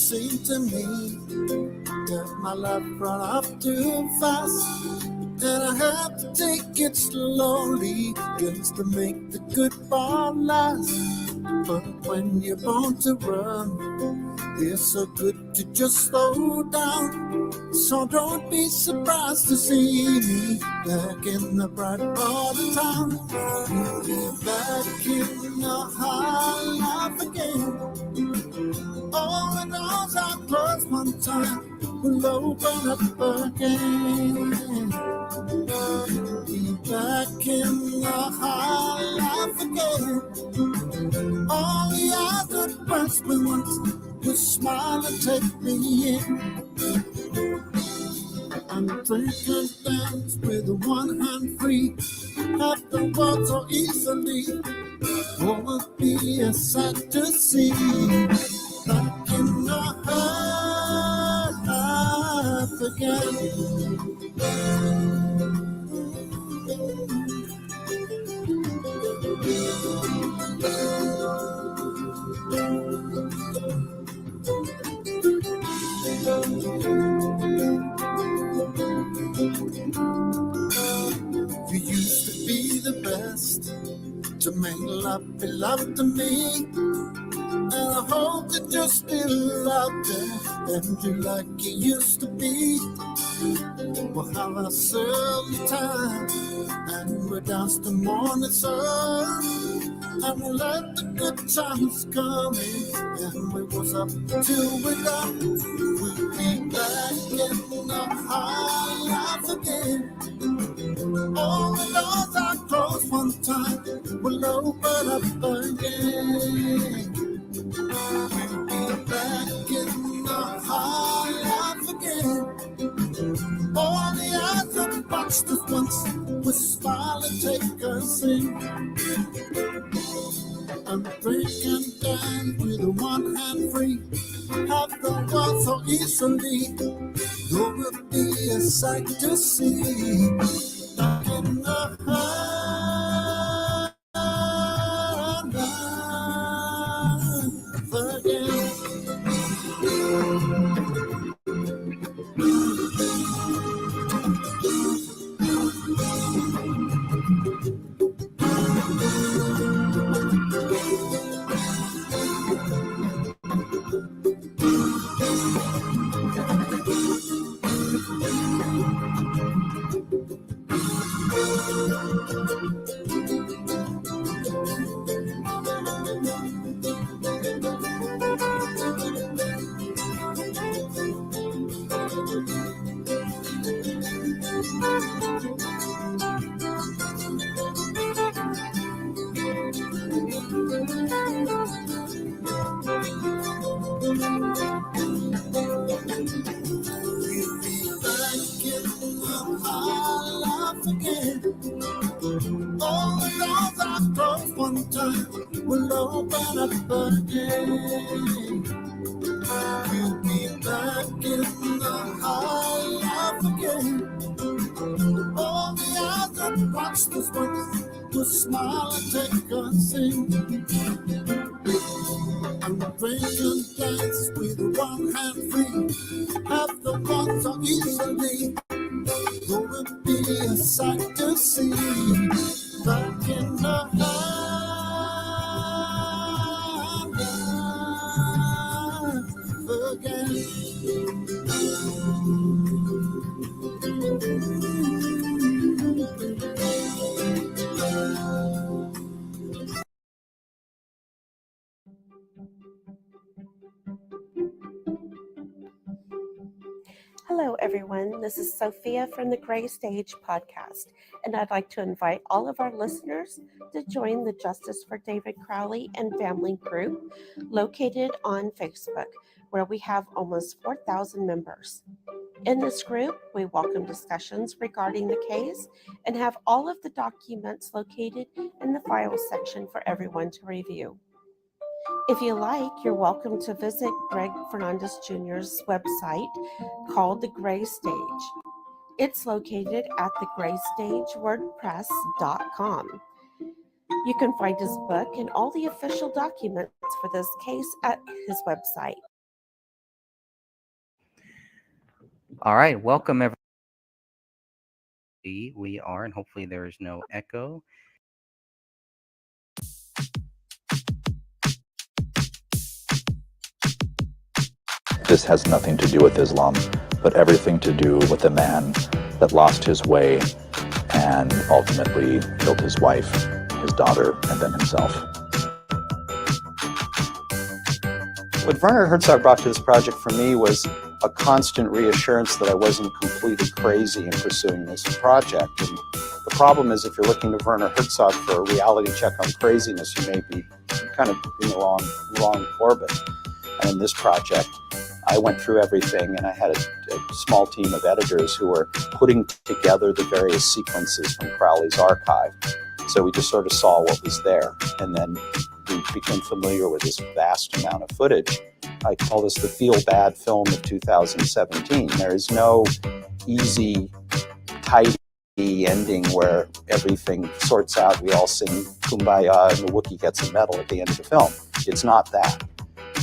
Seem to me that my life run up too fast, and I have to take it slowly just to make the good part last. But when you're born to run, it's so good to just slow down. So don't be surprised to see me back in the bright part of town. We'll be back in the high life again. All the doors are closed one time, will open up again. Be back in the high life again. All the other birds we once will smile and take me in. And drink and dance with one hand free. Have the world so easily. What will be a sight to see. Back in the high life again. You used to be the best to make love be love to me. And I hope that you're still out there and you like you used to be. We'll have a certain time and we'll dance the morning sun. And we'll let the good times come in and we was up till we got. We'll be back in the high life again. All the doors are closed one time, we'll open up again. We'll be back in the high life again. All the other monsters once will smile and take us in. And drink and dance with one hand free. Have the world so easily. There will be a sight to see. Back in the high life again. will open up again. We'll be back in the high life again. All the eyes that watched us once will smile and take us in. And the rain dance with one hand free. Have the one so easily. Though it be a sight to see. Back in the high life again. Hello, everyone. This is Sophia from the Gray Stage podcast, and I'd like to invite all of our listeners to join the Justice for David Crowley and Family group located on Facebook, where we have almost 4,000 members. In this group, we welcome discussions regarding the case and have all of the documents located in the files section for everyone to review. If you like, you're welcome to visit Greg Fernandez Jr.'s website called The Gray Stage. It's located at thegraystagewordpress.com. You can find his book and all the official documents for this case at his website. All right, welcome everyone. We are, and hopefully there is no echo. This has nothing to do with Islam, but everything to do with a man that lost his way and ultimately killed his wife, his daughter, and then himself. What Werner Herzog brought to this project for me was a constant reassurance that I wasn't completely crazy in pursuing this project. And the problem is, if you're looking to Werner Herzog for a reality check on craziness, you may be kind of in the wrong orbit. And in this project, I went through everything, and I had a small team of editors who were putting together the various sequences from Crowley's archive. So we just sort of saw what was there, and then we became familiar with this vast amount of footage. I call this the feel-bad film of 2017. There is no easy, tidy ending where everything sorts out, we all sing Kumbaya, and the Wookiee gets a medal at the end of the film. It's not that.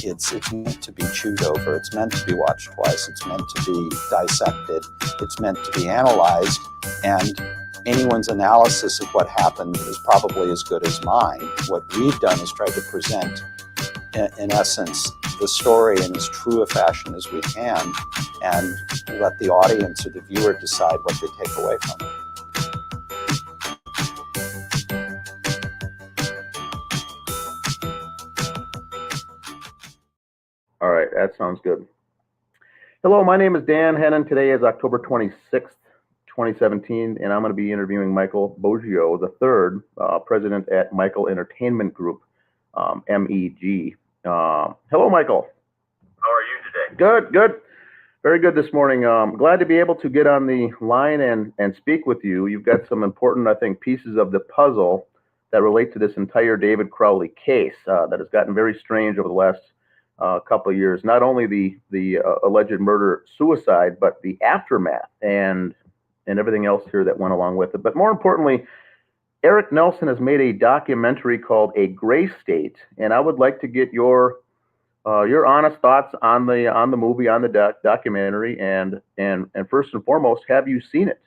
It's meant to be chewed over. It's meant to be watched twice. It's meant to be dissected. It's meant to be analyzed. And anyone's analysis of what happened is probably as good as mine. What we've done is tried to present, in essence, the story in as true a fashion as we can, and let the audience or the viewer decide what they take away from it. All right, that sounds good. Hello, my name is Dan Hennon. Today is October 26th, 2017, and I'm going to be interviewing Michael Boggio III, president at Michael Entertainment Group, MEG. Hello, Michael. How are you today? Good. Very good this morning. Glad to be able to get on the line and speak with you. You've got some important, I think, pieces of the puzzle that relate to this entire David Crowley case that has gotten very strange over the last couple of years. Not only the alleged murder-suicide, but the aftermath and everything else here that went along with it. But more importantly, Eric Nelson has made a documentary called A Gray State, and I would like to get your honest thoughts on the movie, on the documentary, and first and foremost, have you seen it?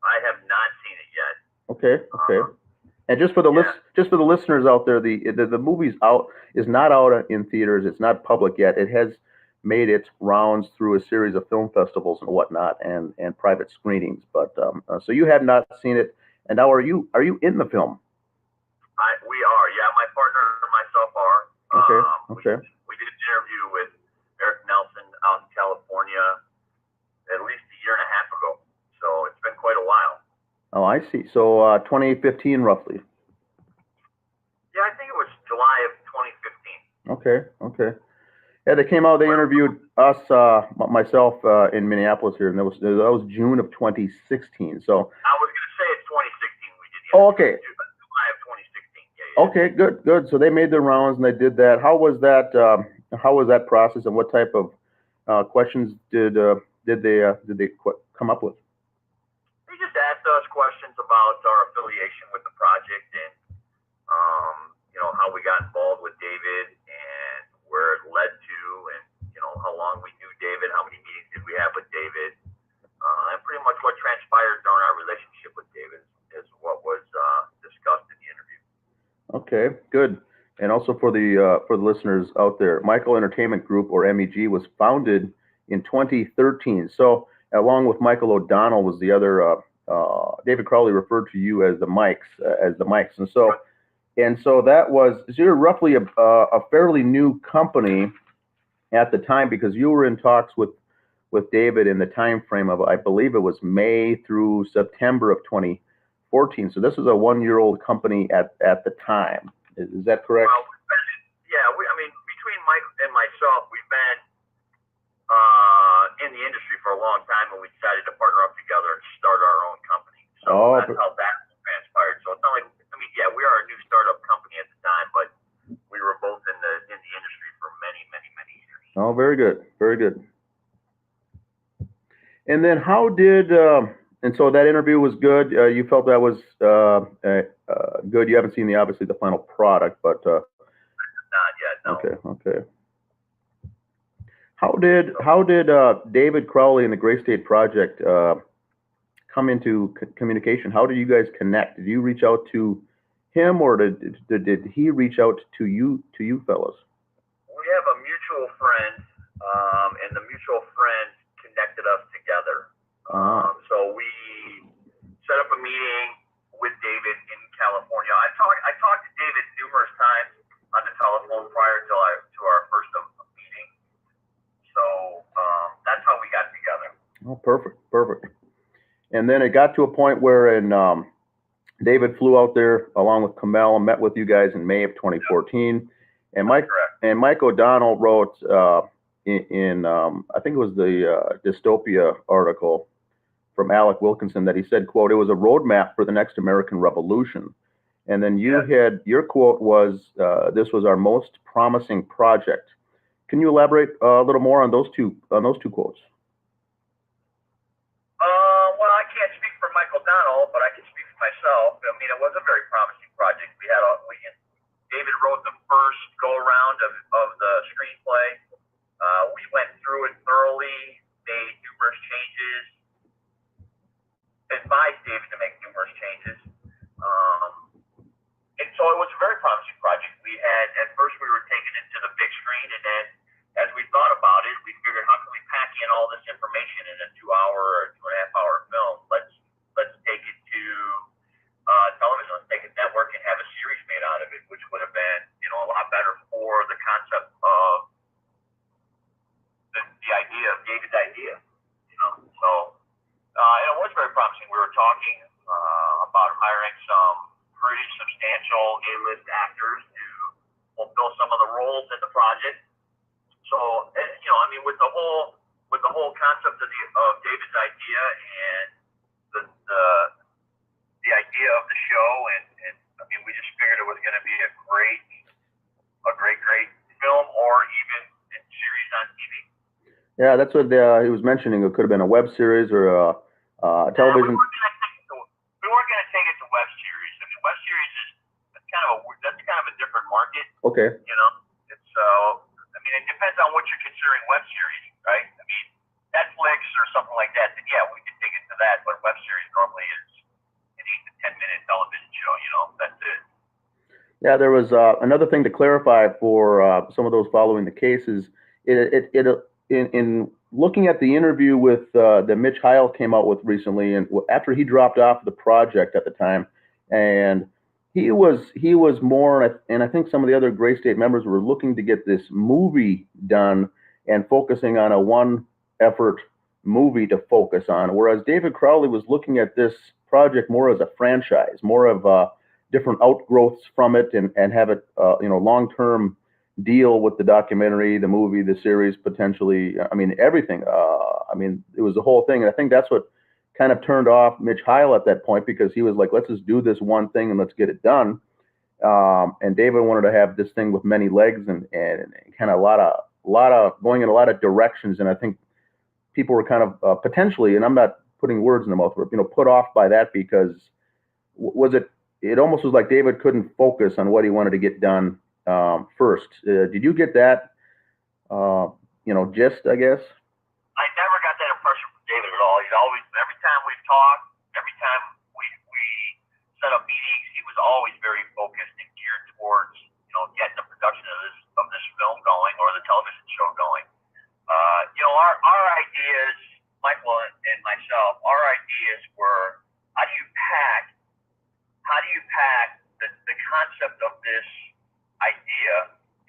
I have not seen it yet. Okay. And just for the listeners out there, the movie's is not out in theaters. It's not public yet. It has made its rounds through a series of film festivals and whatnot, and private screenings. But so you have not seen it, and now are you in the film? We are. Yeah, my partner and myself are. Okay. We did an interview with Eric Nelson out in California at least a year and a half ago. So it's been quite a while. Oh, I see. So 2015, roughly. Yeah, I think it was July of 2015. Okay. Yeah, they came out. They interviewed us, myself, in Minneapolis here, and that was June of 2016. So I was going to say it's 2016. We did. Oh, okay. July of 2016. Okay, good, good. So they made their rounds and they did that. How was that? How was that process, and what type of questions did they come up with? They just asked us questions about our affiliation with the project and how we got involved with David and where it led to, and how long we knew David, how many meetings did we have with David, and pretty much what transpired during our relationship with David is what was discussed in the interview. Okay, good. And also for the listeners out there, Michael Entertainment Group, or MEG, was founded in 2013. So along with Michael O'Donnell was the other. David Crowley referred to you as the Mikes, and so that was, so you're roughly a fairly new company at the time, because you were in talks with David in the time frame of, I believe it was May through September of 2014. So this was a 1-year-old company at the time. Is that correct? Well, between Mike and myself, we've been in the industry for a long time, and we decided to partner up together and start our own company. So that's how that transpired. So it's not like, we are a new startup company at the time, but we were both in the industry for many, many, many years. Oh, very good, very good. And then how did and so that interview was good. You felt that was good. You haven't seen obviously the final product, but not yet. No. Okay. How did David Crowley and the Gray State Project come into communication? How did you guys connect? Did you reach out to him, or did he reach out to you fellas? We have a mutual friend, and the mutual friend connected us together. So we set up a meeting with David in California. I talked to David numerous times on the telephone prior to our first meeting. So that's how we got together. Oh, perfect. And then it got to a point where David flew out there along with Kamel and met with you guys in May of 2014. And Mike O'Donnell wrote in I think it was the Dystopia article from Alec Wilkinson that he said, quote, "It was a roadmap for the next American Revolution." And then your quote was, "This was our most promising project." Can you elaborate a little more on those two quotes? Well, I can't speak for Mike O'Donnell, but I can speak for myself. It was a very promising project. David wrote the first go-around of the screenplay. We went through it thoroughly, made numerous changes, advised David to make numerous changes. And so it was a very promising project. At first we were taking it to the big screen, and then as we thought about it, we figured, how can we pack in all this information in a 2-hour or 2.5-hour film? Let's take it to television. Let's take it network and have a series made out of it, which would have been, a lot better for the concept of the idea of David's idea. So it was very promising. We were talking about hiring some pretty substantial A-list actors to fulfill some of the roles in the project. So, with the whole concept of David's idea and the idea of the show, and we just figured it was going to be a great film, or even a series on TV. Yeah, that's what he was mentioning. It could have been a web series or a television. We weren't going to take it to web series. Web series that's kind of a different market. Okay. It depends on what you're considering web series, right? Netflix or something like that, then yeah, we could take it to that, but web series normally is an 8 to 10 minute television show, that's it. Yeah, there was another thing to clarify for some of those following the cases. In looking at the interview with that Mitch Heil came out with recently, and after he dropped off the project at the time, and he was more, and I think some of the other Gray State members were looking to get this movie done and focusing on a one-effort movie to focus on, whereas David Crowley was looking at this project more as a franchise, more of different outgrowths from it, and have it, long-term deal with the documentary, the movie, the series, potentially. Everything. It was the whole thing, and I think that's what kind of turned off Mitch Heil at that point, because he was like, let's just do this one thing and let's get it done. And David wanted to have this thing with many legs and kind of a lot of going in a lot of directions. And I think people were kind of potentially, and I'm not putting words in the mouth, but put off by that because it almost was like David couldn't focus on what he wanted to get done first. Did you get that gist, I guess? I never got that impression from David at all. He's always, every time we've talked, every time we set up meetings, he was always very focused and geared towards, getting the production of this film going or the television show going. Our ideas, Michael and myself, our ideas were, how do you pack the concept of this idea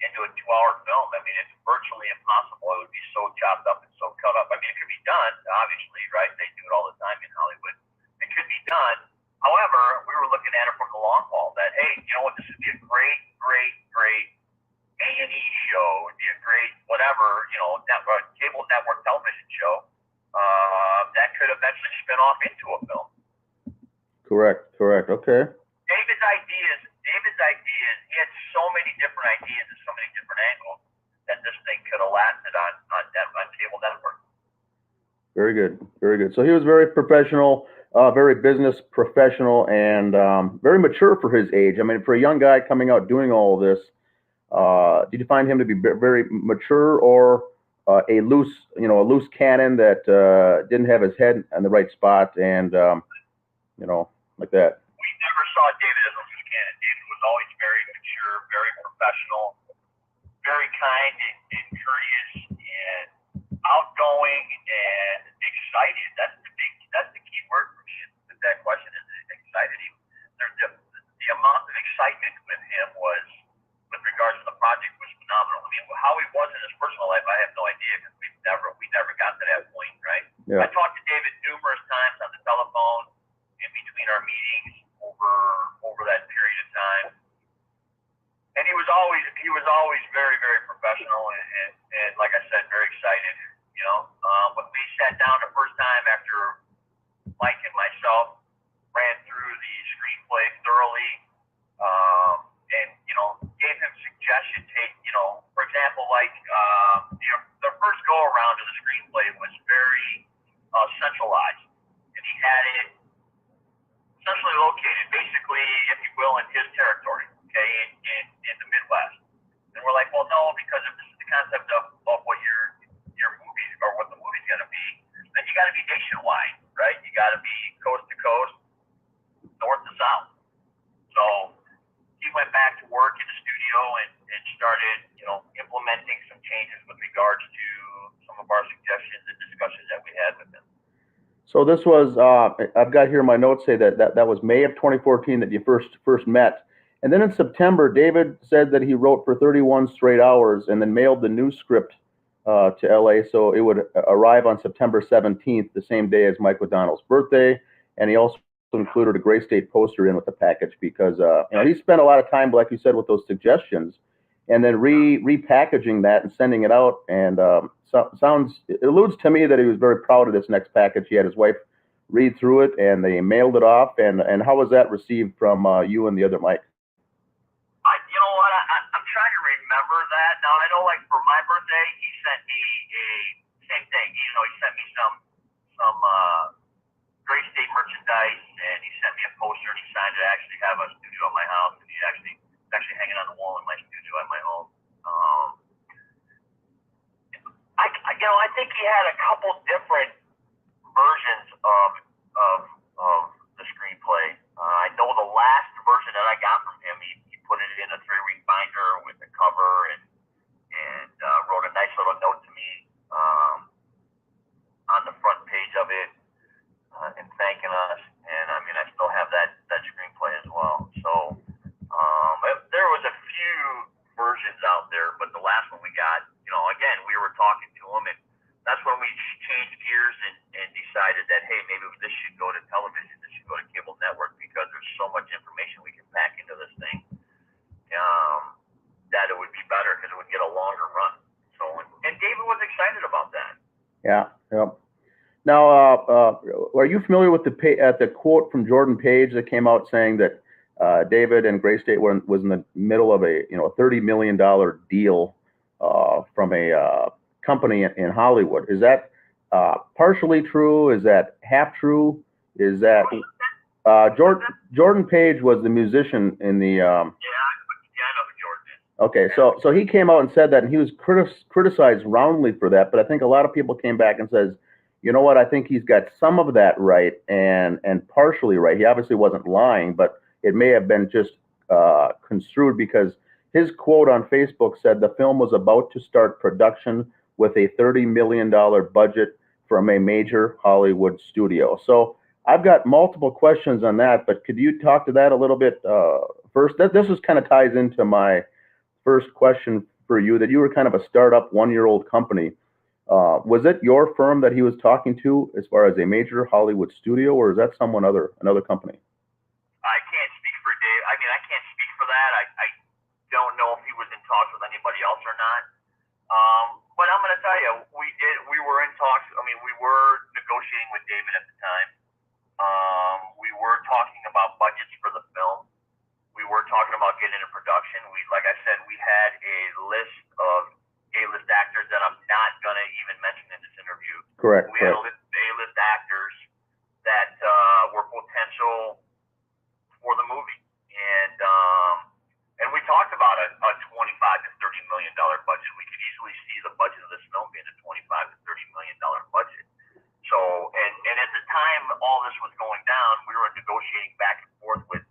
into a 2-hour film? I mean, it's virtually impossible. It would be so chopped up and so cut up. I mean, it could be done, obviously, right? They do it all the time in Hollywood. It could be done. However, we were looking at it from the long haul that, hey, you know what, this would be a great A&E show. It would be a great whatever, cable network television show that could eventually spin off into a film. Correct. Okay. David's ideas, he had so many different ideas and so many different angles that this thing could have lasted on cable network. Very good. So he was very professional, very business professional, and very mature for his age. I mean, for a young guy coming out doing all of this, did you find him to be very mature, or a loose cannon that didn't have his head in the right spot, and like that? We never saw David as a loose cannon. David was always very mature, very professional, very kind and courteous, and outgoing and excited. That's the key word for me with that question, is excited. The amount of excitement with him was, with regards to the project, was phenomenal. I mean, how he was in his personal life, I have no idea, because we never got to that point, right? Yeah. I talked to David numerous times on the telephone in between our meetings over that period of time, and he was always very, very professional and like I said, very excited. When we sat down the first time after Mike and myself ran through the screenplay thoroughly, and gave him suggestions. Hey, for example, like the first go around of the screenplay was very centralized, and he had it centrally located, basically, if you will, in his territory, okay, in the Midwest. And we're like, well, no, because if this is the concept of what your movie, or what the movie's going to be, then you got to be nationwide, right? You got to be coast to coast, north to south. So he went back to work in the studio and started, implementing some changes with regards to some of our suggestions and discussions that we had with him. So this was, I've got here my notes say that was May of 2014 that you first met. And then in September, David said that he wrote for 31 straight hours and then mailed the new script to LA, so it would arrive on September 17th, the same day as Mike O'Donnell's birthday. And he also included a Gray State poster in with the package because he spent a lot of time, like you said, with those suggestions, and then repackaging that and sending it out. And it alludes to me that he was very proud of this next package. He had his wife read through it, and they mailed it off. And how was that received from you and the other Mike? I'm trying to remember that. Now, I know, like, for my birthday, he sent me same thing. He sent me some Gray State merchandise, and he sent me a poster, and he signed it. I actually have a studio at my house, and it's actually hanging on the wall in my studio at my home. I think he had a couple different versions of the screenplay. I know the last version that I got from him, he put it in a 3-week binder with the cover and wrote a nice little note to me on the front page of it and thanking us. And I mean, I still have that screenplay as well. So there was a few versions out there, but the last one we got, again, we were talking to him, and that's when we changed gears and decided that, hey, maybe this should go to television, this should go to cable network, because there's so much information we can pack into this thing that it would be better because it would get a longer run. So, and David was excited about that. Yeah. Now, are you familiar with the quote from Jordan Page that came out saying that David and Gray State was in the middle of a $30 million deal from a company in Hollywood. Is that partially true? Is that half true? Is that Jordan Page was the musician in the? Yeah, I know who Jordan is. Okay, so he came out and said that, and he was criticized roundly for that. But I think a lot of people came back and says, you know what? I think he's got some of that right and partially right. He obviously wasn't lying, but it may have been just construed because his quote on Facebook said the film was about to start production with a $30 million budget from a major Hollywood studio. So I've got multiple questions on that, but could you talk to that a little bit first? This is kind of ties into my first question for you, that you were kind of a startup, one-year-old company. Was it your firm that he was talking to as far as a major Hollywood studio, or is that another company? I can't speak for Dave. I mean, I can't speak for that. I don't know if he was in talks with anybody else or not. But I'm going to tell you, we were in talks. I mean, we were negotiating with David at the time. We were talking about budgets for the film. We were talking about getting into production. Like I said, we had a list of A-list actors that I'm not going to even mention in this interview. Correct. We had a list of A-list actors that were potential for the movie, and we talked about a $25 to $30 million budget. We could easily see the budget of this film being a $25 to $30 million budget. So, and at the time all this was going down, we were negotiating back and forth with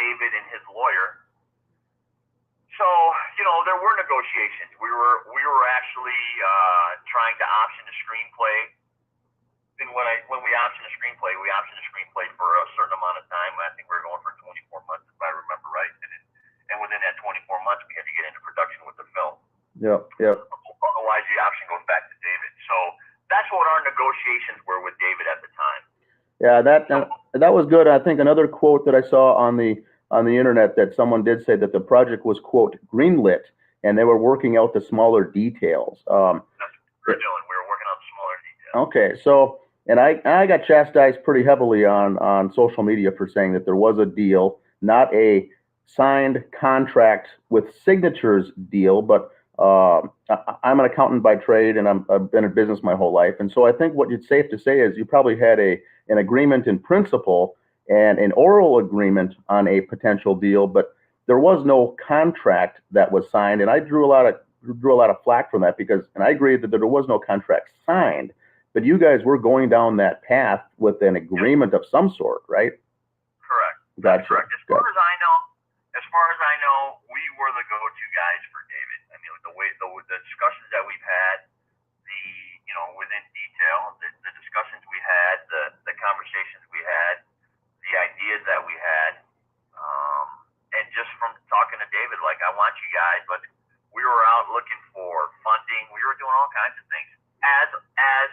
David and his lawyer. So, there were negotiations. We were actually trying to option the screenplay. And when we optioned the screenplay, for a certain amount of time. I think we were going for 24 months, if I remember right. And within that 24 months, we had to get into production with the film. Yep. Otherwise, the option goes back to David. So that's what our negotiations were with David at the time. Yeah, that was good. I think another quote that I saw on the internet, that someone did say that the project was, quote, greenlit, and they were working out the smaller details. That's what we were doing. We were working out the smaller details. Okay, so, and I got chastised pretty heavily on social media for saying that there was a deal, not a signed contract with signatures deal, but I'm an accountant by trade, and I've been in business my whole life. And so I think what it's safe to say is you probably had an agreement in principle and an oral agreement on a potential deal, but there was no contract that was signed. And I drew a lot of flack from that and I agreed that there was no contract signed, but you guys were going down that path with an agreement of some sort, right? Correct. Gotcha. Correct. As far as I know, we were the go-to guys for David. I mean, the discussions that we've had, within detail, the discussions we had, the conversations we had, the ideas that we had, and just from talking to David, like, I want you guys, but we were out looking for funding. We were doing all kinds of things as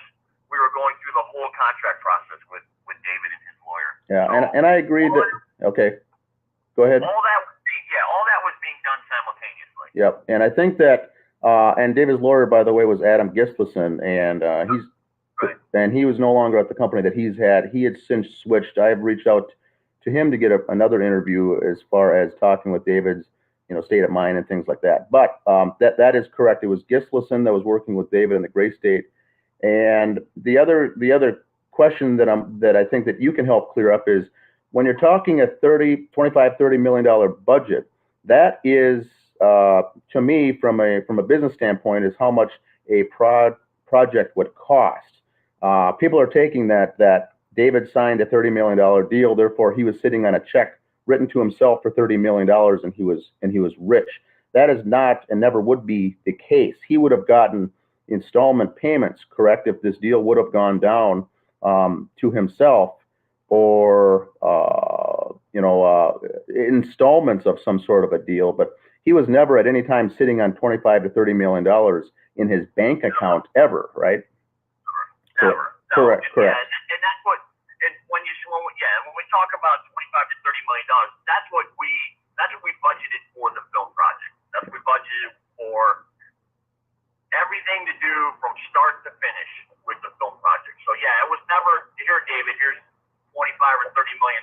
we were going through the whole contract process with David and his lawyer. Yeah, So, and I agreed that. Okay, go ahead. All that was being done simultaneously. Yep, and I think that, and David's lawyer, by the way, was Adam Gislason, and he was no longer at the company that he had since switched. I've reached out to him to get another interview as far as talking with David's, state of mind and things like that. But that is correct. It was Gislason that was working with David in the Gray State. And the other question that I think that you can help clear up is, when you're talking a $30 million budget, that is, to me, from a business standpoint, is how much a project would cost. People are taking that David signed a $30 million deal, therefore he was sitting on a check written to himself for $30 million, and he was rich. That is not and never would be the case. He would have gotten installment payments, correct, if this deal would have gone down to himself, or installments of some sort of a deal. But he was never at any time sitting on $25 to $30 million in his bank account ever, right? Never. Correct. Yeah, and that's what. And when we talk about $25 to $30 million, that's what we budgeted for the film project. That's what we budgeted for everything to do from start to finish with the film project. So yeah, it was never, here, David, here's $25 or $30 million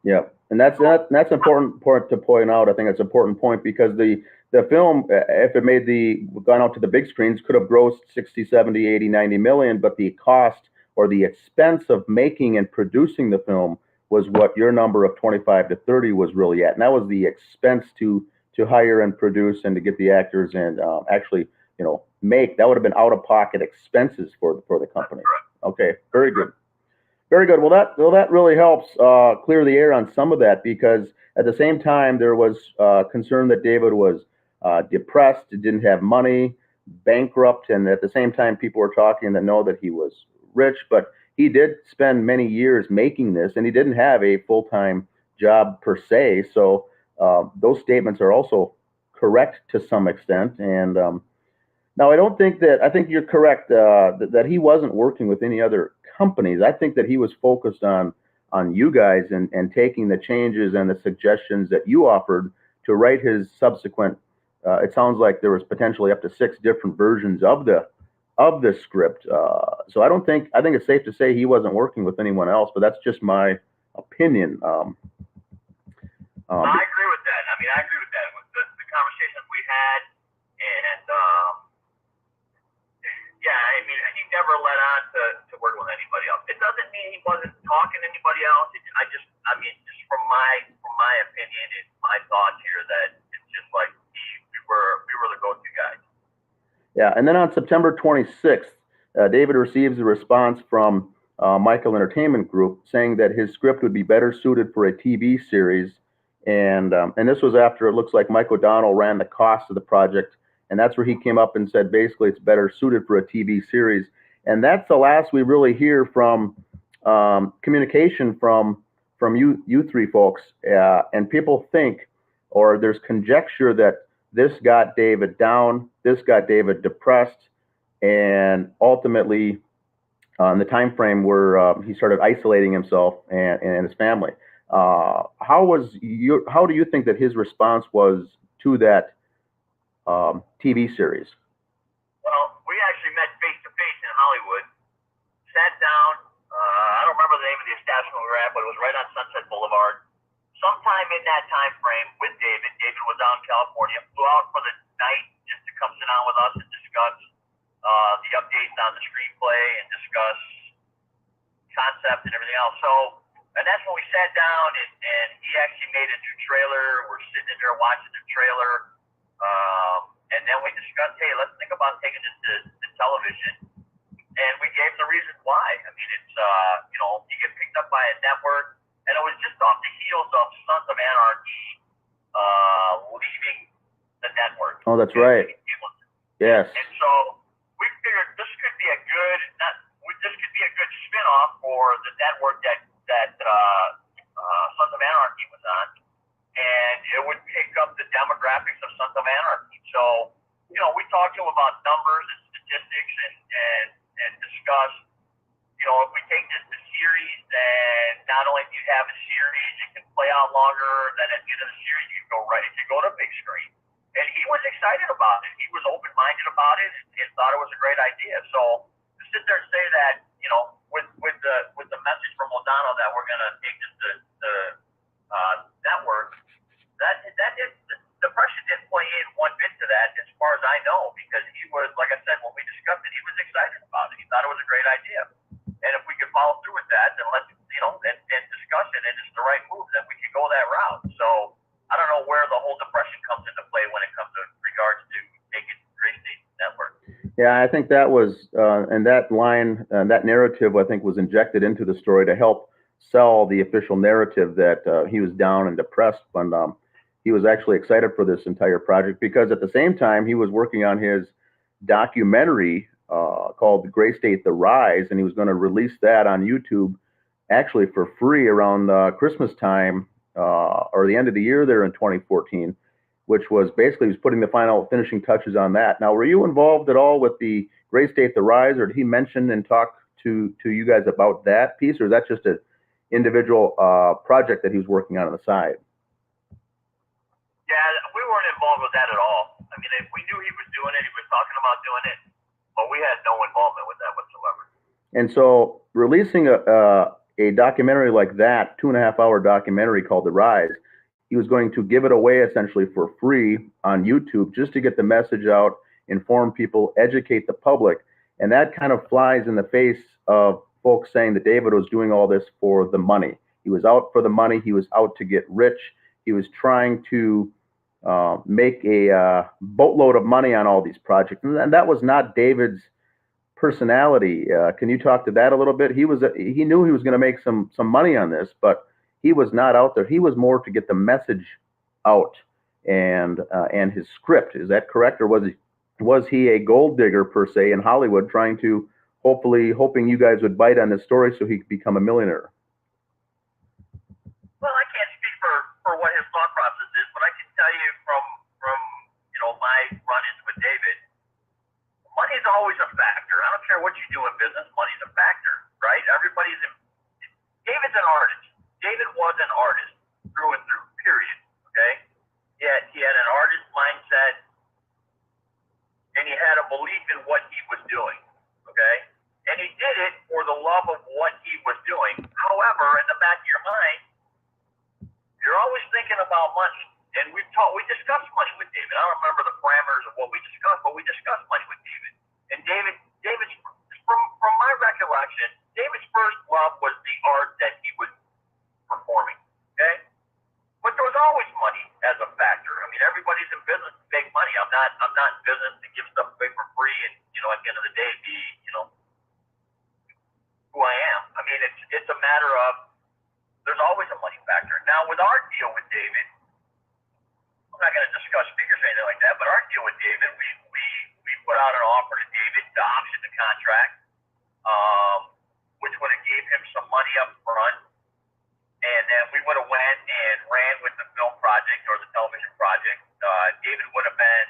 Yeah, and that's important point to point out. I think it's an important point because the film, if it made gone out to the big screens, could have grossed 60, 70, 80, 90 million, but the cost or the expense of making and producing the film was what your number of 25 to 30 was really at, and that was the expense to hire and produce and to get the actors and actually, make. That would have been out of pocket expenses for the company. Okay, very good. Very good. Well, that really helps clear the air on some of that because at the same time there was concern that David was depressed, didn't have money, bankrupt, and at the same time people were talking that know that he was rich, but he did spend many years making this, and he didn't have a full-time job per se. So those statements are also correct to some extent. And now, I think you're correct that he wasn't working with any other companies. I think that he was focused on you guys and taking the changes and the suggestions that you offered to write his subsequent. It sounds like there was potentially up to 6 different versions of the script. So I think it's safe to say he wasn't working with anyone else, but that's just my opinion. I agree with that. I mean, I agree with that. With the conversations we had, and yeah, I mean, he never let on to work with anybody else. It doesn't mean he wasn't talking to anybody else. Just from my opinion and my thoughts here, that it's just like we were the go-to guys. Yeah, and then on September 26th, David receives a response from Michael Entertainment Group saying that his script would be better suited for a TV series, and this was after it looks like Mike O'Donnell ran the cost of the project. And that's where he came up and said, basically, it's better suited for a TV series. And that's the last we really hear from communication from you three folks. And people think, or there's conjecture that this got David down, this got David depressed, and ultimately, in the time frame where he started isolating himself and his family. How do you think that his response was to that TV series? Well, we actually met face to face in Hollywood, sat down. I don't remember the name of the establishment we were at, but it was right on Sunset Boulevard. Sometime in that time frame with David. David was out in California, flew out for the night just to come sit down with us and discuss the updates on the screenplay and discuss concept and everything else. So, and that's when we sat down and he actually made a new trailer. We're sitting in there watching the trailer. And then we discussed, hey, let's think about taking this to television. And we gave the reason why. I mean, it's, you get picked up by a network, and it was just off the heels of Sons of Anarchy leaving the network. Oh, that's right. Yes. And so we figured this could be a good spinoff for the network that Sons of Anarchy was on. And it would pick up the demographics of Sons of Anarchy. So, we talked to him about numbers and statistics and discuss, if we take this to series, then not only do you have a series, it can play out longer, then at the end of the series, you can go to big screen. And he was excited about it. He was open-minded about it and thought it was a great idea. So to sit there and say that, with the message from O'Donnell that we're going to take this to network, depression didn't play in one bit to that, as far as I know, because he was, like I said, when we discussed it, he was excited about it. He thought it was a great idea, and if we could follow through with that, then let's, and discuss it, and it's the right move, then we could go that route. So I don't know where the whole depression comes into play when it comes to regards to taking Gray State Network. Yeah, I think that was, and that line, that narrative, I think, was injected into the story to help sell the official narrative that he was down and depressed when he was actually excited for this entire project, because at the same time he was working on his documentary called Gray State: The Rise, and he was going to release that on YouTube actually for free around Christmas time or the end of the year there in 2014, which was basically he was putting the final finishing touches on that. Now, were you involved at all with the Gray State: The Rise, or did he mention and talk to you guys about that piece, or is that just an individual project that he was working on the side? Yeah, we weren't involved with that at all. I mean, we knew he was doing it. He was talking about doing it, but we had no involvement with that whatsoever. And so releasing a documentary like that, 2.5 hour documentary called The Rise, he was going to give it away essentially for free on YouTube just to get the message out, inform people, educate the public. And that kind of flies in the face of folks saying that David was doing all this for the money. He was out for the money. He was out to get rich. He was trying to make a boatload of money on all these projects. And that was not David's personality. Can you talk to that a little bit? He knew he was going to make some money on this, but he was not out there. He was more to get the message out and his script. Is that correct, or was he a gold digger per se in Hollywood, trying to hoping you guys would bite on this story so he could become a millionaire? Well, I can't speak for what his thought process is, but I can tell you from my run-ins with David, money is always a factor. I don't care what you do in business, money's a factor, right? David's an artist. David was an artist through and through, period, okay? He had an artist mindset, and he had a belief in what he was doing, okay? And he did it for the love of what he was doing. However, in the back of your mind, you're always thinking about money. And we discussed money with David. I don't remember the parameters of what we discussed, but we discussed money with David. And David's from my recollection, David's first love was the art that he was performing. Okay? But there was always money as a factor. I mean, everybody's in business to make money. I'm not in business to give stuff away for free and, at the end of the day be, who I am. I mean, it's a matter of there's always a money factor. Now with our deal with David, I'm not going to discuss figures or anything like that, but our deal with David, we put out an offer to David to option the contract, which would have gave him some money up front, and then we would have went and ran with the film project or the television project. David would have been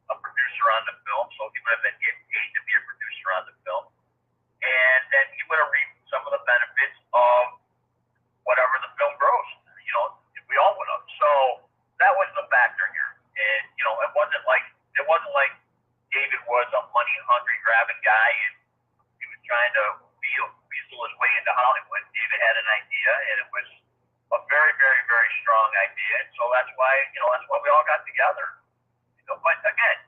a producer on the film, so he would have been getting paid to be a producer on the film, and then he would have reaped some of the benefits of whatever the film grossed. We all would have. So that was the factor here. And, it wasn't like David was a money hungry grabbing guy and he was trying to weasel his way into Hollywood. David had an idea, and it was a very, very, very strong idea. And so that's why we all got together. But again,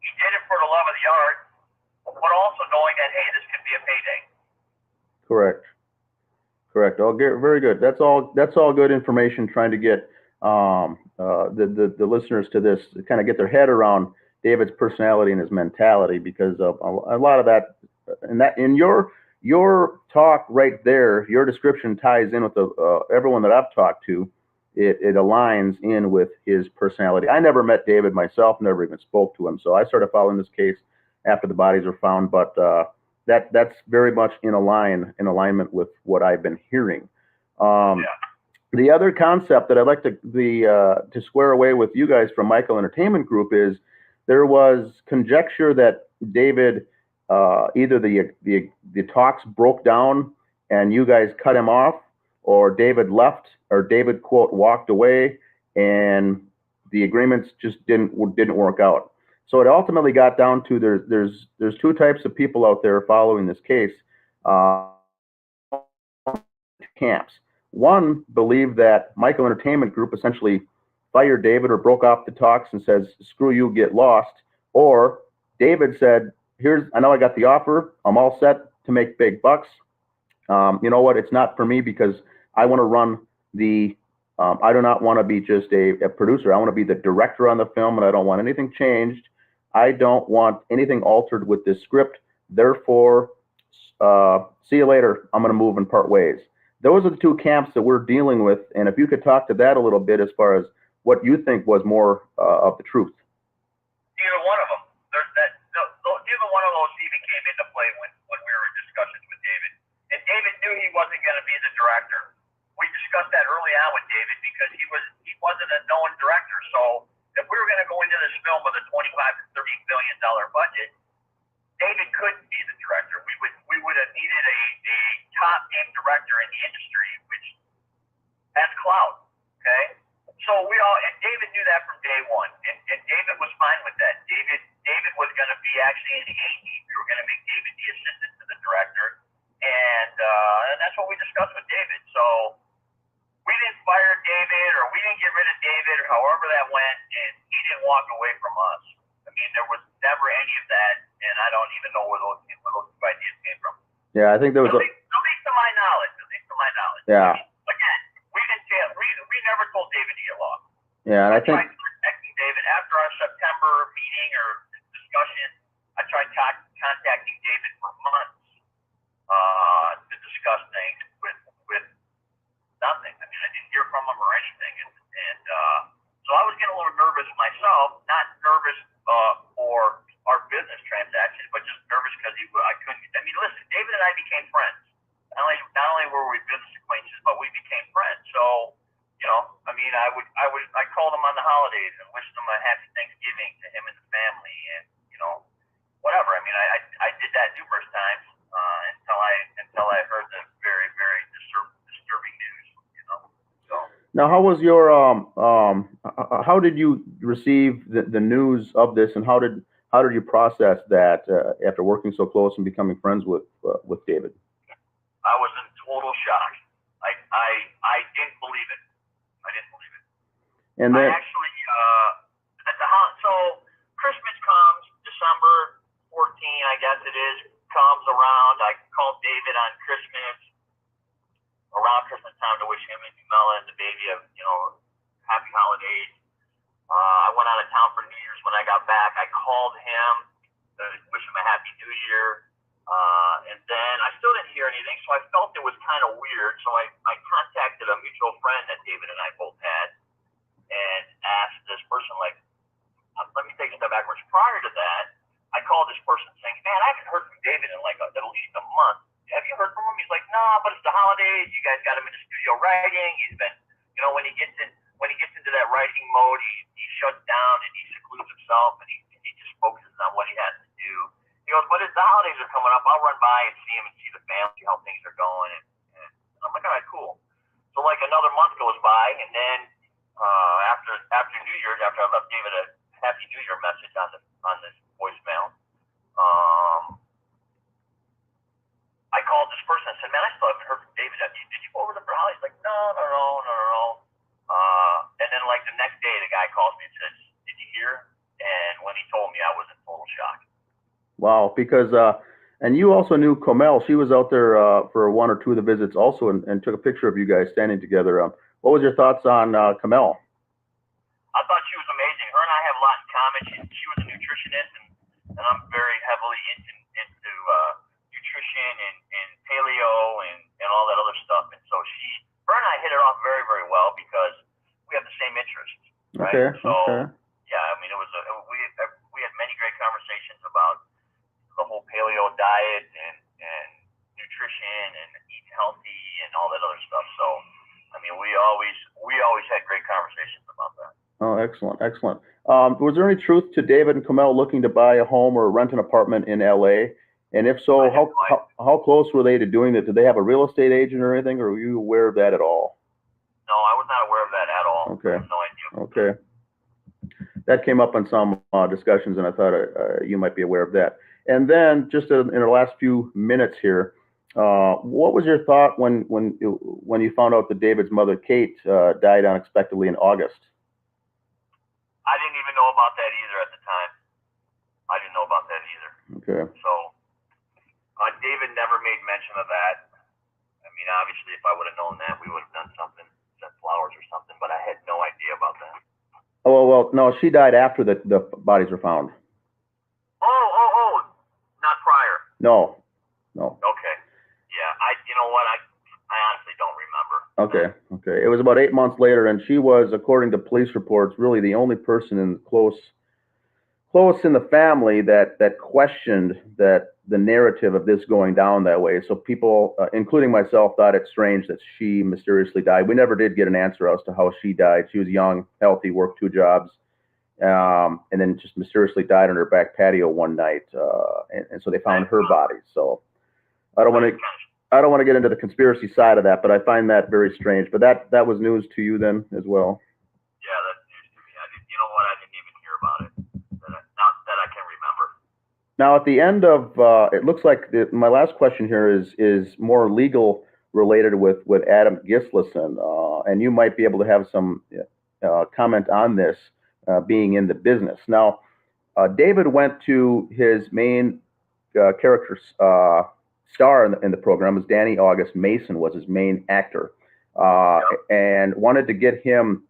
he did it for the love of the art, but also knowing that, hey, this could be a payday. Correct. Oh, very good. That's all good information. Trying to get the listeners to this, to kind of get their head around David's personality and his mentality, because of a lot of that, and that in your talk right there, your description ties in with everyone that I've talked to. It aligns in with his personality. I never met David myself, never even spoke to him. So I started following this case after the bodies were found, but that's very much in alignment with what I've been hearing. The other concept that I'd like to square away with you guys from Michael Entertainment Group is there was conjecture that David, either the talks broke down and you guys cut him off, or David left, or David, quote, walked away, and the agreements just didn't work out. So it ultimately got down to there's two types of people out there following this case. Camps. One believed that Michael Entertainment Group essentially fired David or broke off the talks and says, screw you, get lost. Or David said, I know I got the offer. I'm all set to make big bucks. You know what? It's not for me, because I want to run I do not want to be just a producer. I want to be the director on the film, and I don't want anything changed. I don't want anything altered with this script. Therefore, see you later. I'm going to move and part ways. Those are the two camps that we're dealing with. And if you could talk to that a little bit, as far as what you think was more of the truth. Neither one of them. Neither one of those even came into play when we were in discussions with David. And David knew he wasn't going to be the director. We discussed that early on with David, because he wasn't a known director. So if we were going to go into this film with a $25 to $30 million budget, David couldn't be the director. We would have needed a top name director in the industry, which has clout. Okay, so and David knew that from day one, and David was fine with that. David was going to be actually in the A team. We were going to make David the assistant to the director, and that's what we discussed with David. So we didn't fire David, or we didn't get rid of David, or however that went, and he didn't walk away from us. I mean, there was never any of that, and I don't even know where those two ideas came from. Yeah, I think there was. At least to my knowledge. At least to my knowledge. Yeah. I mean, again, we didn't tell. We never told David to get lost. Yeah, and I think. tried contacting David after our September meeting or discussion. I tried contacting David for months to discuss things with nothing. I mean, I didn't hear from him or anything, and so I was getting a little nervous myself. Not nervous for our business transaction, but just nervous because I couldn't. I mean, listen, David and I became friends. Not only were we business acquaintances, but we became friends. So, you know, I mean, I called him on the holidays and wished him a happy Thanksgiving to him and the family, and you know, whatever. I mean, I did that numerous times until I heard the very, very disturbing news. You know, so. Now, how was your how did you receive the news of this, and how did you process that after working so close and becoming friends with David? I was in total shock. I didn't believe it. And then I actually so Christmas comes, December 14, I guess it is, comes around. I called David on around Christmas time to wish him and Mela and the baby happy holidays. I went out of town for New Year's. When I got back, I called him to wish him a happy New Year. And then I still didn't hear anything, so I felt it was kind of weird. So I contacted a mutual friend that David and I both had and asked this person, like, let me take a step backwards. Prior to that, I called this person saying, man, I haven't heard from David in like at least a month. Have you heard from him? He's like, nah, but it's the holidays. You guys got him in the studio writing. He's been, you know, when he gets into that writing mode, he shuts down and he secludes himself and he just focuses on what he has to do. He goes, but as the holidays are coming up, I'll run by and see him and see the family, how things are going. And I'm like, all right, cool. So like another month goes by, and then after New Year's, after I left David a Happy New Year message on this voicemail, I called this person and said, man, I still haven't heard from David. Did you go over to the holidays? He's like, no. And then like the next day, the guy calls me and says, did you hear? And when he told me, I was in total shock. wow, because and you also knew Comel. She was out there for one or two of the visits also, and took a picture of you guys standing together. What was your thoughts on Comel? I thought she was amazing. Her and I have a lot in common. She was a nutritionist, and I'm very heavily into nutrition and paleo and all that other stuff. And so her and I hit it off very, very well because we have the same interests, right? Okay. So okay. yeah, I mean, we had many great conversations about the whole paleo diet and nutrition and eating healthy and all that other stuff. So I mean, we always had great conversations about that. Oh, excellent. Was there any truth to David and Comel looking to buy a home or rent an apartment in LA? And if so, how close were they to doing that? Did they have a real estate agent or anything, or were you aware of that at all? No, I was not aware of that at all. Okay. I have no idea. Okay. That came up in some discussions, and I thought you might be aware of that. And then, just in the last few minutes here, what was your thought when you found out that David's mother, Kate, died unexpectedly in August? I didn't even know about that either at the time. I didn't know about that either. Okay. So David never made mention of that. I mean, obviously, if I would have known that, we would have done something, sent flowers or something, but I had no idea about that. Oh, well, no, she died after the bodies were found. Oh, not prior. No. Okay. Yeah, you know what, I honestly don't remember. Okay. It was about 8 months later, and she was, according to police reports, really the only person close in the family that questioned the narrative of this going down that way. So people, including myself, thought it strange that she mysteriously died. We never did get an answer as to how she died. She was young, healthy, worked 2 jobs, and then just mysteriously died on her back patio one night. And so they found her body. So I don't want to get into the conspiracy side of that, but I find that very strange. But that was news to you then as well. Yeah, that's news to me. You know what? I didn't even hear about it. Not that I can remember. Now, at the end of, it looks like my last question here is more legal related with Adam Gislason, and you might be able to have some comment on this, being in the business. Now, David went to his main character star in the program, was Danny August Mason, was his main actor, and wanted to get him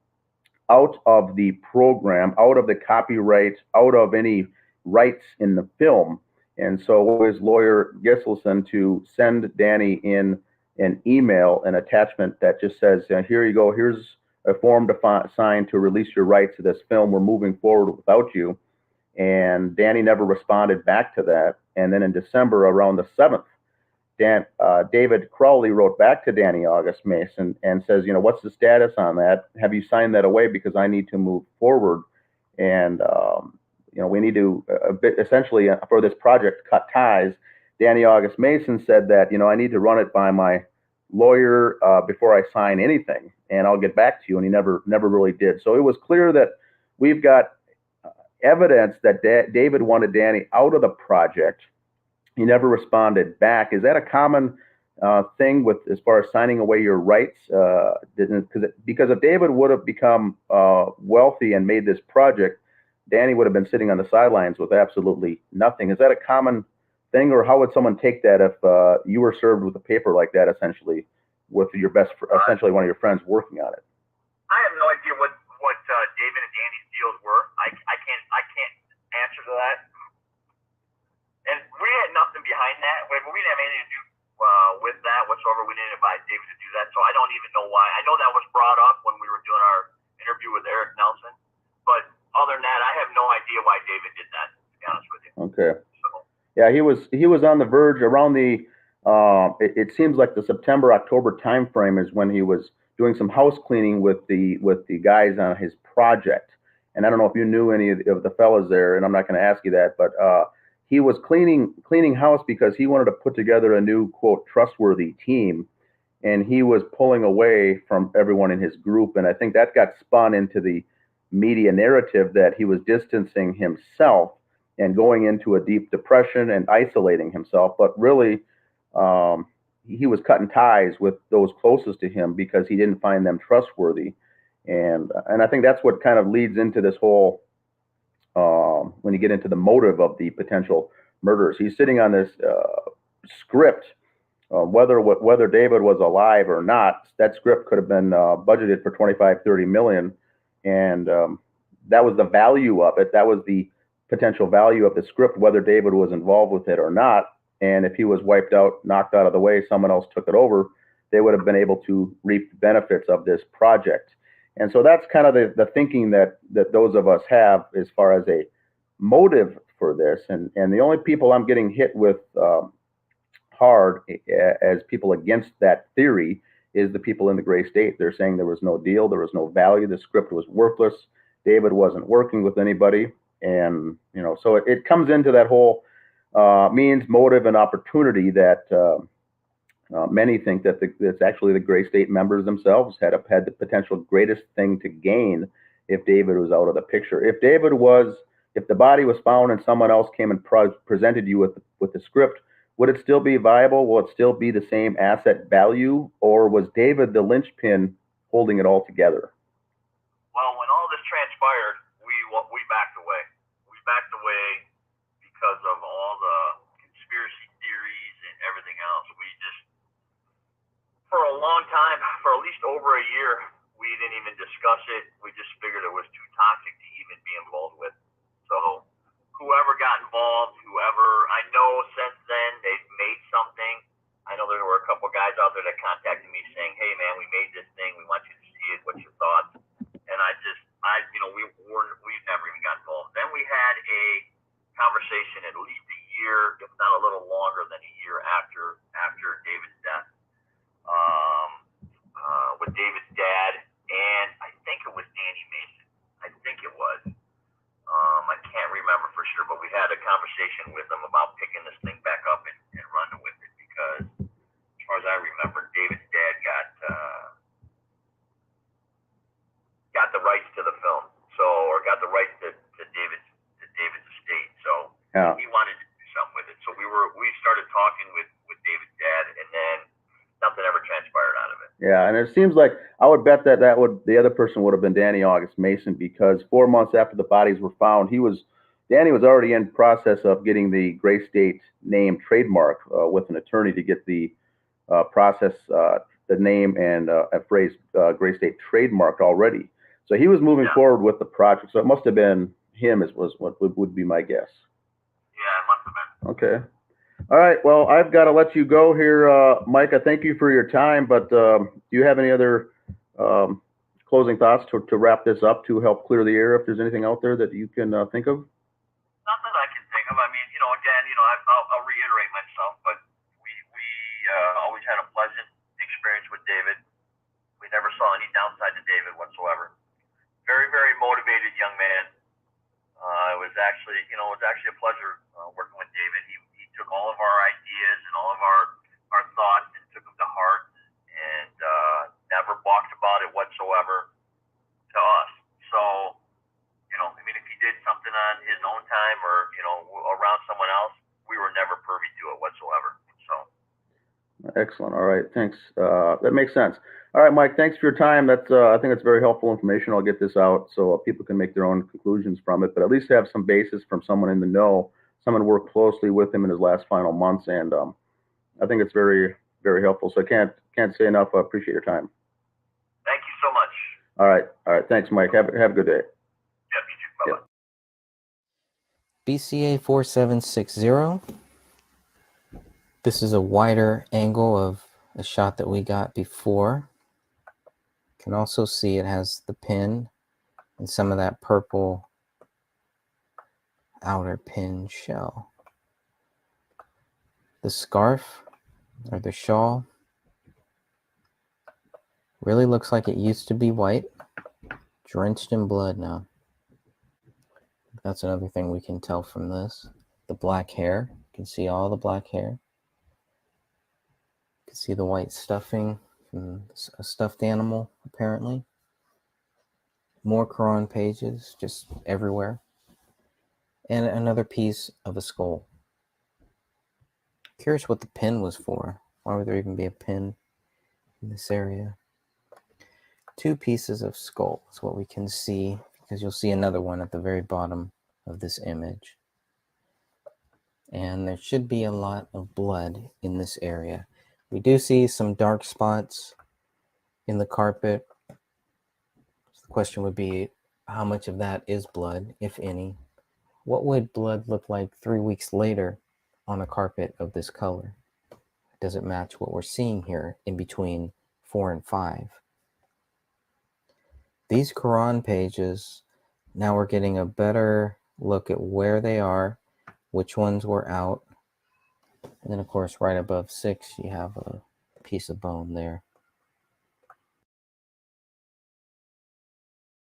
out of the program, out of the copyright, out of any rights in the film. And so his lawyer Gislason to send Danny in an email, an attachment that just says, here you go, here's a form to sign to release your rights to this film. We're moving forward without you. And Danny never responded back to that. And then in December, around the 7th, David Crowley wrote back to Danny August Mason and says, what's the status on that? Have you signed that away? Because I need to move forward. And, we need to essentially for this project cut ties. Danny August Mason said that, I need to run it by my lawyer before I sign anything, and I'll get back to you. And he never really did. So it was clear that we've got evidence that David wanted Danny out of the project. He never responded back. Is that a common thing with as far as signing away your rights? Because if David would have become wealthy and made this project, Danny would have been sitting on the sidelines with absolutely nothing. Is that a common thing, or how would someone take that if you were served with a paper like that, essentially, with your essentially one of your friends working on it? I have no idea what David and Danny's deals were. I can't answer to that. And we had nothing behind that. We didn't have anything to do with that whatsoever. We didn't advise David to do that, so I don't even know why. I know that was brought up when we were doing our interview with Eric Nelson, but other than that, I have no idea why David did that, to be honest with you. Okay. So, yeah, he was on the verge around the. It seems like the September-October timeframe is when he was doing some house cleaning with the guys on his project. And I don't know if you knew any of the fellas there, and I'm not going to ask you that, but he was cleaning house because he wanted to put together a new, quote, trustworthy team, and he was pulling away from everyone in his group. And I think that got spun into the media narrative that he was distancing himself and going into a deep depression and isolating himself. But really, he was cutting ties with those closest to him because he didn't find them trustworthy. And I think that's what kind of leads into this whole, when you get into the motive of the potential murders. He's sitting on this script, whether David was alive or not. That script could have been budgeted for 25-30 million. And that was the value of it. That was the potential value of the script, whether David was involved with it or not. And if he was wiped out, knocked out of the way, someone else took it over, they would have been able to reap the benefits of this project. And so that's kind of the thinking that those of us have as far as a motive for this. And the only people I'm getting hit with hard as people against that theory is the people in the gray state. They're saying there was no deal, there was no value, the script was worthless, David wasn't working with anybody. And, so it comes into that whole means, motive, and opportunity that many think that it's actually the gray state members themselves had the potential greatest thing to gain if David was out of the picture. If the body was found and someone else came and presented you with the script, would it still be viable? Will it still be the same asset value? Or was David the linchpin holding it all together? Well, when all this transpired, we backed away. We backed away because of all the conspiracy theories and everything else. We just, for a long time, for at least over a year, we didn't even discuss it. We just figured it was too toxic to even be involved with. So whoever got involved, I know since then they've made something. I know there were a couple guys out there that contacted me saying, hey man, we made this thing, we want you to see it, what's your thoughts? And we've never even got involved. Then we had a conversation at least a year, if not a little longer than a year after David's death, with David's dad, and I think it was Danny Mason. I think it was. I can't remember for sure, but we had a conversation with him about picking this thing back up and running with it because, as far as I remember, David's dad got the rights to the film, or got the rights to David's estate. So yeah. He wanted to do Yeah, and it seems like I would bet that the other person would have been Danny August Mason, because 4 months after the bodies were found, Danny was already in process of getting the Gray State name trademark with an attorney to get the the name and phrase Gray State trademarked already. So he was moving forward with the project. So it must have been him, was what would be my guess. Yeah, it must have been. Okay. All right. Well, I've got to let you go here, Mike. I thank you for your time, but do you have any other closing thoughts to wrap this up, to help clear the air, if there's anything out there that you can think of? Not that I can think of. I mean, again, I'll reiterate myself, but we always had a pleasant experience with David. We never saw any downside to David whatsoever. Very, very motivated young man. It was actually a pleasure working with David. He took all of our ideas and all of our thoughts and took them to heart, and never balked about it whatsoever to us. So, I mean, if he did something on his own time or, around someone else, we were never privy to it whatsoever. So. Excellent. All right. Thanks. That makes sense. All right, Mike, thanks for your time. I think it's very helpful information. I'll get this out so people can make their own conclusions from it, but at least have some basis from someone in the know, someone worked closely with him in his last final months. And I think it's very, very helpful. So I can't say enough. I appreciate your time. Thank you so much. All right. All right. Thanks, Mike. Have a good day. Yeah, you too. Bye-bye. BCA 4760. This is a wider angle of a shot that we got before. You can also see it has the pin and some of that purple outer pin shell. The scarf or the shawl really looks like it used to be white, drenched in blood now. That's another thing we can tell from this. The black hair, you can see all the black hair. You can see the white stuffing from a stuffed animal, apparently. More Quran pages just everywhere. And another piece of a skull. Curious what the pin was for. Why would there even be a pin in this area? 2 pieces of skull is what we can see, because you'll see another one at the very bottom of this image. And there should be a lot of blood in this area. We do see some dark spots in the carpet. So the question would be, how much of that is blood, if any? What would blood look like 3 weeks later on a carpet of this color? Does it match what we're seeing here in between 4 and 5? These Quran pages, now we're getting a better look at where they are, which ones were out. And then, of course, right above 6, you have a piece of bone there.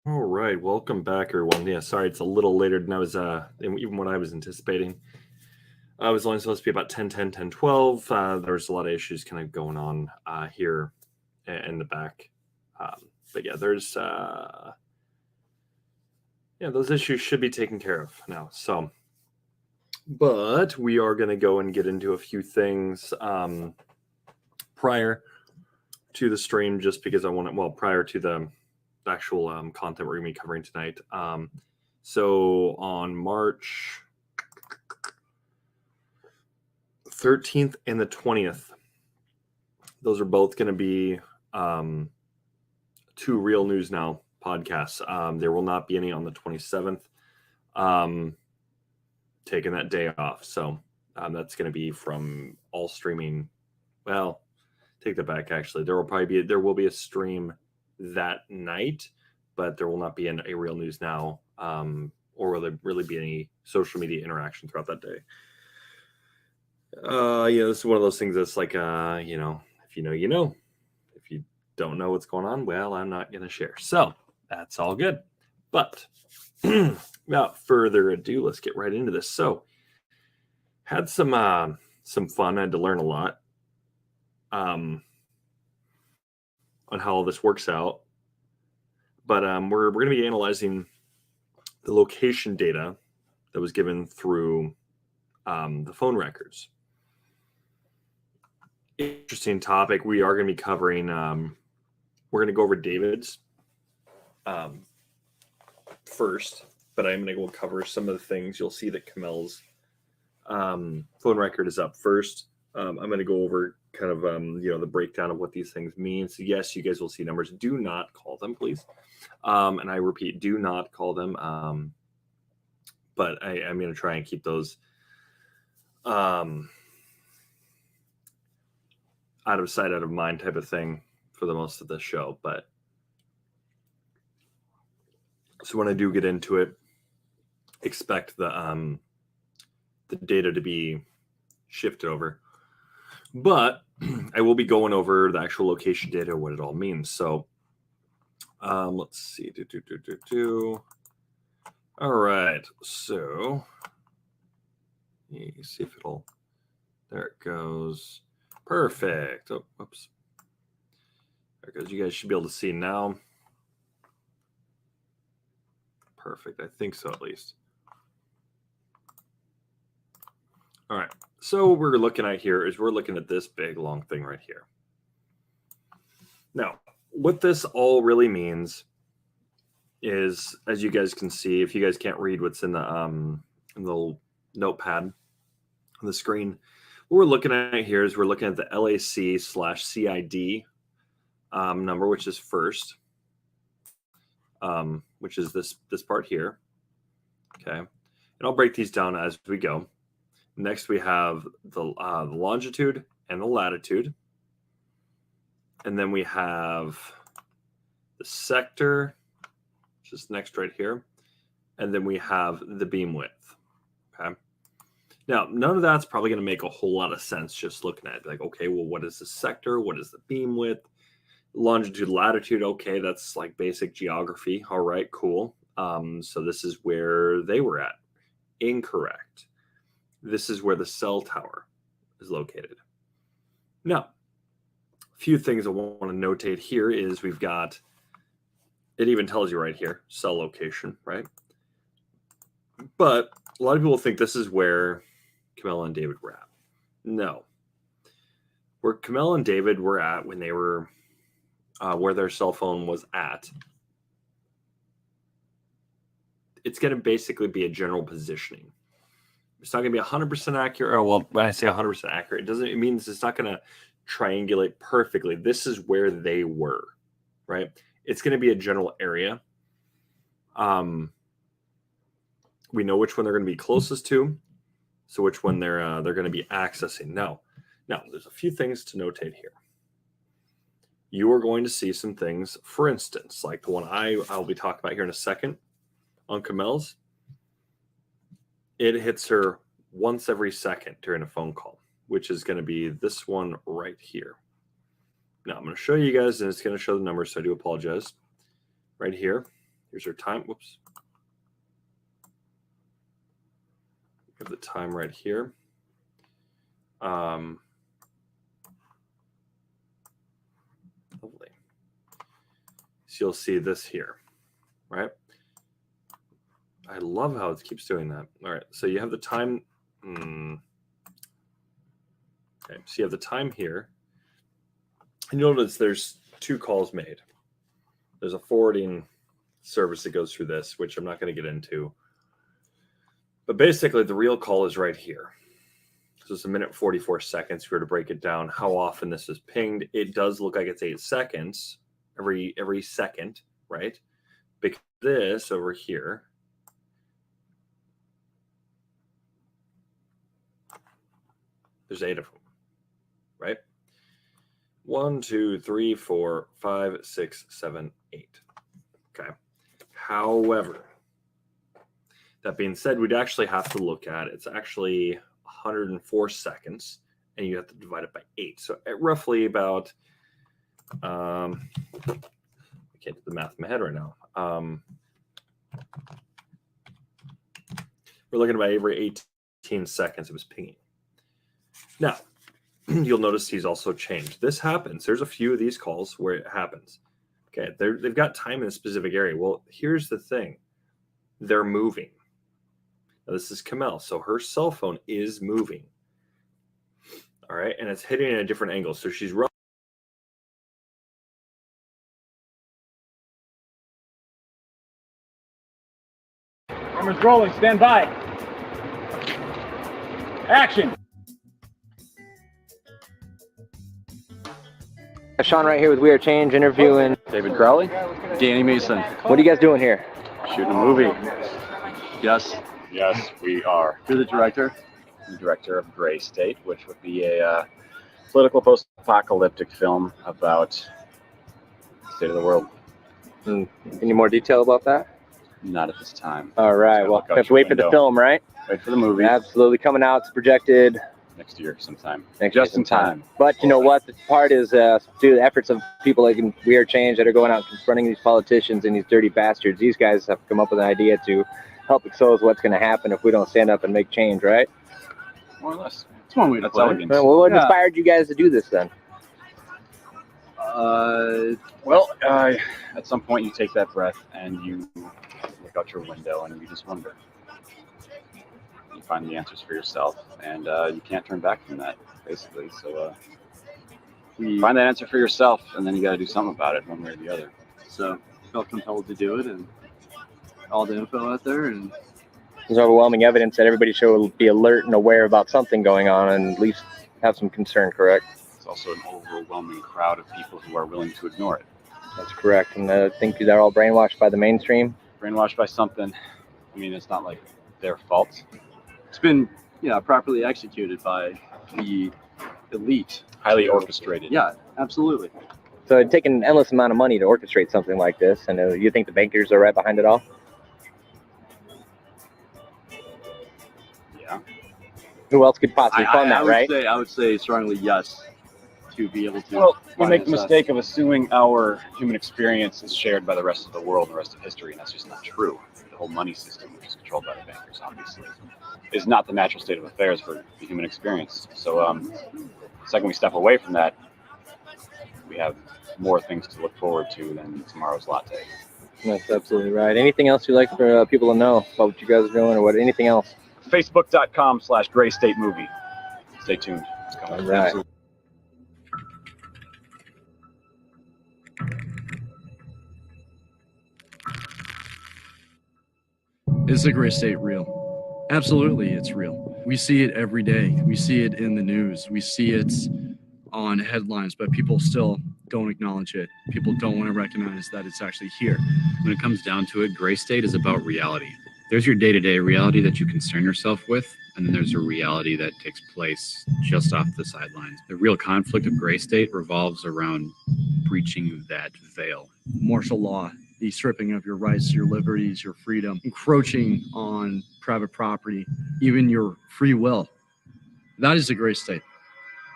All right, welcome back, everyone. Yeah, sorry, it's a little later than I was, even what I was anticipating. I was only supposed to be about 10:10, 10:12. There was a lot of issues kind of going on here in the back. But yeah, there's, those issues should be taken care of now. So, but we are going to go and get into a few things prior to the stream, just because I want to, prior to the actual content we're going to be covering tonight. So on March 13th and the 20th, those are both going to be 2 Real News Now podcasts. There will not be any on the 27th. Taking that day off. So that's going to be from all streaming. Well, take that back. Actually, there will be a stream that night, but there will not be a Real News Now, or will there really be any social media interaction throughout that day? This is one of those things that's like, if you know, you know. If you don't know what's going on, well, I'm not going to share. So that's all good. But without further ado, let's get right into this. So had some fun. I had to learn a lot on how all this works out. But we're going to be analyzing the location data that was given through the phone records. Interesting topic. We are going to be covering we're going to go over David's first, but I'm going to go cover some of the things. You'll see that Kamel's phone record is up first. I'm going to go over kind of the breakdown of what these things mean. So yes, you guys will see numbers. Do not call them, please. And I repeat, do not call them. But I'm going to try and keep those out of sight, out of mind type of thing for the most of the show. But so when I do get into it, expect the data to be shifted over. But I will be going over the actual location data, what it all means. So let's see. All right. So you see if it'll. There it goes. Perfect. Oh, whoops. There it goes. You guys should be able to see now. Perfect. I think so, at least. All right. So what we're looking at here is we're looking at this big long thing right here. Now, what this all really means is, as you guys can see, if you guys can't read what's in the notepad on the screen, what we're looking at here is we're looking at the LAC/CID number, which is first, which is this part here. Okay, and I'll break these down as we go. Next, we have the longitude and the latitude. And then we have the sector, which is next right here. And then we have the beam width. Okay. Now, none of that's probably going to make a whole lot of sense just looking at it. Like, okay, well, what is the sector? What is the beam width? Longitude, latitude. Okay, that's like basic geography. All right, cool. So this is where they were at. Incorrect. This is where the cell tower is located. Now, a few things I want to notate here is we've got, it even tells you right here, cell location, right? But a lot of people think this is where Camilla and David were at. No. Where Camilla and David were at when they were, where their cell phone was at, it's going to basically be a general positioning. It's not going to be 100% accurate. Or, well, when I say 100% accurate, it means it's not going to triangulate perfectly. This is where they were, right? It's going to be a general area. We know which one they're going to be closest to, so which one they're going to be accessing. Now, there's a few things to notate here. You are going to see some things, for instance, like the one I'll be talking about here in a second on Camel's. It hits her once every second during a phone call, which is going to be this one right here. Now, I'm going to show you guys, and it's going to show the numbers, so I do apologize. Right here, here's her time. Whoops. We have the time right here. Lovely. So you'll see this here, right? I love how it keeps doing that. All right, so you have the time. Okay, so you have the time here. And you'll notice there's two calls made. There's a forwarding service that goes through this, which I'm not going to get into. But basically, the real call is right here. So it's 1 minute 44 seconds. If we were to break it down, how often this is pinged, it does look like it's 8 seconds every second, right? Because this over here, there's 8 of them, right? 1, 2, 3, 4, 5, 6, 7, 8. Okay. However, that being said, we'd actually have to look at it's actually 104 seconds, and you have to divide it by 8. So at roughly about, I can't do the math in my head right now. We're looking at about every 18 seconds it was pinging. Now, you'll notice he's also changed. This happens. There's a few of these calls where it happens. Okay, they've got time in a specific area. Well, here's the thing. They're moving. Now, this is Kamel, so her cell phone is moving. All right, and it's hitting at a different angle. So she's Camera's rolling. Stand by. Action. Sean right here with We Are Change, interviewing David Crowley. Danny Mason. What are you guys doing here? Shooting a movie. Yes. Yes, we are. You're the director. I'm the director of Gray State, which would be a political post-apocalyptic film about the state of the world. Any more detail about that? Not at this time. All right. Well, have to wait for the film, right? Wait for the movie. Absolutely. Coming out. It's projected Next year sometime. just in time. But you know what? The part is through the efforts of people like We Are Change that are going out confronting these politicians and these dirty bastards. These guys have come up with an idea to help expose what's going to happen if we don't stand up and make change, right? More or less. It's one way to play it. Well, what inspired you guys to do this then? At some point you take that breath and you look out your window and you just wonder. You find the answers for yourself, and you can't turn back from that, basically. So you find that answer for yourself, and then you got to do something about it, one way or the other. So felt compelled to do it, and all the info out there, and There's overwhelming evidence that everybody should be alert and aware about something going on and at least have some concern, correct? It's also an overwhelming crowd of people who are willing to ignore it. That's correct. And I think they're all brainwashed by the mainstream. Brainwashed by something. I mean, it's not like their fault. It's been, properly executed by the elite. highly orchestrated. Yeah, absolutely. So it'd take an endless amount of money to orchestrate something like this. And you think the bankers are right behind it all? Yeah. Who else could possibly fund that, right? I would say strongly yes, to be able to. Well, we make the finance us. mistake of assuming our human experience is shared by the rest of the world and the rest of history, and that's just not true. The whole money system, which is controlled by the bankers, obviously, is not the natural state of affairs for the human experience. So, the second we step away from that, we have more things to look forward to than tomorrow's latte. That's absolutely right. Anything else you'd like for people to know about what you guys are doing, or anything else? Facebook.com/Gray State Movie. Stay tuned. It's coming. All right. Absolutely. Is the Gray State real? Absolutely, it's real. We see it every day. We see it in the news. We see it on headlines, but people still don't acknowledge it. People don't want to recognize that it's actually here. When it comes down to it, Gray State is about reality. There's your day-to-day reality that you concern yourself with, and then there's a reality that takes place just off the sidelines. The real conflict of Gray State revolves around breaching that veil. Martial law, the stripping of your rights, your liberties, your freedom, encroaching on private property, even your free will. That is the Gray State.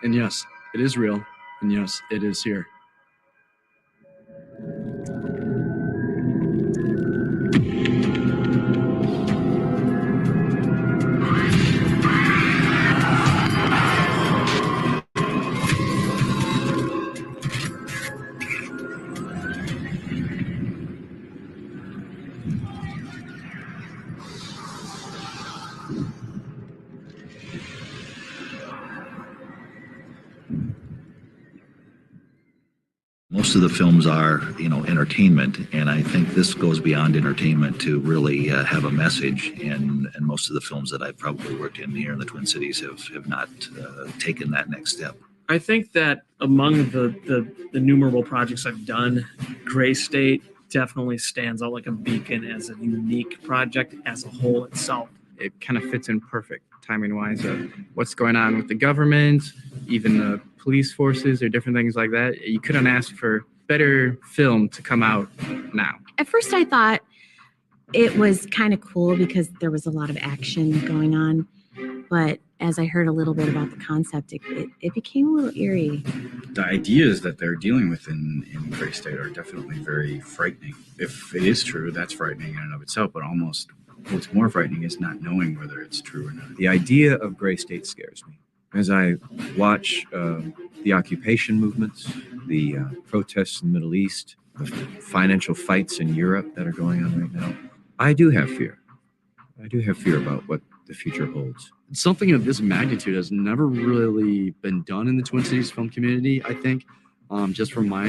And yes, it is real. And yes, it is here. Most of the films are, entertainment, and I think this goes beyond entertainment to really have a message. And most of the films that I've probably worked in here in the Twin Cities have not taken that next step. I think that among the innumerable projects I've done, Gray State definitely stands out like a beacon as a unique project as a whole itself. It kind of fits in perfect timing-wise of what's going on with the government, even the police forces or different things like that. You couldn't ask for better film to come out now. At first I thought it was kind of cool because there was a lot of action going on. But as I heard a little bit about the concept, it became a little eerie. The ideas that they're dealing with in Gray State are definitely very frightening. If it is true, that's frightening in and of itself, but almost what's more frightening is not knowing whether it's true or not. The idea of Gray State scares me. As I watch the occupation movements, the protests in the Middle East, the financial fights in Europe that are going on right now, I do have fear. I do have fear about what the future holds. Something of this magnitude has never really been done in the Twin Cities film community, I think, just from my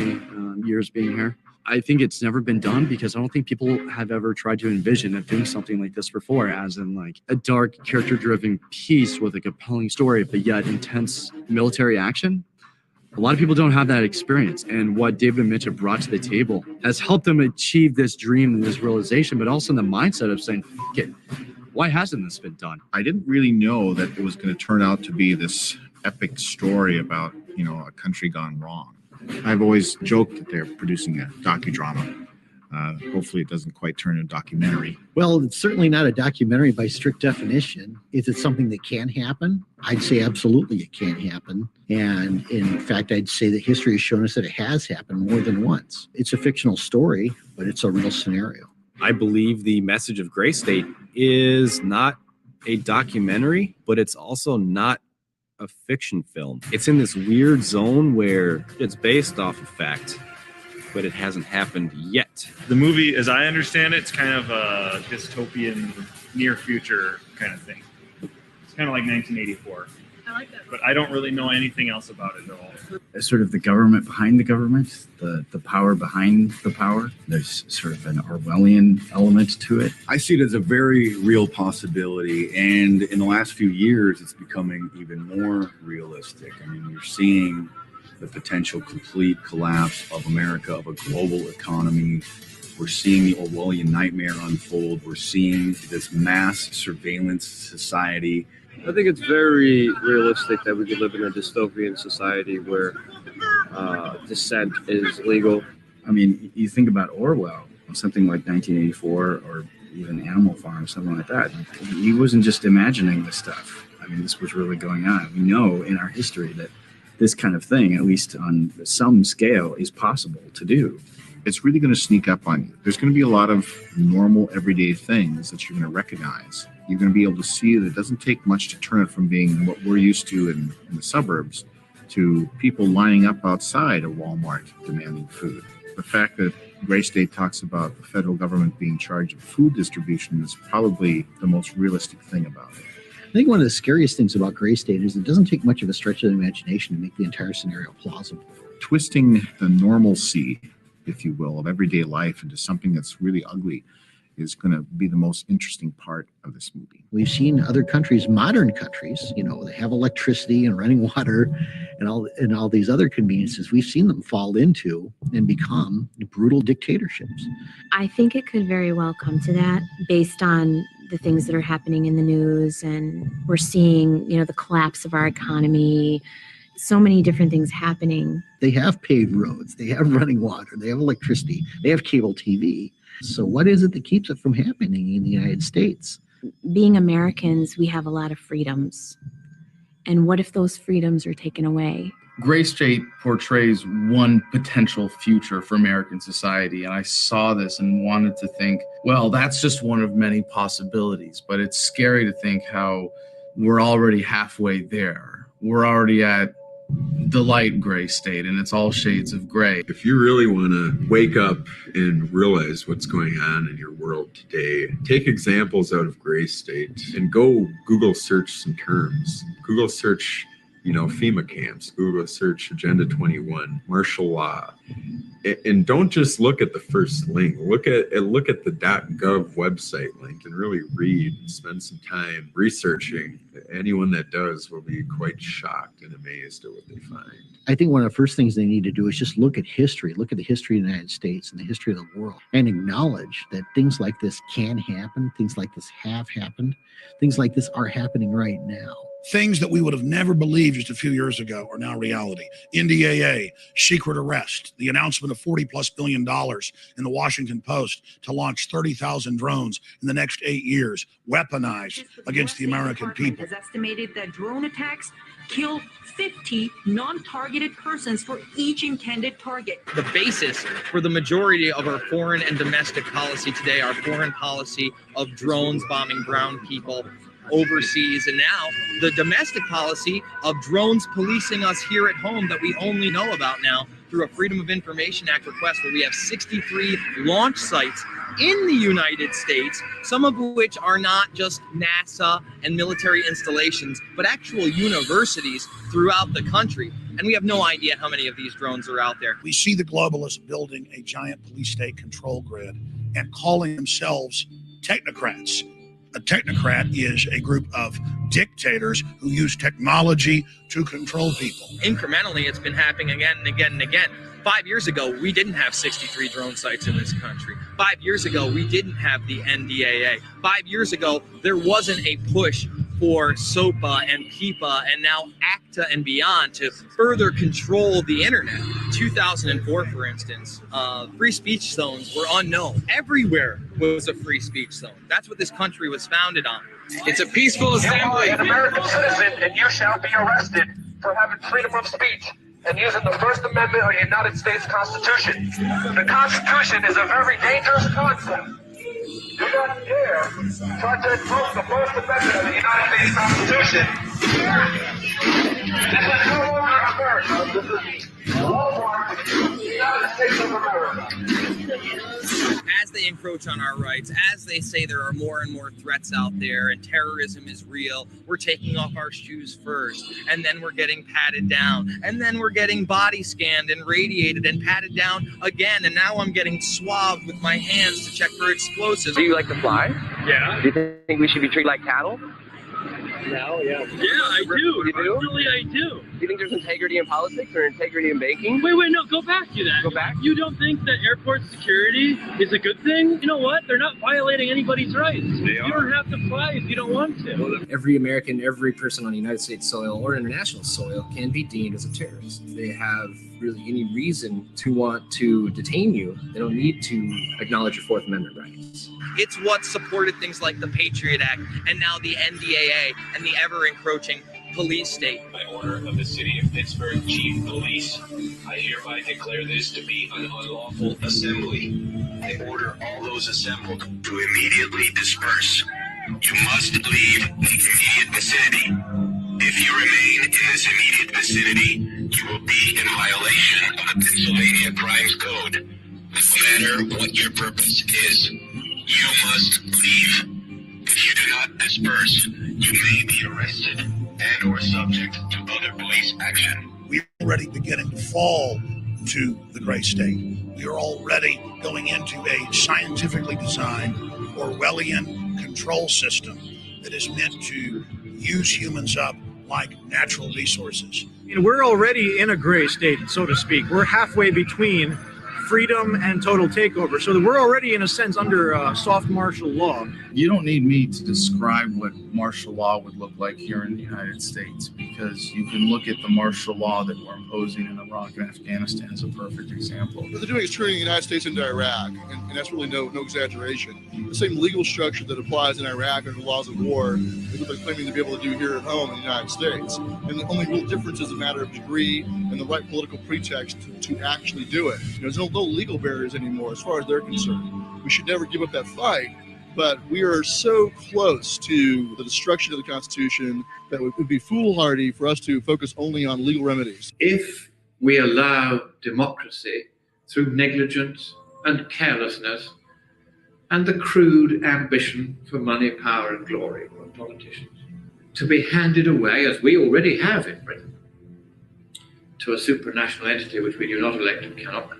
years being here. I think it's never been done because I don't think people have ever tried to envision of doing something like this before, as in like a dark, character-driven piece with a compelling story, but yet intense military action. A lot of people don't have that experience, and what David and Mitch have brought to the table has helped them achieve this dream and this realization, but also in the mindset of saying, "F it, why hasn't this been done?" I didn't really know that it was going to turn out to be this epic story about, a country gone wrong. I've always joked that they're producing a docudrama. Hopefully it doesn't quite turn into a documentary. Well, it's certainly not a documentary by strict definition. Is it something that can happen? I'd say absolutely it can happen. And in fact, I'd say that history has shown us that it has happened more than once. It's a fictional story, but it's a real scenario. I believe the message of Gray State is not a documentary, but it's also not a fiction film. It's in this weird zone where it's based off of fact, but it hasn't happened yet. The movie, as I understand it, it's kind of a dystopian near future kind of thing. It's kind of like 1984. I like that. But I don't really know anything else about it at all. It's sort of the government behind the government, the power behind the power. There's sort of an Orwellian element to it. I see it as a very real possibility, and in the last few years, it's becoming even more realistic. I mean, you're seeing the potential complete collapse of America, of a global economy. We're seeing the Orwellian nightmare unfold. We're seeing this mass surveillance society. I think it's very realistic that we could live in a dystopian society where dissent is legal. I mean, you think about Orwell, something like 1984 or even Animal Farm, something like that. He wasn't just imagining this stuff. I mean, this was really going on. We know in our history that this kind of thing, at least on some scale, is possible to do. It's really going to sneak up on you. There's going to be a lot of normal, everyday things that you're going to recognize. You're going to be able to see that it doesn't take much to turn it from being what we're used to in the suburbs to people lining up outside of Walmart demanding food. The fact that Gray State talks about the federal government being in charge of food distribution is probably the most realistic thing about it. I think one of the scariest things about Gray State is it doesn't take much of a stretch of the imagination to make the entire scenario plausible. Twisting the normalcy, if you will, of everyday life into something that's really ugly is going to be the most interesting part of this movie. We've seen other countries, modern countries, they have electricity and running water and all these other conveniences. We've seen them fall into and become brutal dictatorships. I think it could very well come to that based on the things that are happening in the news, and we're seeing, the collapse of our economy, so many different things happening. They have paved roads, they have running water, they have electricity, they have cable TV. So what is it that keeps it from happening in the United States? Being Americans, we have a lot of freedoms. And what if those freedoms are taken away? Gray State portrays one potential future for American society, and I saw this and wanted to think, well, that's just one of many possibilities, but it's scary to think how we're already halfway there. We're already at the light gray state, and it's all shades of gray. If you really want to wake up and realize what's going on in your world today, take examples out of Gray State and go Google search some terms. Google search, FEMA camps. Google search Agenda 21, martial law. And don't just look at the first link. Look at the .gov website link and really read and spend some time researching. Anyone that does will be quite shocked and amazed at what they find. I think one of the first things they need to do is just look at history, look at the history of the United States and the history of the world, and acknowledge that things like this can happen, things like this have happened, things like this are happening right now. Things that we would have never believed just a few years ago are now reality. NDAA, secret arrest, the announcement of $40+ billion in the Washington Post to launch 30,000 drones in the next 8 years, weaponized against the American people. Has estimated that drone attacks kill 50 non-targeted persons for each intended target. The basis for the majority of our foreign and domestic policy today, our foreign policy of drones bombing brown people overseas, and now the domestic policy of drones policing us here at home that we only know about now through a Freedom of Information Act request, where we have 63 launch sites in the United States, some of which are not just NASA and military installations, but actual universities throughout the country. And And we have no idea how many of these drones are out there. We see the globalists building a giant police state control grid and calling themselves technocrats. A technocrat is a group of dictators who use technology to control people. Incrementally, it's been happening again and again and again. 5 years ago, we didn't have 63 drone sites in this country. 5 years ago, we didn't have the NDAA. 5 years ago, there wasn't a push for SOPA and PIPA and now ACTA and beyond to further control the internet. 2004, for instance, free speech zones were unknown. Everywhere was a free speech zone. That's what this country was founded on. It's a peaceful assembly. You are an American citizen, and you shall be arrested for having freedom of speech and using the First Amendment of the United States Constitution. The Constitution is a very dangerous concept. Do not dare try to invoke the First Amendment of the United States Constitution. This is no longer America. This is Walmart, the United States of America. As they encroach on our rights, as they say there are more and more threats out there and terrorism is real, we're taking off our shoes first, and then we're getting patted down, and then we're getting body scanned and radiated and patted down again, and now I'm getting swabbed with my hands to check for explosives. Do you like to fly? Yeah. Do you think we should be treated like cattle? No, yeah. Yeah, I do. You do? Really, I do. Do you think there's integrity in politics or integrity in banking? Wait, no, go back to that. Go back? You don't think that airport security is a good thing? You know what? They're not violating anybody's rights. You don't have to fly if you don't want to. Every American, every person on United States soil or international soil can be deemed as a terrorist. They have really any reason to want to detain you. They don't need to acknowledge your Fourth Amendment rights. It's what supported things like the Patriot Act and now the NDAA and the ever-encroaching police state. By order of the City of Pittsburgh Chief Police, I hereby declare this to be an unlawful assembly. I order all those assembled to immediately disperse. You must leave the immediate vicinity. If you remain in this immediate vicinity, you will be in violation of the Pennsylvania Crimes Code. No matter what your purpose is, you must leave. If you do not disperse, you may be arrested and or subject to other police action. We are already beginning to fall to the gray state. We are already going into a scientifically designed Orwellian control system that is meant to use humans up like natural resources. We're already in a gray state, so to speak. We're halfway between freedom and total takeover. So we're already, in a sense, under soft martial law. You don't need me to describe what martial law would look like here in the United States, because you can look at the martial law that we're imposing in Iraq and Afghanistan as a perfect example. What they're doing is turning the United States into Iraq, and that's really no exaggeration. The same legal structure that applies in Iraq under the laws of war is what they're claiming to be able to do here at home in the United States. And the only real difference is a matter of degree and the right political pretext to actually do it. There's no legal barriers anymore as far as they're concerned. We should never give up that fight, but we are so close to the destruction of the Constitution that it would be foolhardy for us to focus only on legal remedies. If we allow democracy through negligence and carelessness and the crude ambition for money, power and glory of politicians to be handed away, as we already have in Britain, to a supranational entity which we do not elect and cannot control,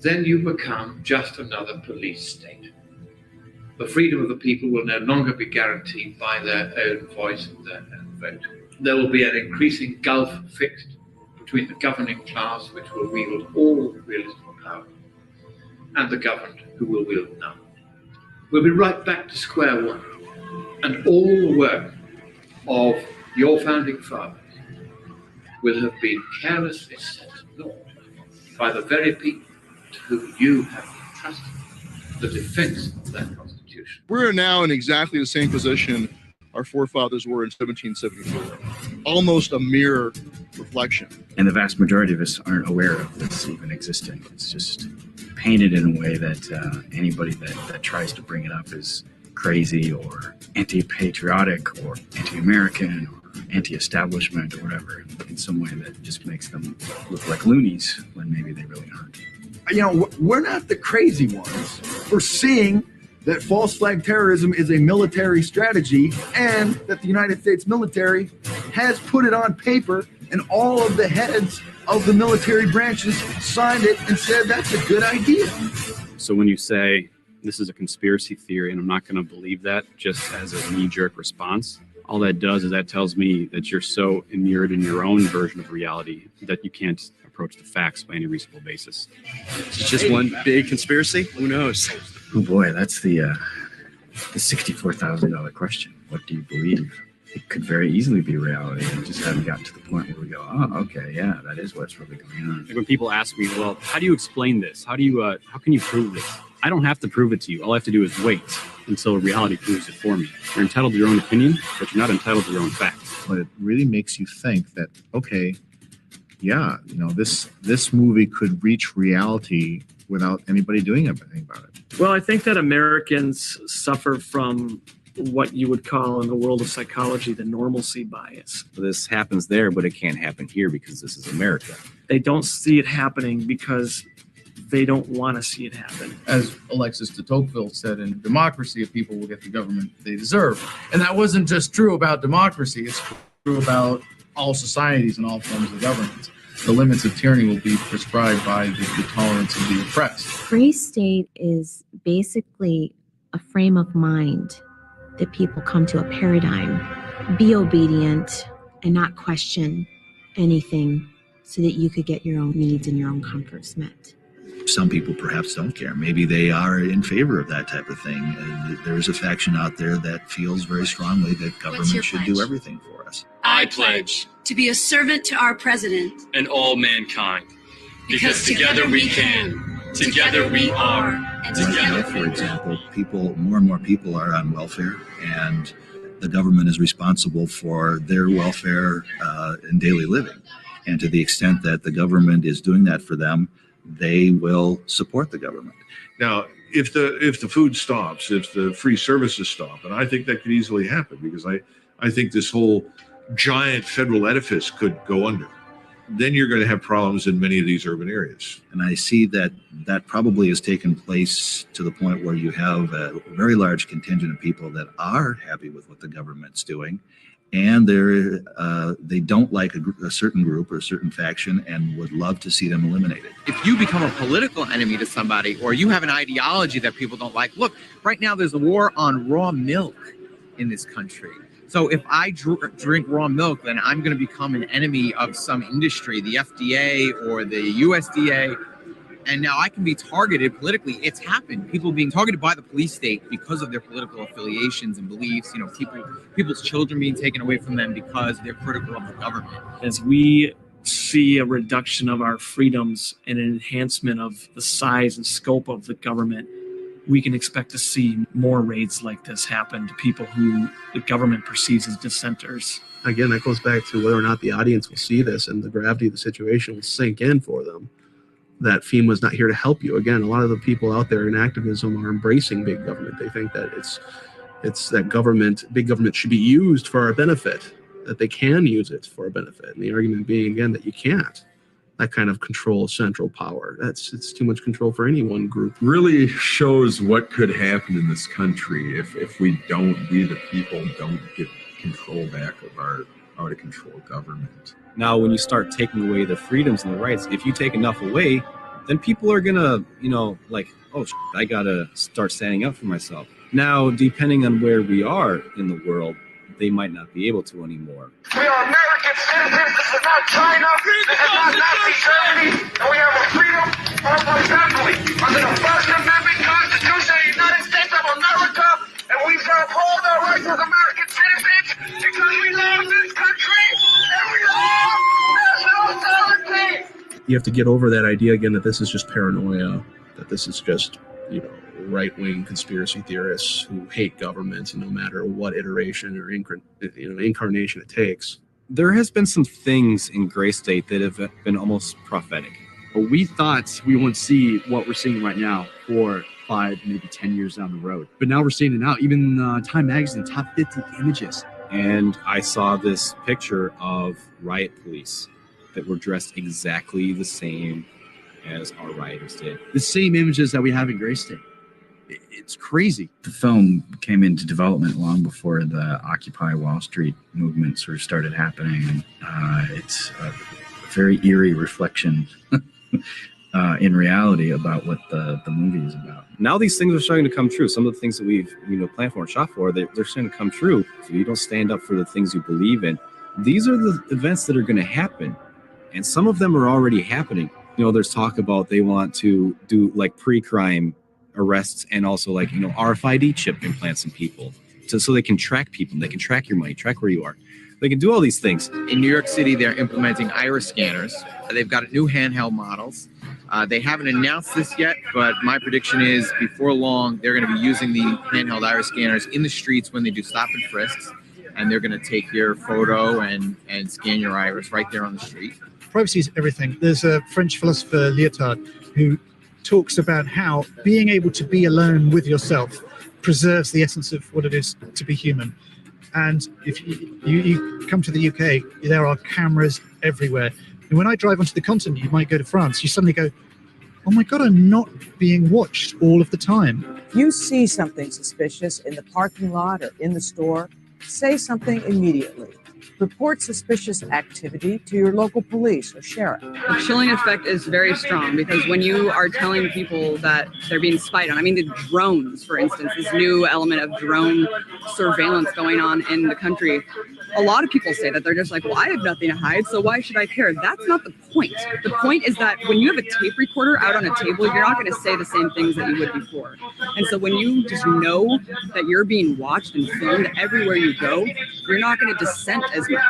then you become just another police state. The freedom of the people will no longer be guaranteed by their own voice and their own vote. There will be an increasing gulf fixed between the governing class, which will wield all realistic power, and the governed, who will wield none. We'll be right back to square one, and all the work of your founding fathers will have been carelessly set naught by the very people to whom you have entrusted the defense of that Constitution. We're now in exactly the same position our forefathers were in 1774. Almost a mere reflection. And the vast majority of us aren't aware of this even existing. It's just painted in a way that anybody that tries to bring it up is crazy or anti-patriotic or anti-American or anti-establishment or whatever, in some way that just makes them look like loonies when maybe they really aren't. We're not the crazy ones. We're seeing that false flag terrorism is a military strategy and that the United States military has put it on paper And all of the heads of the military branches signed it and said that's a good idea. So when you say this is a conspiracy theory and I'm not going to believe that just as a knee-jerk response, all that does is that tells me that you're so inured in your own version of reality that you can't approach the facts by any reasonable basis. It's just one big conspiracy? Who knows? Oh boy, that's the $64,000 question. What do you believe? It could very easily be reality, and just haven't gotten to the point where we go, oh, okay, yeah, that is what's really going on. Like when people ask me, well, how do you explain this? How can you prove this? I don't have to prove it to you. All I have to do is wait until reality proves it for me. You're entitled to your own opinion, but you're not entitled to your own facts. But it really makes you think that, okay, yeah, this movie could reach reality without anybody doing anything about it. Well, I think that Americans suffer from what you would call in the world of psychology the normalcy bias. This happens there, but it can't happen here because this is America. They don't see it happening because they don't want to see it happen. As Alexis de Tocqueville said, in democracy, people will get the government they deserve. And that wasn't just true about democracy, it's true about all societies and all forms of government. The limits of tyranny will be prescribed by the tolerance of the oppressed. Gray state is basically a frame of mind that people come to a paradigm. Be obedient and not question anything so that you could get your own needs and your own comforts met. Some people perhaps don't care. Maybe they are in favor of that type of thing. There's a faction out there that feels very strongly that government should do everything for us. I pledge to be a servant to our president and all mankind. Because together we can, together we are, and together, for example, more and more people are on welfare, and the government is responsible for their welfare in daily living. And to the extent that the government is doing that for them, they will support the government. Now, if the food stops, if the free services stop, and I think that could easily happen because I think this whole giant federal edifice could go under. Then you're going to have problems in many of these urban areas. And I see that probably has taken place to the point where you have a very large contingent of people that are happy with what the government's doing, and they don't like a certain group or a certain faction and would love to see them eliminated. If you become a political enemy to somebody or you have an ideology that people don't like, look, right now there's a war on raw milk in this country. So if I drink raw milk, then I'm going to become an enemy of some industry, the FDA or the USDA. And now I can be targeted politically. It's happened. People being targeted by the police state because of their political affiliations and beliefs. People's children being taken away from them because they're critical of the government. As we see a reduction of our freedoms and an enhancement of the size and scope of the government, we can expect to see more raids like this happen to people who the government perceives as dissenters. Again, that goes back to whether or not the audience will see this and the gravity of the situation will sink in for them. That FEMA is not here to help you. Again, a lot of the people out there in activism are embracing big government. They think that it's that big government should be used for our benefit, that they can use it for a benefit. And the argument being, again, that you can't. That kind of control central power. It's too much control for any one group. Really shows what could happen in this country if we the people don't get control back of our out of control government. Now, when you start taking away the freedoms and the rights, if you take enough away, then people are gonna, I gotta start standing up for myself. Now, depending on where we are in the world, they might not be able to anymore. We are American citizens. This is not China. This is not Nazi Germany. And we have a freedom of assembly under the First Amendment Constitution of the United States of America. And we shall uphold our rights as American citizens because we love this country and we love national sovereignty. You have to get over that idea again that this is just paranoia, that this is just, right-wing conspiracy theorists who hate government, no matter what iteration or incarnation it takes. There has been some things in Gray State that have been almost prophetic. But we thought we wouldn't see what we're seeing right now for 5, maybe 10 years down the road. But now we're seeing it now. Even Time Magazine, top 50 images. And I saw this picture of riot police that were dressed exactly the same as our rioters did. The same images that we have in Gray State. It's crazy. crazy. The film came into development long before the Occupy Wall Street movement sort of started happening. And it's a very eerie reflection in reality about what the movie is about. Now these things are starting to come true. Some of the things that we've planned for and shot for, they're starting to come true. If you don't stand up for the things you believe in, these are the events that are going to happen. And some of them are already happening. There's talk about they want to do like pre-crime arrests and also like, RFID chip implants in people so they can track people. They can track your money, track where you are. They can do all these things. In New York City, they're implementing iris scanners. They've got new handheld models. They haven't announced this yet, but my prediction is before long, they're going to be using the handheld iris scanners in the streets when they do stop and frisks. And they're going to take your photo and scan your iris right there on the street. Privacy is everything. There's a French philosopher, Lyotard, who talks about how being able to be alone with yourself preserves the essence of what it is to be human. And if you come to the UK, there are cameras everywhere. And when I drive onto the continent, you might go to France, you suddenly go, oh my God, I'm not being watched all of the time. You see something suspicious in the parking lot or in the store, say something immediately. Report suspicious activity to your local police or sheriff. The chilling effect is very strong because when you are telling people that they're being spied on, I mean, the drones, for instance, this new element of drone surveillance going on in the country, a lot of people say that they're just like, well, I have nothing to hide, so why should I care? That's not the point. The point is that when you have a tape recorder out on a table, you're not going to say the same things that you would before. And so when you just know that you're being watched and filmed everywhere you go, you're not going to dissent as much.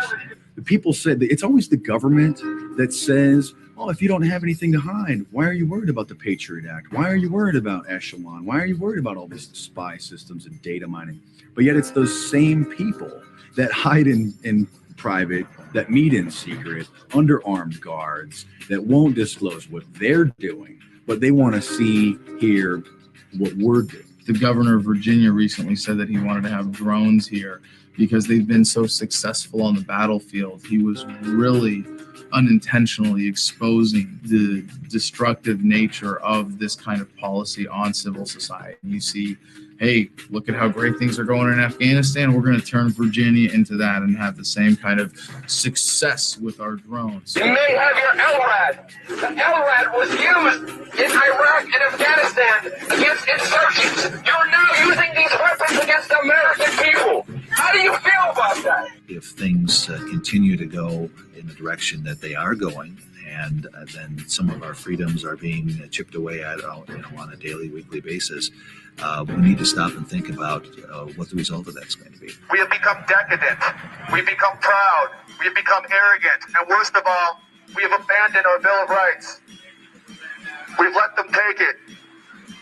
The people said that it's always the government that says, oh, if you don't have anything to hide, why are you worried about the Patriot Act? Why are you worried about Echelon? Why are you worried about all these spy systems and data mining? But yet it's those same people that hide in private, that meet in secret, under armed guards, that won't disclose what they're doing, but they want to see, hear what we're doing. The governor of Virginia recently said that he wanted to have drones here because they've been so successful on the battlefield. He was really unintentionally exposing the destructive nature of this kind of policy on civil society. You see, hey, look at how great things are going in Afghanistan. We're going to turn Virginia into that and have the same kind of success with our drones. You may have your LRAD. The LRAD was used in Iraq and Afghanistan against insurgents. You're now using these weapons against the American people. How do you feel about that? If things continue to go in the direction that they are going, and then some of our freedoms are being chipped away at on a daily, weekly basis, we need to stop and think about what the result of that's going to be. We have become decadent. We've become proud. We've become arrogant. And worst of all, we have abandoned our Bill of Rights. We've let them take it.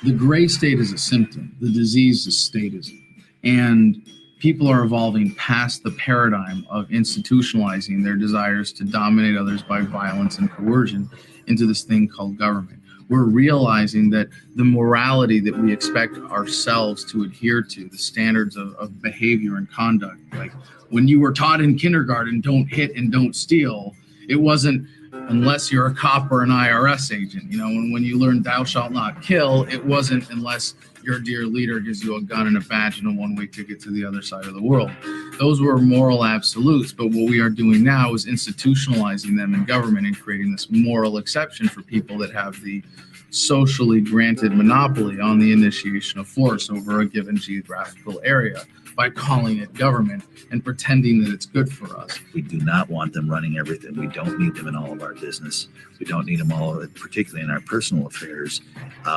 The gray state is a symptom. The disease is statism. And people are evolving past the paradigm of institutionalizing their desires to dominate others by violence and coercion into this thing called government. We're realizing that the morality that we expect ourselves to adhere to, the standards of behavior and conduct, like when you were taught in kindergarten, don't hit and don't steal, it wasn't unless you're a cop or an IRS agent. When you learned thou shalt not kill, it wasn't unless your dear leader gives you a gun and a badge and a one-way ticket to the other side of the world. Those were moral absolutes, but what we are doing now is institutionalizing them in government and creating this moral exception for people that have the socially granted monopoly on the initiation of force over a given geographical area by calling it government and pretending that it's good for us. We do not want them running everything. We don't need them in all of our business. We don't need them all, particularly in our personal affairs.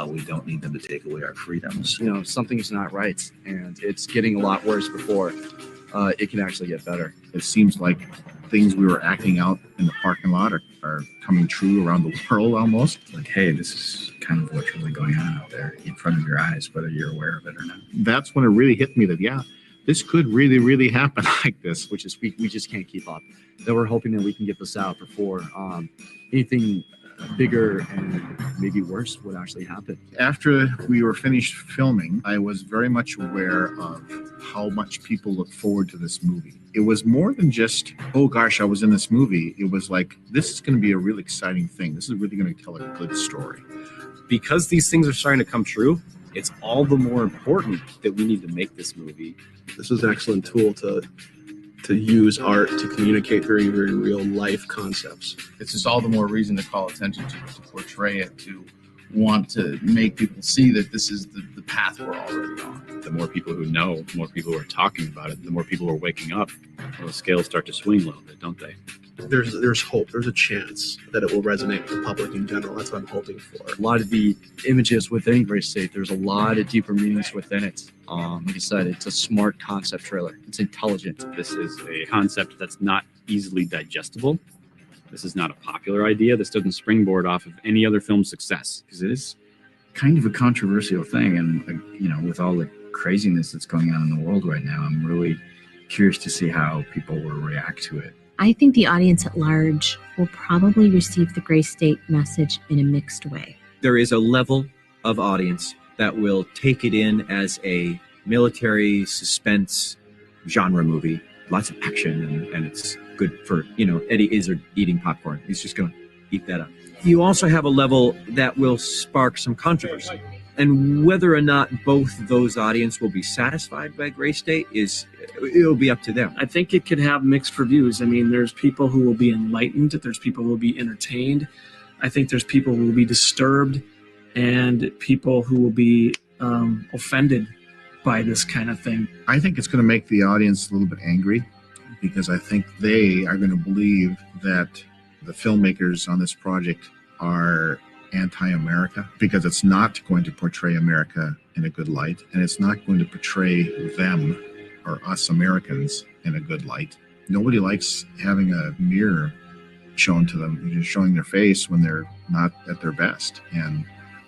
We don't need them to take away our freedoms. Something's not right, and it's getting a lot worse before it can actually get better. It seems like things we were acting out in the parking lot are coming true around the world almost. Like, hey, this is kind of what's really going on out there in front of your eyes, whether you're aware of it or not. That's when it really hit me that, this could really, really happen like this. Which is we just can't keep up. That we're hoping that we can get this out before anything bigger and maybe worse would actually happen. After we were finished filming, I was very much aware of how much people look forward to this movie. It was more than just, oh gosh, I was in this movie. It was like, this is going to be a really exciting thing. This is really going to tell a good story. Because these things are starting to come true, It's all the more important that we need to make this movie. This is an excellent tool to use art to communicate very, very real life concepts. It's just all the more reason to call attention to it, to portray it, to want to make people see that this is the path we're already on. The more people who know, the more people who are talking about it, the more people who are waking up, well, the scales start to swing a little bit, don't they? There's hope. There's a chance that it will resonate with the public in general. That's what I'm hoping for. A lot of the images within Gray State, there's a lot of deeper meanings within it. Like I said, it's a smart concept trailer. It's intelligent. This is a concept that's not easily digestible. This is not a popular idea. This doesn't springboard off of any other film's success. Because it is kind of a controversial thing. And, you know, with all the craziness that's going on in the world right now, I'm really curious to see how people will react to it. I think the audience at large will probably receive the Gray State message in a mixed way. There is a level of audience that will take it in as a military suspense genre movie. Lots of action, and it's good for, you know, Eddie Izzard eating popcorn. He's just going to eat that up. You also have a level that will spark some controversy. And whether or not both those audience will be satisfied by Gray State it'll be up to them. I think it could have mixed reviews. I mean, there's people who will be enlightened, there's people who will be entertained. I think there's people who will be disturbed, and people who will be offended by this kind of thing. I think it's going to make the audience a little bit angry, because I think they are going to believe that the filmmakers on this project are anti-America, because it's not going to portray America in a good light, and it's not going to portray them or us Americans in a good light. Nobody likes having a mirror shown to them, just showing their face when they're not at their best, and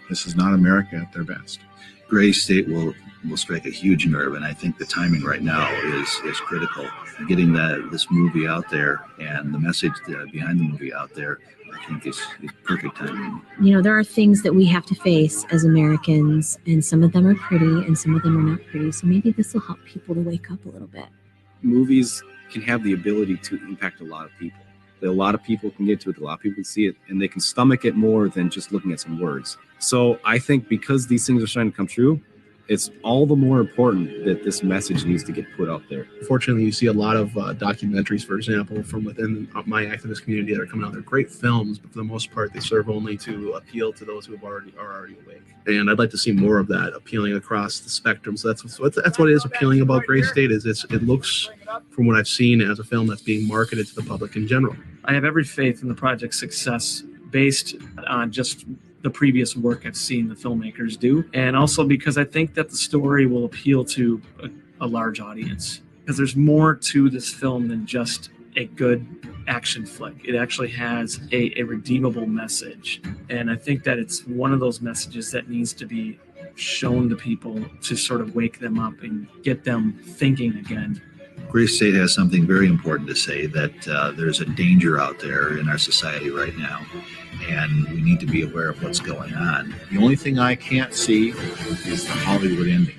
this is not America at their best. Gray State will strike a huge nerve, and I think the timing right now is critical. Getting this movie out there and the message behind the movie out there, I think is perfect timing. You know, there are things that we have to face as Americans, and some of them are pretty and some of them are not pretty. So maybe this will help people to wake up a little bit. Movies can have the ability to impact a lot of people. A lot of people can get to it, a lot of people can see it, and they can stomach it more than just looking at some words. So I think because these things are starting to come true, it's all the more important that this message needs to get put out there. Fortunately, you see a lot of documentaries, for example, from within my activist community that are coming out. They're great films, but for the most part, they serve only to appeal to those who are already awake. And I'd like to see more of that appealing across the spectrum. So that's what is appealing about Gray State. It looks, from what I've seen, as a film that's being marketed to the public in general. I have every faith in the project's success based on just the previous work I've seen the filmmakers do, and also because I think that the story will appeal to a large audience, because there's more to this film than just a good action flick. It actually has a redeemable message, and I think that it's one of those messages that needs to be shown to people to sort of wake them up and get them thinking again. Gray State has something very important to say, that there's a danger out there in our society right now, and we need to be aware of what's going on. The only thing I can't see is the Hollywood ending.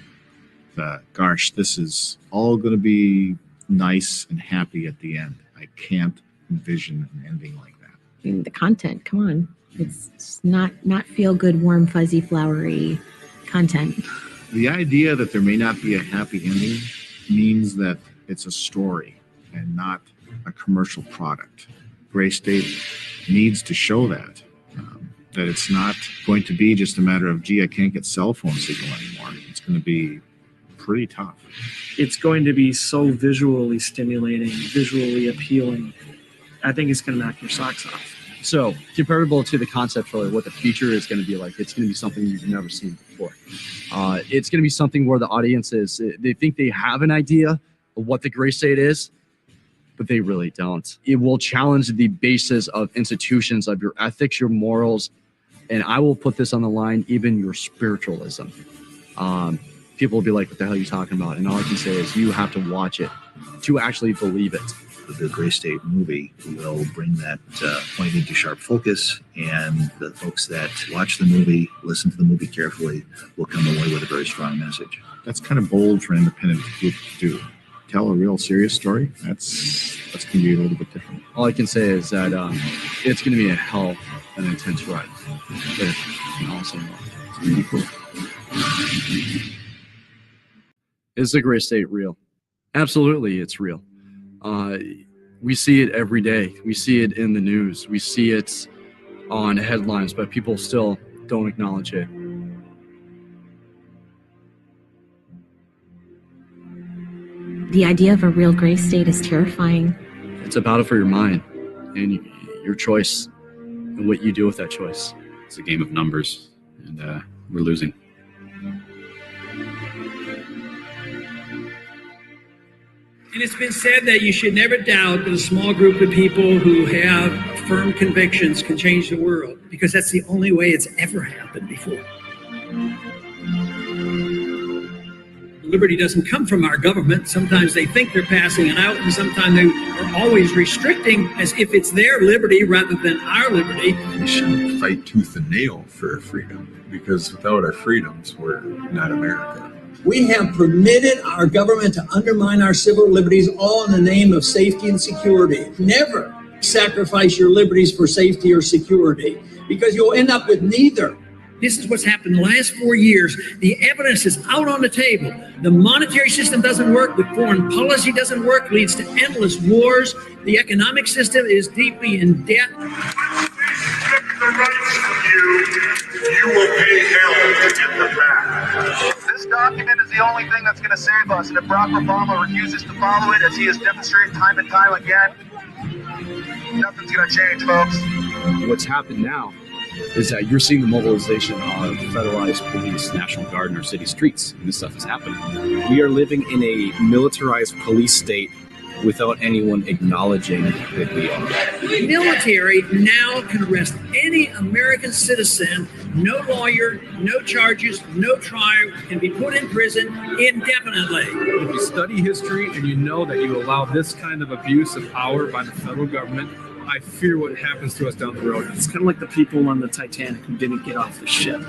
Gosh, this is all going to be nice and happy at the end. I can't envision an ending like that. I mean, the content, come on. It's not feel good, warm, fuzzy, flowery content. The idea that there may not be a happy ending means that it's a story and not a commercial product. Gray State needs to show that it's not going to be just a matter of, gee, I can't get cell phone signal anymore. It's going to be pretty tough. It's going to be so visually stimulating, visually appealing. I think it's going to knock your socks off. So, comparable to the concept trailer, what the future is going to be like, it's going to be something you've never seen before. It's going to be something where the audience they think they have an idea of what the Gray State is, but they really don't. It will challenge the basis of institutions, of your ethics, your morals, and I will put this on the line, even your spiritualism. People will be like, what the hell are you talking about? And all I can say is you have to watch it to actually believe it. The Gray State movie will bring that point into sharp focus, and the folks that watch the movie, listen to the movie carefully, will come away with a very strong message. That's kind of bold for an independent group to do. Tell a real serious story, that's going to be a little bit different. All I can say is that it's going to be a hell of an intense ride. But also, it's going to be cool. Is the gray state real? Absolutely, it's real. We see it every day. We see it in the news. We see it on headlines, but people still don't acknowledge it. The idea of a real gray state is terrifying. It's a battle for your mind and your choice and what you do with that choice. It's a game of numbers, and we're losing. And it's been said that you should never doubt that a small group of people who have firm convictions can change the world, because that's the only way it's ever happened before. Liberty doesn't come from our government. Sometimes they think they're passing it out, and sometimes they are always restricting as if it's their liberty rather than our liberty. We shouldn't fight tooth and nail for our freedom, because without our freedoms, we're not America. We have permitted our government to undermine our civil liberties, all in the name of safety and security. Never sacrifice your liberties for safety or security, because you'll end up with neither. This is what's happened the last 4 years. The evidence is out on the table. The monetary system doesn't work. The foreign policy doesn't work, leads to endless wars. The economic system is deeply in debt. You will pay hell to get them back. This document is the only thing that's going to save us, and if Barack Obama refuses to follow it, as he has demonstrated time and time again, nothing's going to change, folks. What's happened now is that you're seeing the mobilization of federalized police, National Guard in our city streets, and this stuff is happening. We are living in a militarized police state without anyone acknowledging that we are. The military now can arrest any American citizen, no lawyer, no charges, no trial, and be put in prison indefinitely. If you study history and you know that you allow this kind of abuse of power by the federal government, I fear what happens to us down the road. It's kind of like the people on the Titanic who didn't get off the ship.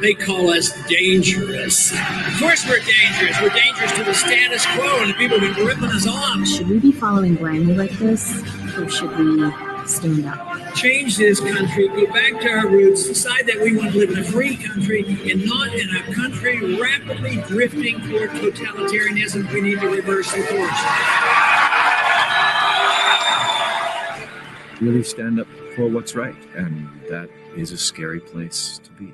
They call us dangerous. Of course we're dangerous. We're dangerous to the status quo and the people who've been ripping us off. Should we be following blindly like this, or should we stand up? Change this country, go back to our roots, decide that we want to live in a free country and not in a country rapidly drifting toward totalitarianism. We need to reverse the course. Really stand up for what's right, and that is a scary place to be.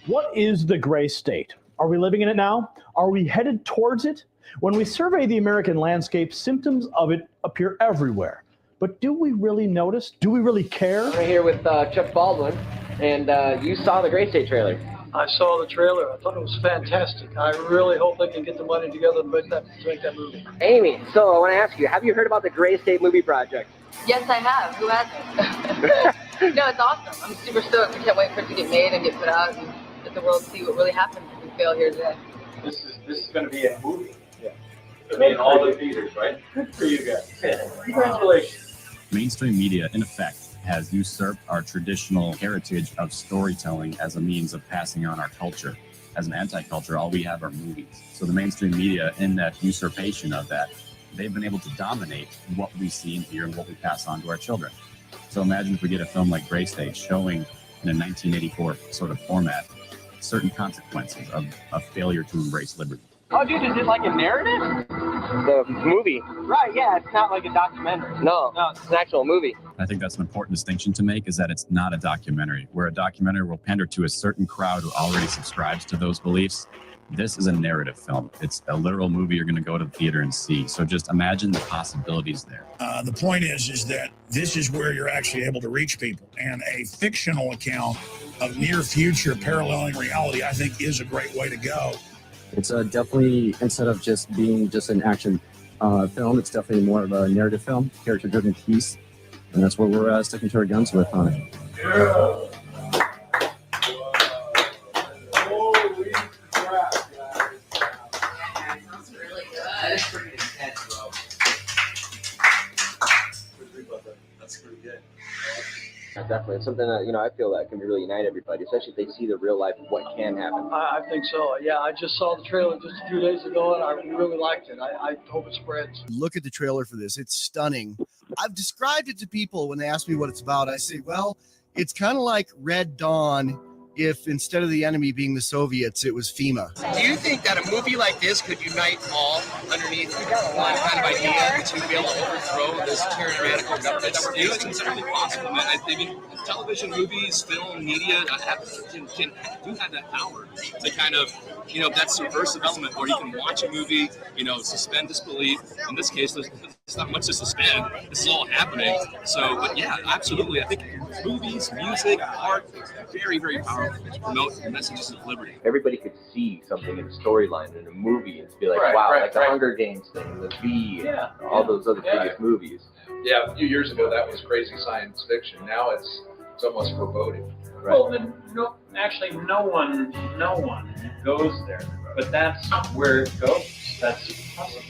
What is the gray state? Are we living in it now? Are we headed towards it? When we survey the American landscape, symptoms of it appear everywhere. But do we really notice? Do we really care? We're here with Chuck Baldwin, and you saw the Gray State trailer. I saw the trailer. I thought it was fantastic. I really hope they can get the money together to make that movie. Amy, so I want to ask you, have you heard about the Gray State movie project? Yes, I have. Who hasn't? No, it's awesome. I'm super stoked. I can't wait for it to get made and get put out and let the world see what really happens if we fail here today. This is going to be a movie. Yeah. It's going to be in all the theaters, right? Good for you guys. Congratulations. Mainstream media, in effect, has usurped our traditional heritage of storytelling as a means of passing on our culture. As an anti-culture, all we have are movies. So the mainstream media, in that usurpation of that, they've been able to dominate what we see and hear and what we pass on to our children. So imagine if we get a film like Gray State showing in a 1984 sort of format certain consequences of failure to embrace liberty. Oh, dude, is it like a narrative? The movie. Right, yeah, it's not like a documentary. No, it's an actual movie. I think that's an important distinction to make, is that it's not a documentary. Where a documentary will pander to a certain crowd who already subscribes to those beliefs, this is a narrative film. It's a literal movie you're going to go to the theater and see. So just imagine the possibilities there. The point is that this is where you're actually able to reach people. And a fictional account of near future paralleling reality, I think, is a great way to go. It's definitely, instead of just being just an action film, it's definitely more of a narrative film, character-driven piece. And that's what we're sticking to our guns with on it. Yeah. That's pretty intense, bro. That's pretty good. Definitely. It's something that, I feel that can really unite everybody, especially if they see the real life of what can happen. I think so. Yeah, I just saw the trailer just a few days ago, and I really liked it. I hope it spreads. Look at the trailer for this. It's stunning. I've described it to people when they ask me what it's about. I say, well, it's kind of like Red Dawn if instead of the enemy being the Soviets, it was FEMA. Do you think that a movie like this could unite all underneath one kind of idea to be able to overthrow this tyrannical government that we're facing? It's certainly possible, man. I mean, television, movies, film, media do have that power to kind of, that subversive element where you can watch a movie, suspend disbelief. In this case, there's not much to suspend. This is all happening. So, but yeah, absolutely. I think movies, music, art, very, very powerful to promote the messages of liberty. Everybody could see something in a storyline in a movie and be like, the Hunger Games thing, the V, and all those other previous movies. Yeah, a few years ago that was crazy science fiction. Now it's almost foreboding. Right. Well, then, no one goes there, but that's where it goes. That's possible.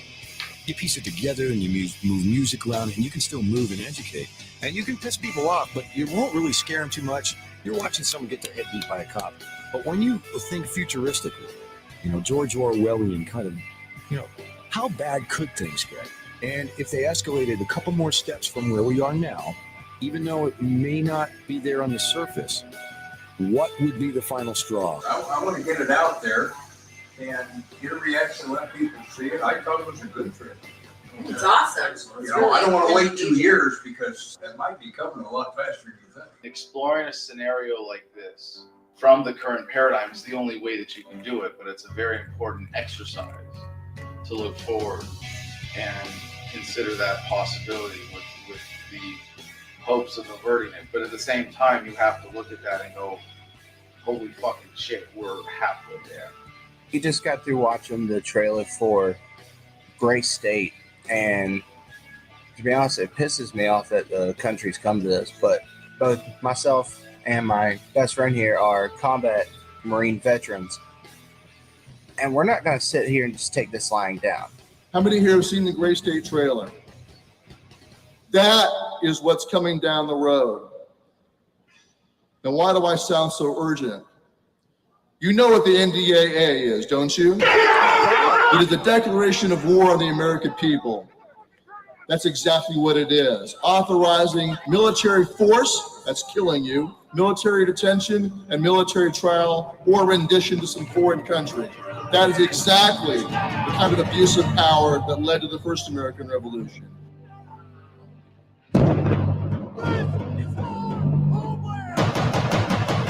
You piece it together and you move music around, and you can still move and educate. And you can piss people off, but you won't really scare them too much. You're watching someone get their head beat by a cop. But when you think futuristically, George Orwellian kind of, how bad could things get? And if they escalated a couple more steps from where we are now, even though it may not be there on the surface, what would be the final straw? I want to get it out there and get a reaction, let people see it. I thought it was a good trip. It's awesome. I don't want to wait 2 years because that might be coming a lot faster than you think. Exploring a scenario like this from the current paradigm is the only way that you can do it, but it's a very important exercise to look forward and consider that possibility with the hopes of averting it. But at the same time, you have to look at that and go, holy fucking shit, we're halfway there. You just got through watching the trailer for Gray State, and to be honest, it pisses me off that the country's come to this, but both myself and my best friend here are combat Marine veterans, and we're not going to sit here and just take this lying down. How many here have seen the Gray State trailer? That is what's coming down the road. Now, why do I sound so urgent? You know what the NDAA is, don't you? It is the Declaration of War on the American people. That's exactly what it is. Authorizing military force, that's killing you, military detention, and military trial or rendition to some foreign country. That is exactly the kind of abuse of power that led to the first American Revolution.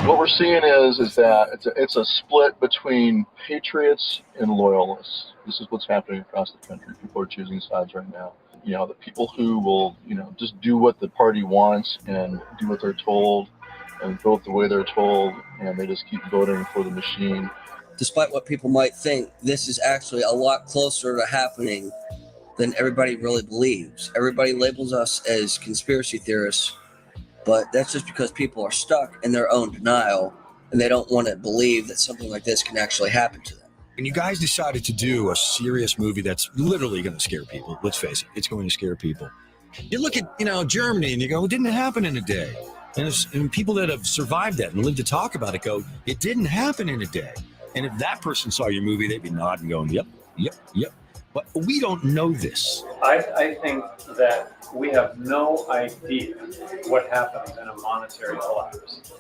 What we're seeing is that it's a split between patriots and loyalists. This is what's happening across the country. People are choosing sides right now. The people who will, just do what the party wants and do what they're told and vote the way they're told, and they just keep voting for the machine. Despite what people might think, this is actually a lot closer to happening than everybody really believes. Everybody labels us as conspiracy theorists, but that's just because people are stuck in their own denial and they don't want to believe that something like this can actually happen to them. And you guys decided to do a serious movie that's literally going to scare people. Let's face it, it's going to scare people. You look at, Germany and you go, it didn't happen in a day. And people that have survived that and lived to talk about it go, it didn't happen in a day. And if that person saw your movie, they'd be nodding going, yep. But we don't know this. I think that we have no idea what happens in a monetary collapse.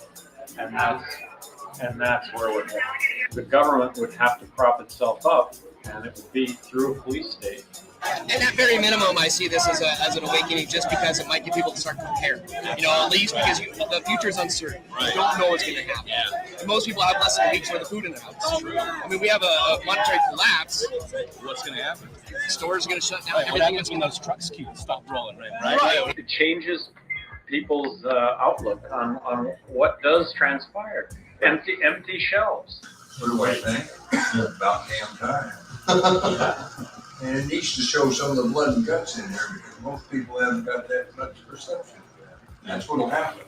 And that's where we're going. The government would have to prop itself up and it would be through a police state. And at very minimum, I see this as an awakening, just because it might get people to start to prepare. At least because the future is uncertain. You don't know what's going to happen. And most people have less than a week for the food in their house. True. I mean, we have a monetary collapse. What's going to happen? Stores are going to shut down. What Everything happens when those trucks stop rolling, right? Right. It changes people's outlook on what does transpire. Empty shelves. What do I think? About damn time. And it needs to show some of the blood and guts in there because most people haven't got that much perception of that. That's what'll happen.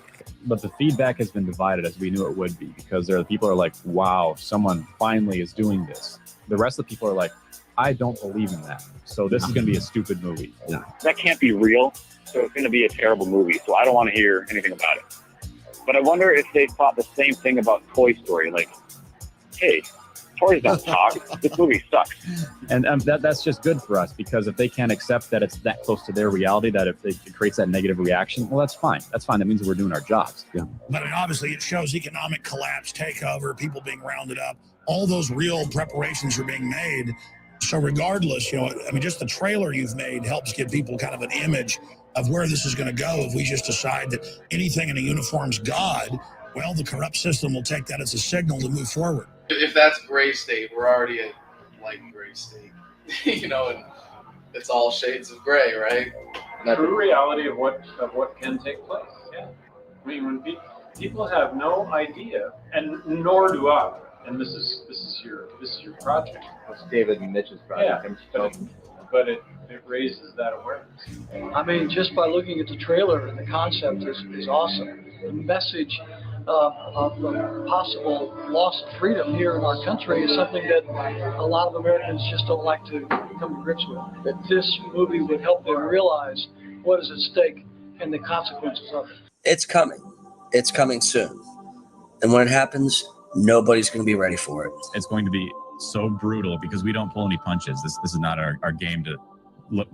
But the feedback has been divided, as we knew it would be, because there are people who are like, wow, someone finally is doing this. The rest of the people are like, I don't believe in that. So this is going to be a stupid movie. That can't be real. So it's going to be a terrible movie. So I don't want to hear anything about it. But I wonder if they thought the same thing about Toy Story. Like, hey, toys don't talk. This movie sucks. And that's just good for us, because if they can't accept that it's that close to their reality, that if it creates that negative reaction, well, that's fine. That's fine. That means that we're doing our jobs. Yeah. But obviously it shows economic collapse, takeover, people being rounded up. All those real preparations are being made. So regardless, just the trailer you've made helps give people kind of an image of where this is going to go. If we just decide that anything in a uniform's God, well, the corrupt system will take that as a signal to move forward. If that's gray state, we're already at light gray state, and it's all shades of gray, right? True reality of what can take place. Yeah, I mean, when people have no idea, and nor do I. And this is your project. It's David and Mitch's project. Yeah, but it raises that awareness. I mean, just by looking at the trailer, the concept is awesome. The message of the possible loss of freedom here in our country is something that a lot of Americans just don't like to come to grips with. That this movie would help them realize what is at stake and the consequences of it. It's coming. It's coming soon. And when it happens, nobody's going to be ready for it. It's going to be so brutal because we don't pull any punches. This is not our game to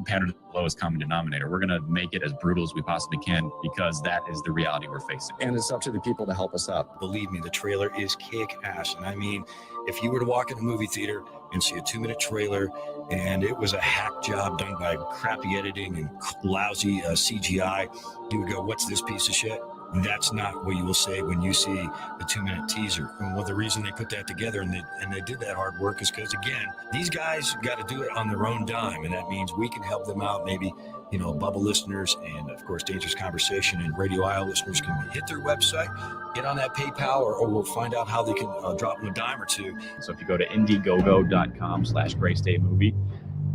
pander to the lowest common denominator. We're going to make it as brutal as we possibly can because that is the reality we're facing. And it's up to the people to help us out. Believe me, the trailer is kick ass. And I mean, if you were to walk in a movie theater and see a 2-minute trailer and it was a hack job done by crappy editing and lousy CGI, you would go, what's this piece of shit? That's not what you will say when you see the 2-minute teaser. And well, the reason they put that together and they did that hard work is because, again, these guys got to do it on their own dime. And that means we can help them out. Maybe, Bubble listeners and, of course, Dangerous Conversation and Radio Isle listeners can hit their website, get on that PayPal, or we'll find out how they can drop them a dime or two. So if you go to indiegogo.com/GrayStateMovie,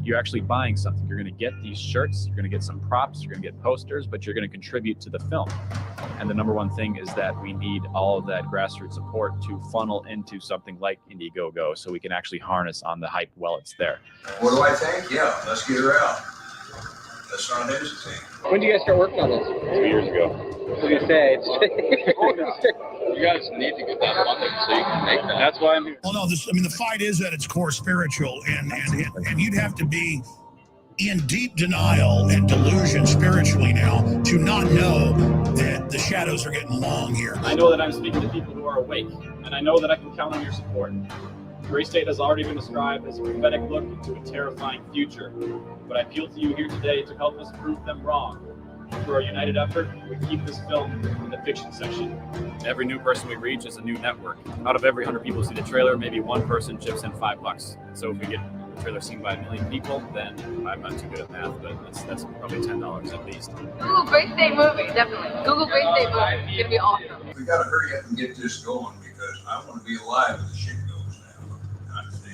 you're actually buying something. You're going to get these shirts, you're going to get some props, you're going to get posters, but you're going to contribute to the film. And the number one thing is that we need all of that grassroots support to funnel into something like Indiegogo so we can actually harness on the hype while it's there. What do I think? Yeah, let's get her out. Let's not hesitate. When do you guys start working on this? 2 years ago. I was going to say, You guys need to get that funding so you can make that. That's why I'm here. Well, no, the fight is at its core spiritual, and you'd have to be in deep denial and delusion spiritually now to not know that the shadows are getting long here. I know that I'm speaking to people who are awake, and I know that I can count on your support. Gray State has already been described as a prophetic look into a terrifying future, but I appeal to you here today to help us prove them wrong. Through our united effort, we keep this film in the fiction section. Every new person we reach is a new network. Out of every 100 people who see the trailer, maybe one person chips in $5. So if we get the trailer seen by 1 million people, then I'm not too good at math, but that's probably $10 at least. Google Gray State Movie, definitely. Google Gray State Movie. It's gonna be awesome. We got to hurry up and get this going because I want to be alive when the shit goes down.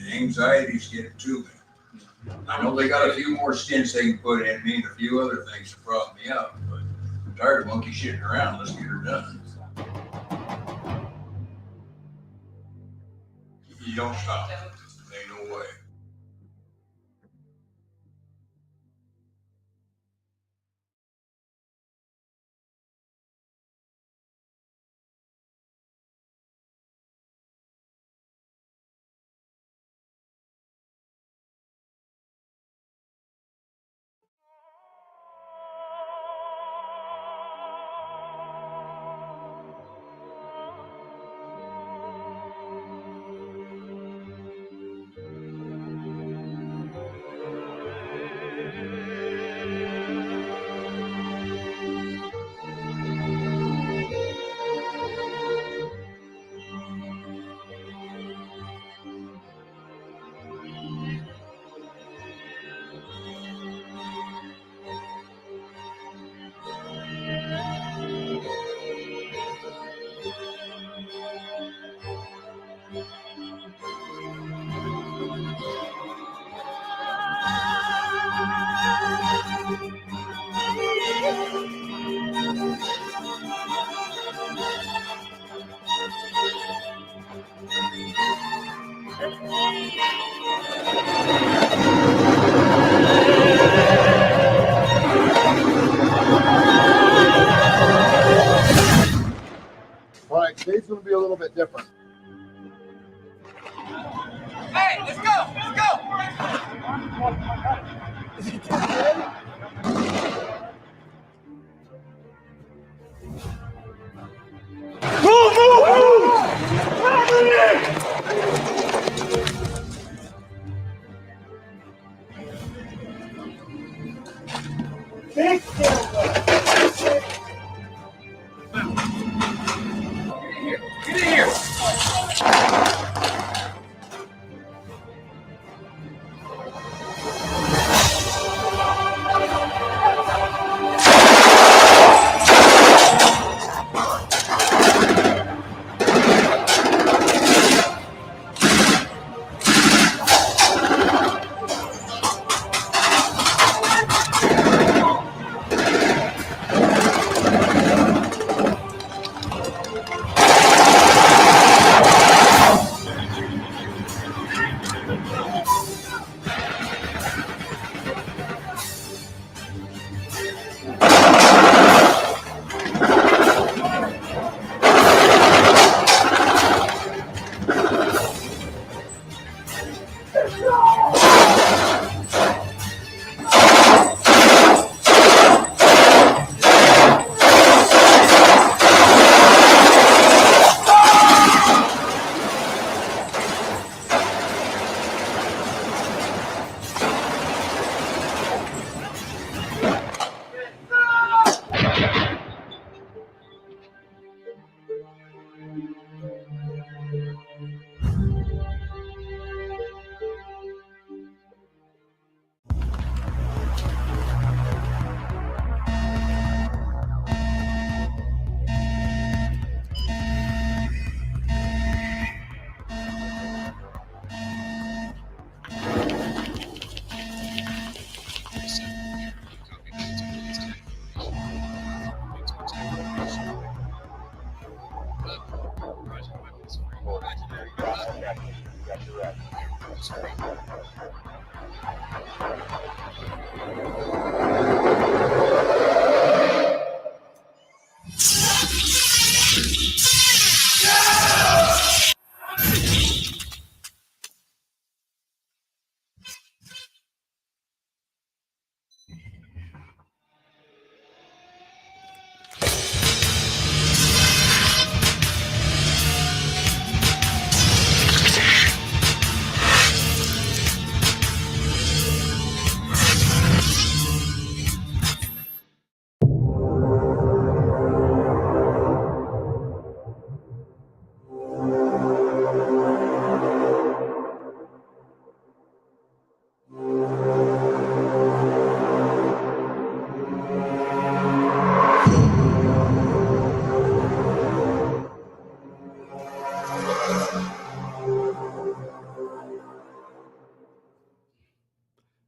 The anxiety's getting to me. I know they got a few more stints they can put in me and a few other things to prop me up, but I'm tired of monkey shitting around. Let's get her done. You don't stop. Ain't no way.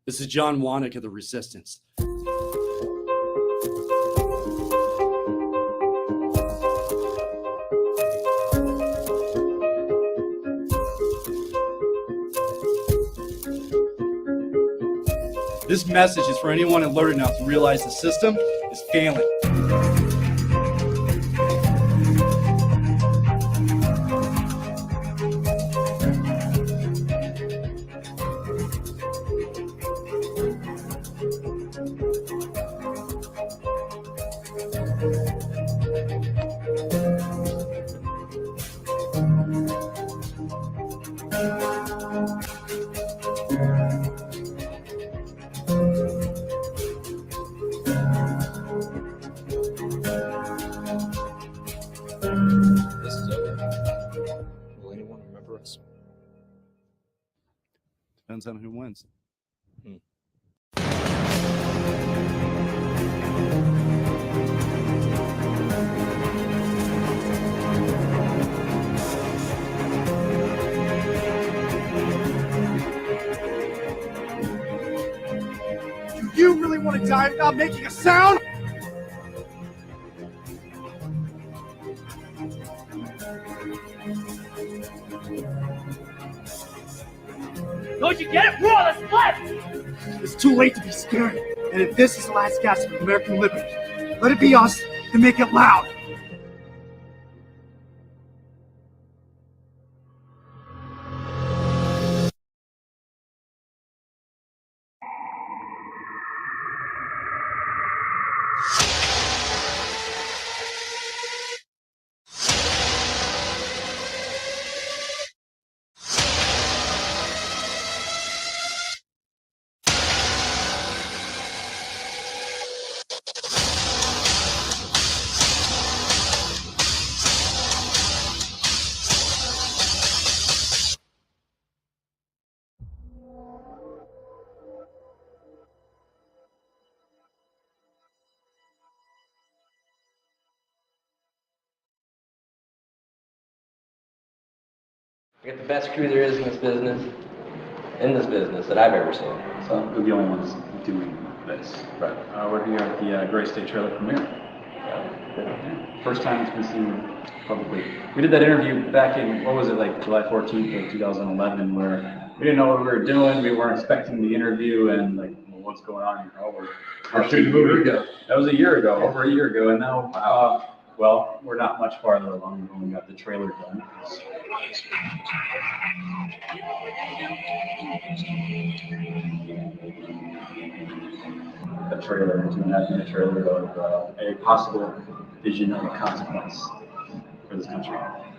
This is John Wannick of the Resistance. This message is for anyone alert enough to realize the system is failing. This is over. Will anyone remember us? Depends on who wins. Do you really want to die without making a sound? Don't you get it? We're on the left! It's too late to be scared. And if this is the last gasp of American liberty, let it be us and make it loud. We got the best crew there is in this business that I've ever seen. So we're the only ones doing this. Right. We're here at the Gray State trailer premiere. First time it's been seen publicly. We did that interview back in, what was it, like July 14th of 2011, where we didn't know what we were doing. We weren't expecting the interview, and like, well, what's going on? We're shooting a movie. That was a year ago, over a year ago, and now, well, we're not much farther along. We've only got the trailer done. A trailer, 2.5-minute trailer of a possible vision of a consequence for this country.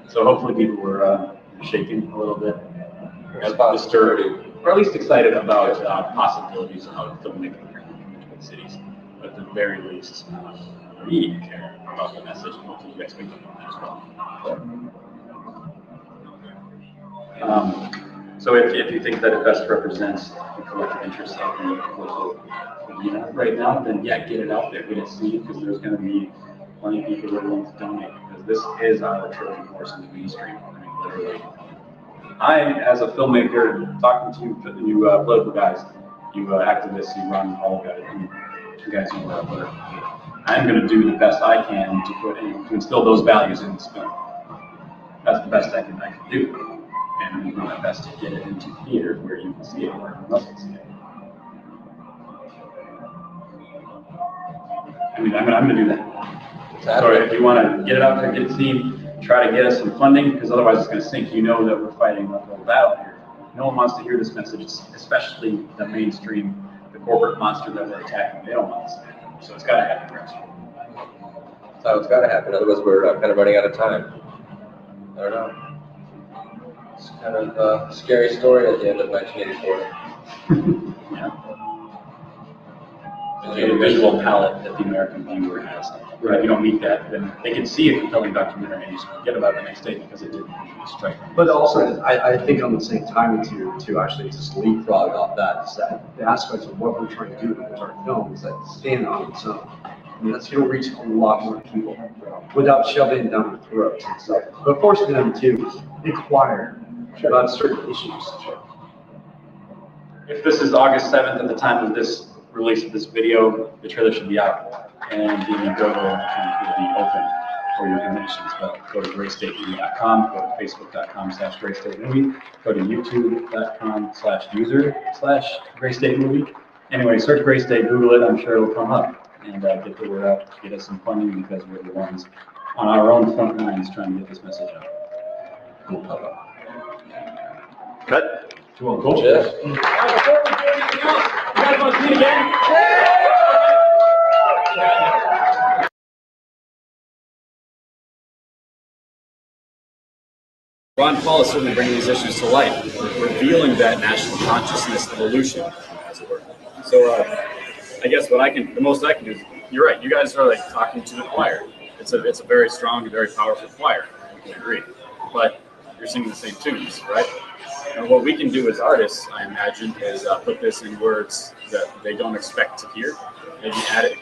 So hopefully people were shaken a little bit, disturbed, or at least excited about possibilities of filmmaking here in the Twin Cities. But at the very least, we care about the message, and hopefully you guys pick up on that as well. So if you think that it best represents the collective interests of the local arena right now, then yeah, get it out there, get it seen, because there's going to be plenty of people that are willing to donate, because this is our Trojan horse in the mainstream. I mean, literally. I, as a filmmaker, talking to you political guys, you activists, you run all guys, you guys who are whatever. I'm going to do the best I can to instill those values in this film. That's the best I can do. And I'm going to do my best to get it into theaters where you can see it, where everyone else can see it. I mean, I'm going to do that. So if you want to get it out there, get it seen, try to get us some funding, because otherwise it's going to sink. You know that we're fighting an uphill battle here. No one wants to hear this message, especially the mainstream, the corporate monster that we're attacking. They don't want this. So it's got to happen, Chris. So it's got to happen, otherwise we're kind of running out of time. I don't know. It's kind of a scary story at the end of 1984. Yeah. The visual palette that the American viewer has. Right. If you don't meet that, then they can see a compelling documentary and you just forget about it the next day because it didn't strike them. But also, I think on the same time to actually just leapfrog off that, is that the aspects of what we're trying to do with our film is that stand on its own. I mean, that's going to reach a lot more people without shoving it down their throats and stuff. But forcing them to inquire about certain issues. If this is August 7th at the time of this release of this video, the trailer should be out. And the go will be open for your donations. But go to graystatemovie.com, go to facebook.com/graystatemovie, go to youtube.com/user/graystatemovie. Anyway, search Gray State, Google it, I'm sure it'll come up. And get the word out, get us some funding, because we're the ones on our own front lines trying to get this message out. Cut. Cool. Before we do anything else, you guys want to see it again? Ron Paul is certainly bringing these issues to light, revealing that national consciousness evolution, as it were. So I guess the most I can do is, you're right, you guys are like talking to the choir. It's a very strong, very powerful choir, I can agree. But you're singing the same tunes, right? And what we can do as artists, I imagine, is put this in words that they don't expect to hear. Maybe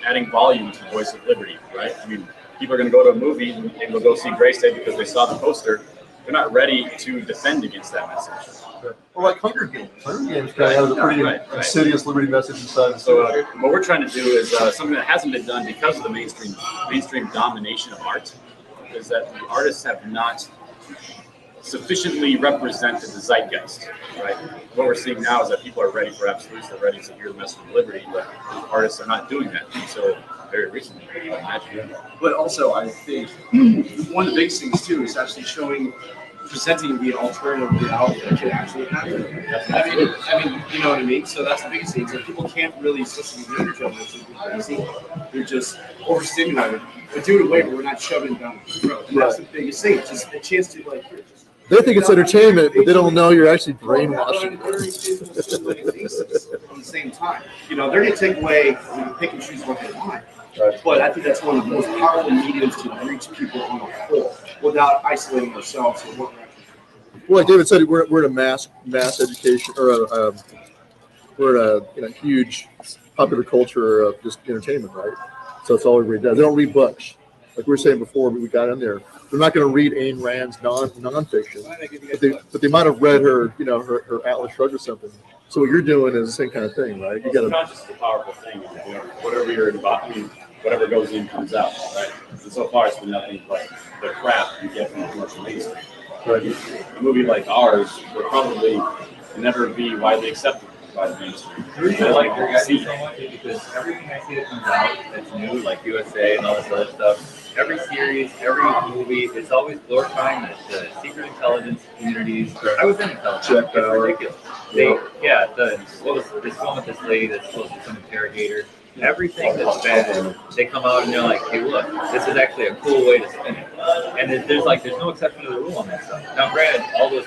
adding volume to Voice of Liberty, right? I mean, people are going to go to a movie and they'll go see Gray State because they saw the poster. They're not ready to defend against that message. Or like Hunger Games. Hunger Games kind of has a pretty insidious liberty message inside. So what we're trying to do is something that hasn't been done because of the mainstream domination of art, is that the artists have not sufficiently represented the zeitgeist, right? What we're seeing now is that people are ready for absolutes, they're ready to hear the message of liberty, but artists are not doing that until very recently, I imagine. But also, I think one of the biggest things too is actually presenting the alternative reality that could actually happen. I mean, you know what I mean? So that's the biggest thing. So people can't really listen to the literature of it. Crazy. They're just overstimulated. But do it away, but we're not shoving it down the throat. And that's the biggest thing. It's just a chance to they think it's entertainment, but they don't know you're actually brainwashing them. At the same time, you know, they're going to take away, pick and choose what they want. Right. But I think that's one of the most powerful mediums to reach people on a whole without isolating ourselves from what we're actually doing. Well, like David said, we're at a mass education, or we're at a huge popular culture of just entertainment, right? So it's all everybody does. They don't read books. like we were saying before we got in there, they're not going to read Ayn Rand's nonfiction, but they might have read her, you know, her Atlas Shrugged or something. So what you're doing is the same kind of thing, right? You got Subconscious is a powerful thing. You know, whatever you're involved, I mean, whatever goes in comes out, right? And so far, it's been nothing but the crap you get from the commercial mainstream. But a movie like ours would probably never be widely accepted by the mainstream. The reason I like your guys' so much is because everything I see that comes out that's new, like USA and all this other stuff, every series, every movie, it's always glorifying the secret intelligence communities. I was in intelligence. It's ridiculous. What was this one with this lady that's supposed to be some interrogator? Everything that's bad, they come out and they're like, hey, look, this is actually a cool way to spin it. And there's no exception to the rule on that stuff. Now, granted, all those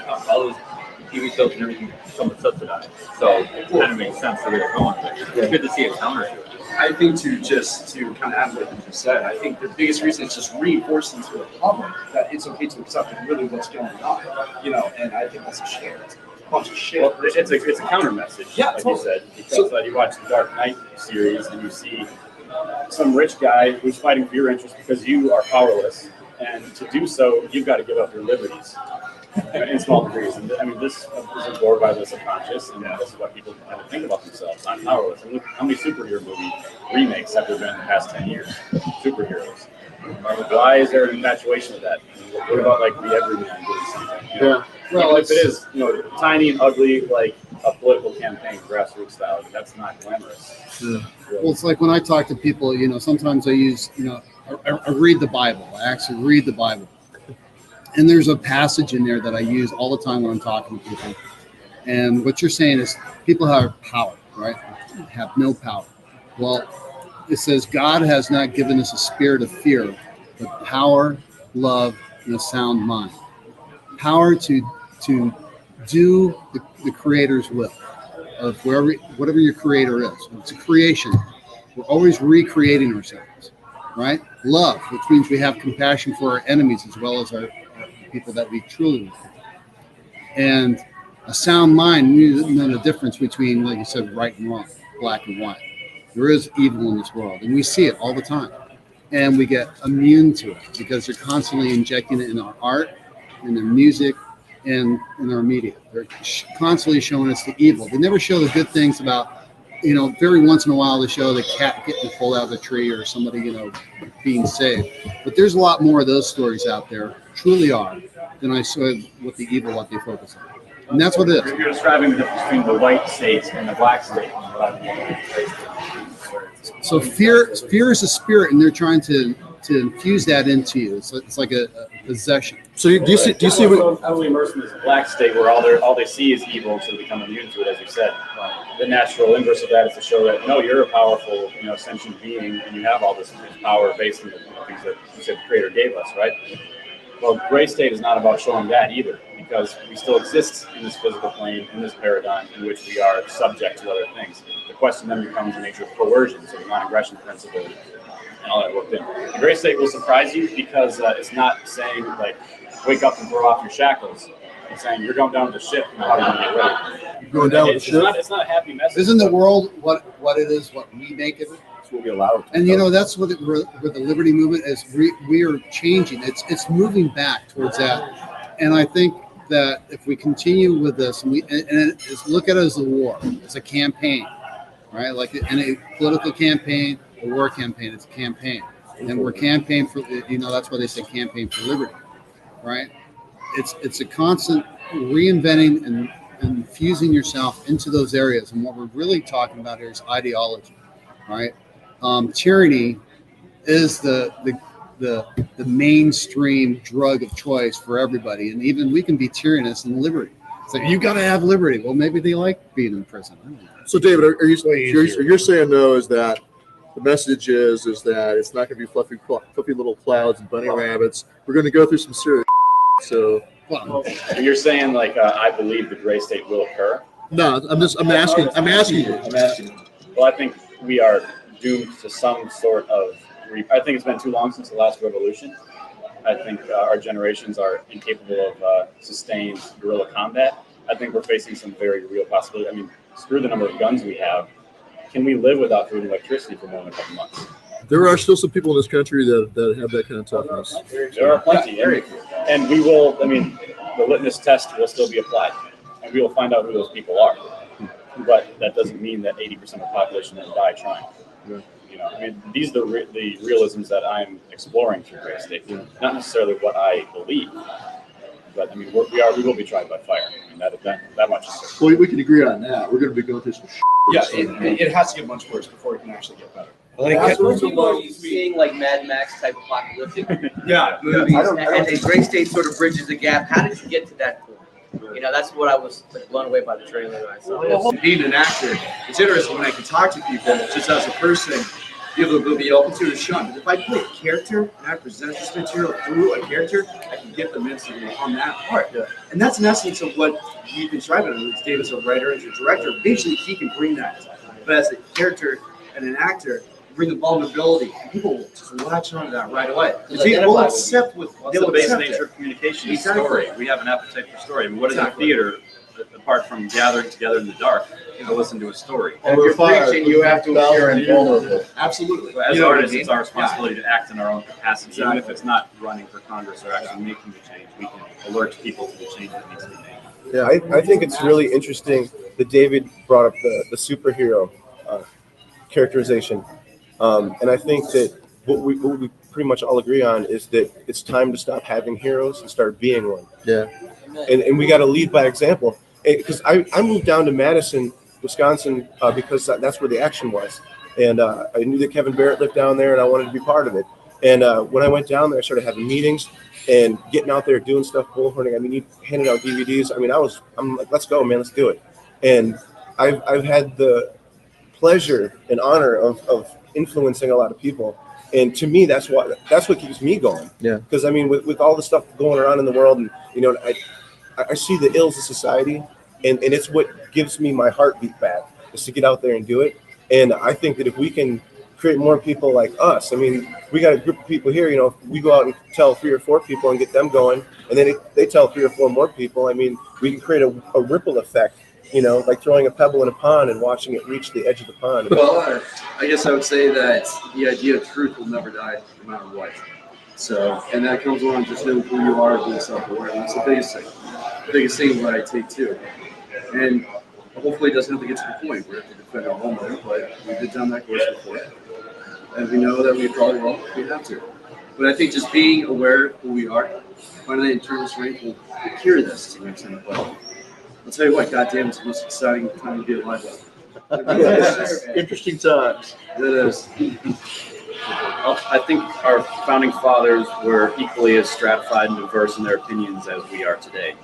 TV shows and everything somewhat subsidized, so it kind of makes sense where they're going. It's good to see a counter to it. I think to kind of add what you just said, I think the biggest reason is just reinforcing to the public that it's okay to accept really what's going on, you know, and I think that's a share. It's a bunch of shit. Well, it's a counter message, like you said, because you watch the Dark Knight series and you see some rich guy who's fighting for your interests because you are powerless, and to do so, you've got to give up your liberties in small degrees. And I mean, this is absorbed by the subconscious, and this is what people kind of think about themselves. I'm powerless. And look how many superhero movie remakes have there been in the past 10 years? Superheroes. Why is there an infatuation with that? What about like the everyman doing something? You know? Well, even if it is, you know, tiny and ugly, like a political campaign, grassroots style, that's not glamorous. Well, it's like when I talk to people, you know, sometimes I use, you know, I read the Bible. I actually read the Bible. And there's a passage in there that I use all the time when I'm talking to people. And what you're saying is people have power, right? Have no power. Well, it says God has not given us a spirit of fear, but power, love, and a sound mind. Power to do the Creator's will of whatever your Creator is. It's a creation. We're always recreating ourselves, right? Love, which means we have compassion for our enemies as well as our people that we truly love. And a sound mind, you know the difference between, like you said, right and wrong, black and white. There is evil in this world, and we see it all the time. And we get immune to it because they're constantly injecting it in our art, in their music, and in our media. They're constantly showing us the evil. They never show the good things about, you know, very once in a while they show the cat getting pulled out of the tree or somebody, you know, being saved. But there's a lot more of those stories out there, truly are, than I saw with the evil, what they focus on. And that's what it is. You're describing the difference between the white state and the black state. So fear is a spirit, and they're trying to infuse that into you. It's like a possession. So do you see what totally immersed in this black state where all they see is evil, so they become immune to it, as you said. The natural inverse of that is to show that no, you're a powerful, you know, sentient being, and you have all this power based on the things that you said the Creator gave us, right? Well, gray state is not about showing that either, because we still exist in this physical plane, in this paradigm in which we are subject to other things. The question then becomes the nature of coercion, so the non-aggression principle and all that worked in. The gray state will surprise you because it's not saying like wake up and throw off your shackles. It's saying you're going down with the ship and how are you going to get ready. You're going down with the ship? It's not a happy message. Isn't the world what it is, what we make of it? That's what we allow it to And you know, that's what with the liberty movement is. We are changing. It's moving back towards that. And I think that if we continue with this, and look at it as a war, it's a campaign, right? Like in a political campaign, a war campaign, it's a campaign. And we're campaign for, you know, that's why they say campaign for liberty, right? It's a constant reinventing and infusing yourself into those areas. And what we're really talking about here is ideology, right? Tyranny is the mainstream drug of choice for everybody, and even we can be tyrannous in liberty. It's like you got to have liberty. Well, maybe they like being in prison. I don't know. So, David, are you're saying though is that the message is that it's not going to be fluffy little clouds and bunny rabbits. We're going to go through some serious. So, well, you're saying like I believe the gray state will occur. No, I'm asking you. Well, I think we are doomed to some sort of. I think it's been too long since the last revolution. I think our generations are incapable of sustained guerrilla combat. I think we're facing some very real possibilities. I mean, screw the number of guns we have. Can we live without food and electricity for more than a couple months? There are still some people in this country that have that kind of toughness. There are plenty, and we will. I mean, the litmus test will still be applied, and we will find out who those people are. But that doesn't mean that 80% of the population will die trying. Yeah. You know, I mean, these are the realisms that I'm exploring through Gray State. Not necessarily what I believe, but I mean, we will be tried by fire. I mean, that much is certain. Well, we can agree on that. We're going to be going through some. Yeah, it has to get much worse before it can actually get better. Most people are seeing like Mad Max type apocalyptic movies, and Gray State sort of bridges the gap. How did you get to that point? You know, that's what I was blown away by the trailer that I saw. Being an actor, it's interesting when I can talk to people just as a person. People will be open to the shun. But if I play a character and I present this material through a character, I can get them instantly on that part. Yeah. And that's in essence of what we've been striving on. It's David's a writer and a director. Eventually, he can bring that. But as a character and an actor, bring the vulnerability. People will just latch onto that right away. They'll accept with the basic nature of communication is story. We have an appetite for story. I mean, what is a theater apart from gathering together in the dark to listen to a story? And if you're preaching, you have to appear invulnerable. Absolutely. So as artists, it's our responsibility to act in our own capacity. Even if it's not running for Congress or actually making the change, we can alert people to the change that needs to be made. Yeah, I think it's really interesting that David brought up the superhero characterization. And I think that what we pretty much all agree on is that it's time to stop having heroes and start being one. Yeah. And we got to lead by example. Because I moved down to Madison, Wisconsin, because that's where the action was. And I knew that Kevin Barrett lived down there, and I wanted to be part of it. And when I went down there, I started having meetings and getting out there doing stuff, bullhorning. I mean, you handed out DVDs. I mean, I'm like, let's go, man, let's do it. And I've had the pleasure and honor of influencing a lot of people. And to me, that's what keeps me going. Yeah. Because I mean, with all the stuff going around in the world, and you know, I see the ills of society, and it's what gives me my heartbeat back, is to get out there and do it. And I think that if we can create more people like us, I mean, we got a group of people here, you know, if we go out and tell 3 or 4 people and get them going, and then they tell 3 or 4 more people, I mean, we can create a ripple effect, you know, like throwing a pebble in a pond and watching it reach the edge of the pond. Well, I guess I would say that the idea of truth will never die, no matter what. So, and that comes along just knowing who you are, being self-aware. And that's the biggest thing. The biggest thing what I take too. And hopefully it doesn't have to get to the point where we have to defend our homeland, but we did down that course before. And we know that we probably will if we have to. But I think just being aware of who we are, finding that internal strength will cure this to an extent. But I'll tell you what, goddamn, it's the most exciting time to be alive. Interesting times. It is. Well, I think our founding fathers were equally as stratified and diverse in their opinions as we are today.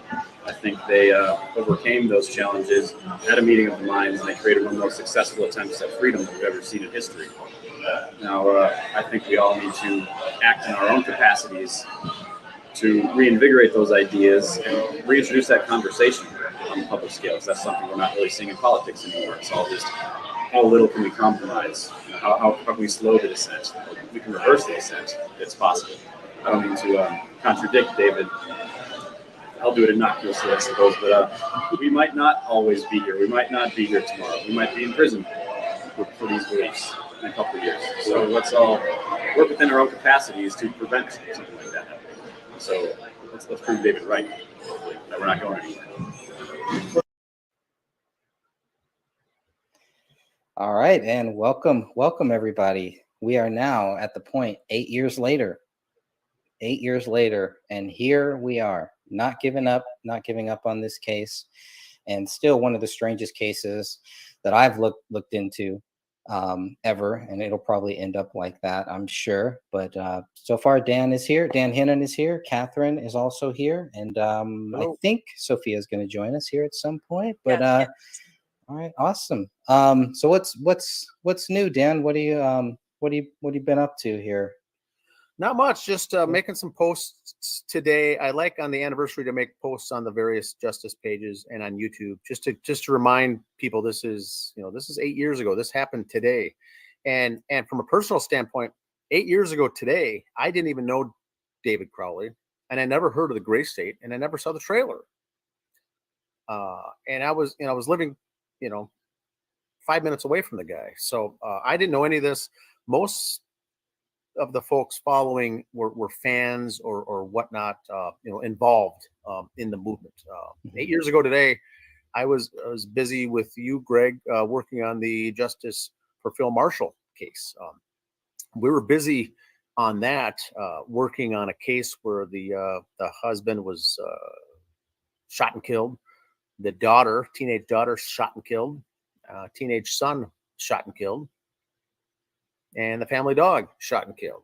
I think they overcame those challenges, had a meeting of the minds, and they created one of the most successful attempts at freedom that we've ever seen in history. Now, I think we all need to act in our own capacities to reinvigorate those ideas and reintroduce that conversation on the public scale, because that's something we're not really seeing in politics anymore. It's all just how little can we compromise? You know, how can we slow the descent? We can reverse the descent. It's possible. I don't mean to contradict David. I'll do it innocuously, I suppose, but we might not always be here. We might not be here tomorrow. We might be in prison for these beliefs in a couple of years. So let's all work within our own capacities to prevent something like that happening. So let's prove David right, that we're not going anywhere. All right, and welcome everybody. We are now at the point 8 years later. 8 years later, and here we are, not giving up on this case, and still one of the strangest cases that I've looked into ever, and it'll probably end up like that, I'm sure. But so far, Dan is here. Dan Hinnon is here. Catherine is also here, and I think Sophia is going to join us here at some point. But all right, awesome. So what's new, Dan? What you been up to here? Not much, just making some posts today. I like on the anniversary to make posts on the various justice pages and on YouTube, just to remind people this is 8 years ago. This happened today, and from a personal standpoint, 8 years ago today, I didn't even know David Crowley, and I never heard of the Gray State, and I never saw the trailer. And I was living 5 minutes away from the guy, so I didn't know any of this. Most of the folks following were fans or whatnot, involved in the movement. 8 years ago today, I was busy with you, Greg, working on the Justice for Phil Marshall case. We were busy on that, working on a case where the husband was shot and killed, the teenage daughter, shot and killed, teenage son shot and killed, and the family dog shot and killed.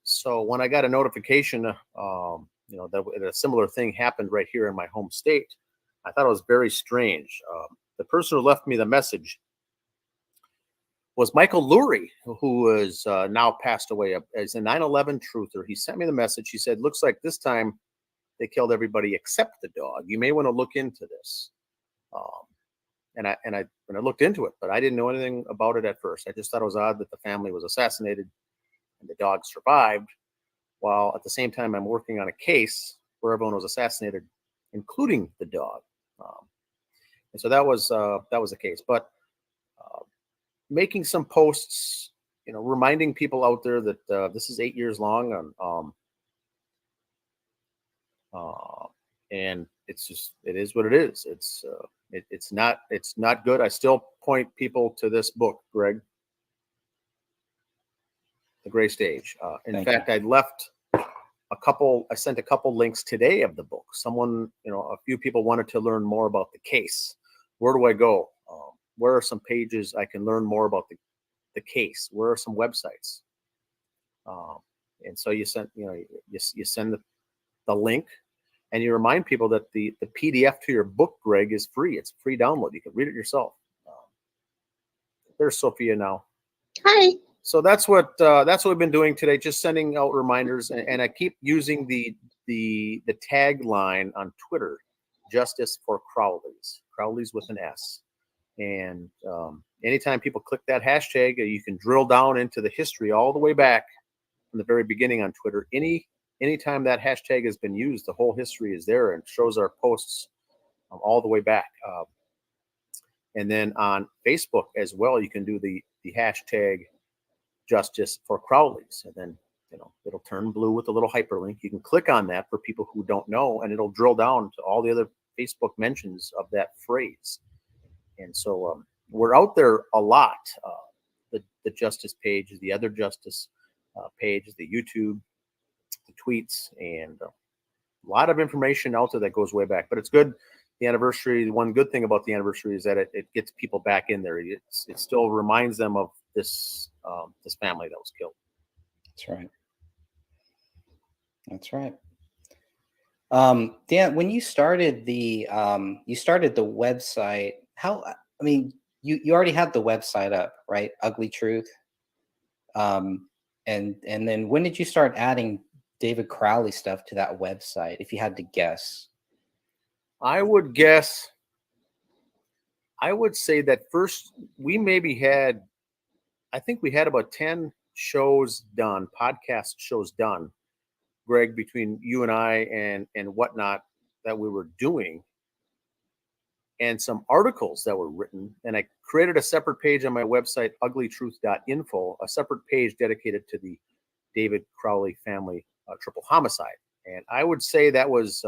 So when I got a notification, that a similar thing happened right here in my home state, I thought it was very strange. The person who left me the message was Michael Lurie, who is now passed away as a 9/11 truther. He sent me the message. He said, "Looks like this time they killed everybody except the dog. You may want to look into this." And I looked into it, but I didn't know anything about it at first. I just thought it was odd that the family was assassinated and the dog survived, while at the same time I'm working on a case where everyone was assassinated, including the dog. And so that was the case. But making some posts, reminding people out there that this is 8 years long, and it is what it is. It's not good. I still point people to this book, Greg, The Gray Stage. In fact, I sent a couple links today of the book. Someone, a few people wanted to learn more about the case. Where do I go? Where are some pages I can learn more about the case? Where are some websites? And so you send the link, and you remind people that the PDF to your book, Greg, is free. It's a free download. You can read it yourself. There's Sophia now. Hi. So that's what we've been doing today, just sending out reminders, and I keep using the tagline on Twitter, Justice for Crowley's with an S. And anytime people click that hashtag, you can drill down into the history all the way back from the very beginning on Twitter. Anytime that hashtag has been used, the whole history is there and shows our posts all the way back. And then on Facebook as well, you can do the hashtag Justice for Crowley's, and then it'll turn blue with a little hyperlink. You can click on that for people who don't know, and it'll drill down to all the other Facebook mentions of that phrase. And so we're out there a lot. The Justice page, the Other Justice page, the YouTube, the tweets, and a lot of information out there that goes way back. But it's good. The anniversary, one good thing about the anniversary is that it gets people back in there. It still reminds them of this family that was killed. That's right. That's right. Dan, when you started the website, you already had the website up, right? Ugly Truth. And then when did you start adding David Crowley stuff to that website, if you had to guess? I would say that first we maybe had, I think we had about 10 shows done, podcast shows done, Greg, between you and I and whatnot that we were doing, and some articles that were written. And I created a separate page on my website, uglytruth.info, a separate page dedicated to the David Crowley family triple homicide. And I would say that was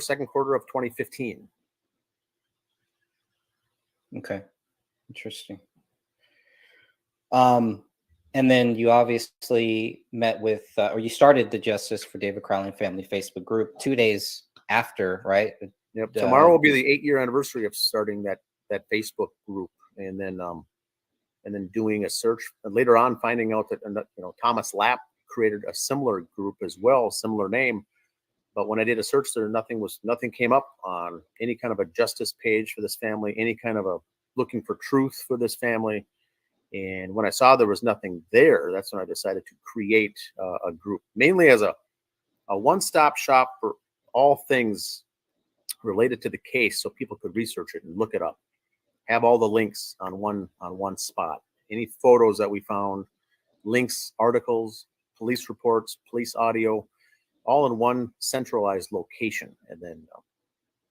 second quarter of 2015. Okay. Interesting. And then you obviously met with, or you started the Justice for David Crowley Family Facebook group 2 days after, right? Yep. Tomorrow will be the 8-year anniversary of starting that Facebook group, and then doing a search, and later on finding out that Thomas Lapp created a similar group as well, similar name. But when I did a search there, nothing came up on any kind of a justice page for this family, any kind of a looking for truth for this family. And when I saw there was nothing there, that's when I decided to create a group, mainly as a one-stop shop for all things related to the case, so people could research it and look it up. Have all the links on one spot. Any photos that we found, links, articles, police reports, police audio, all in one centralized location, and then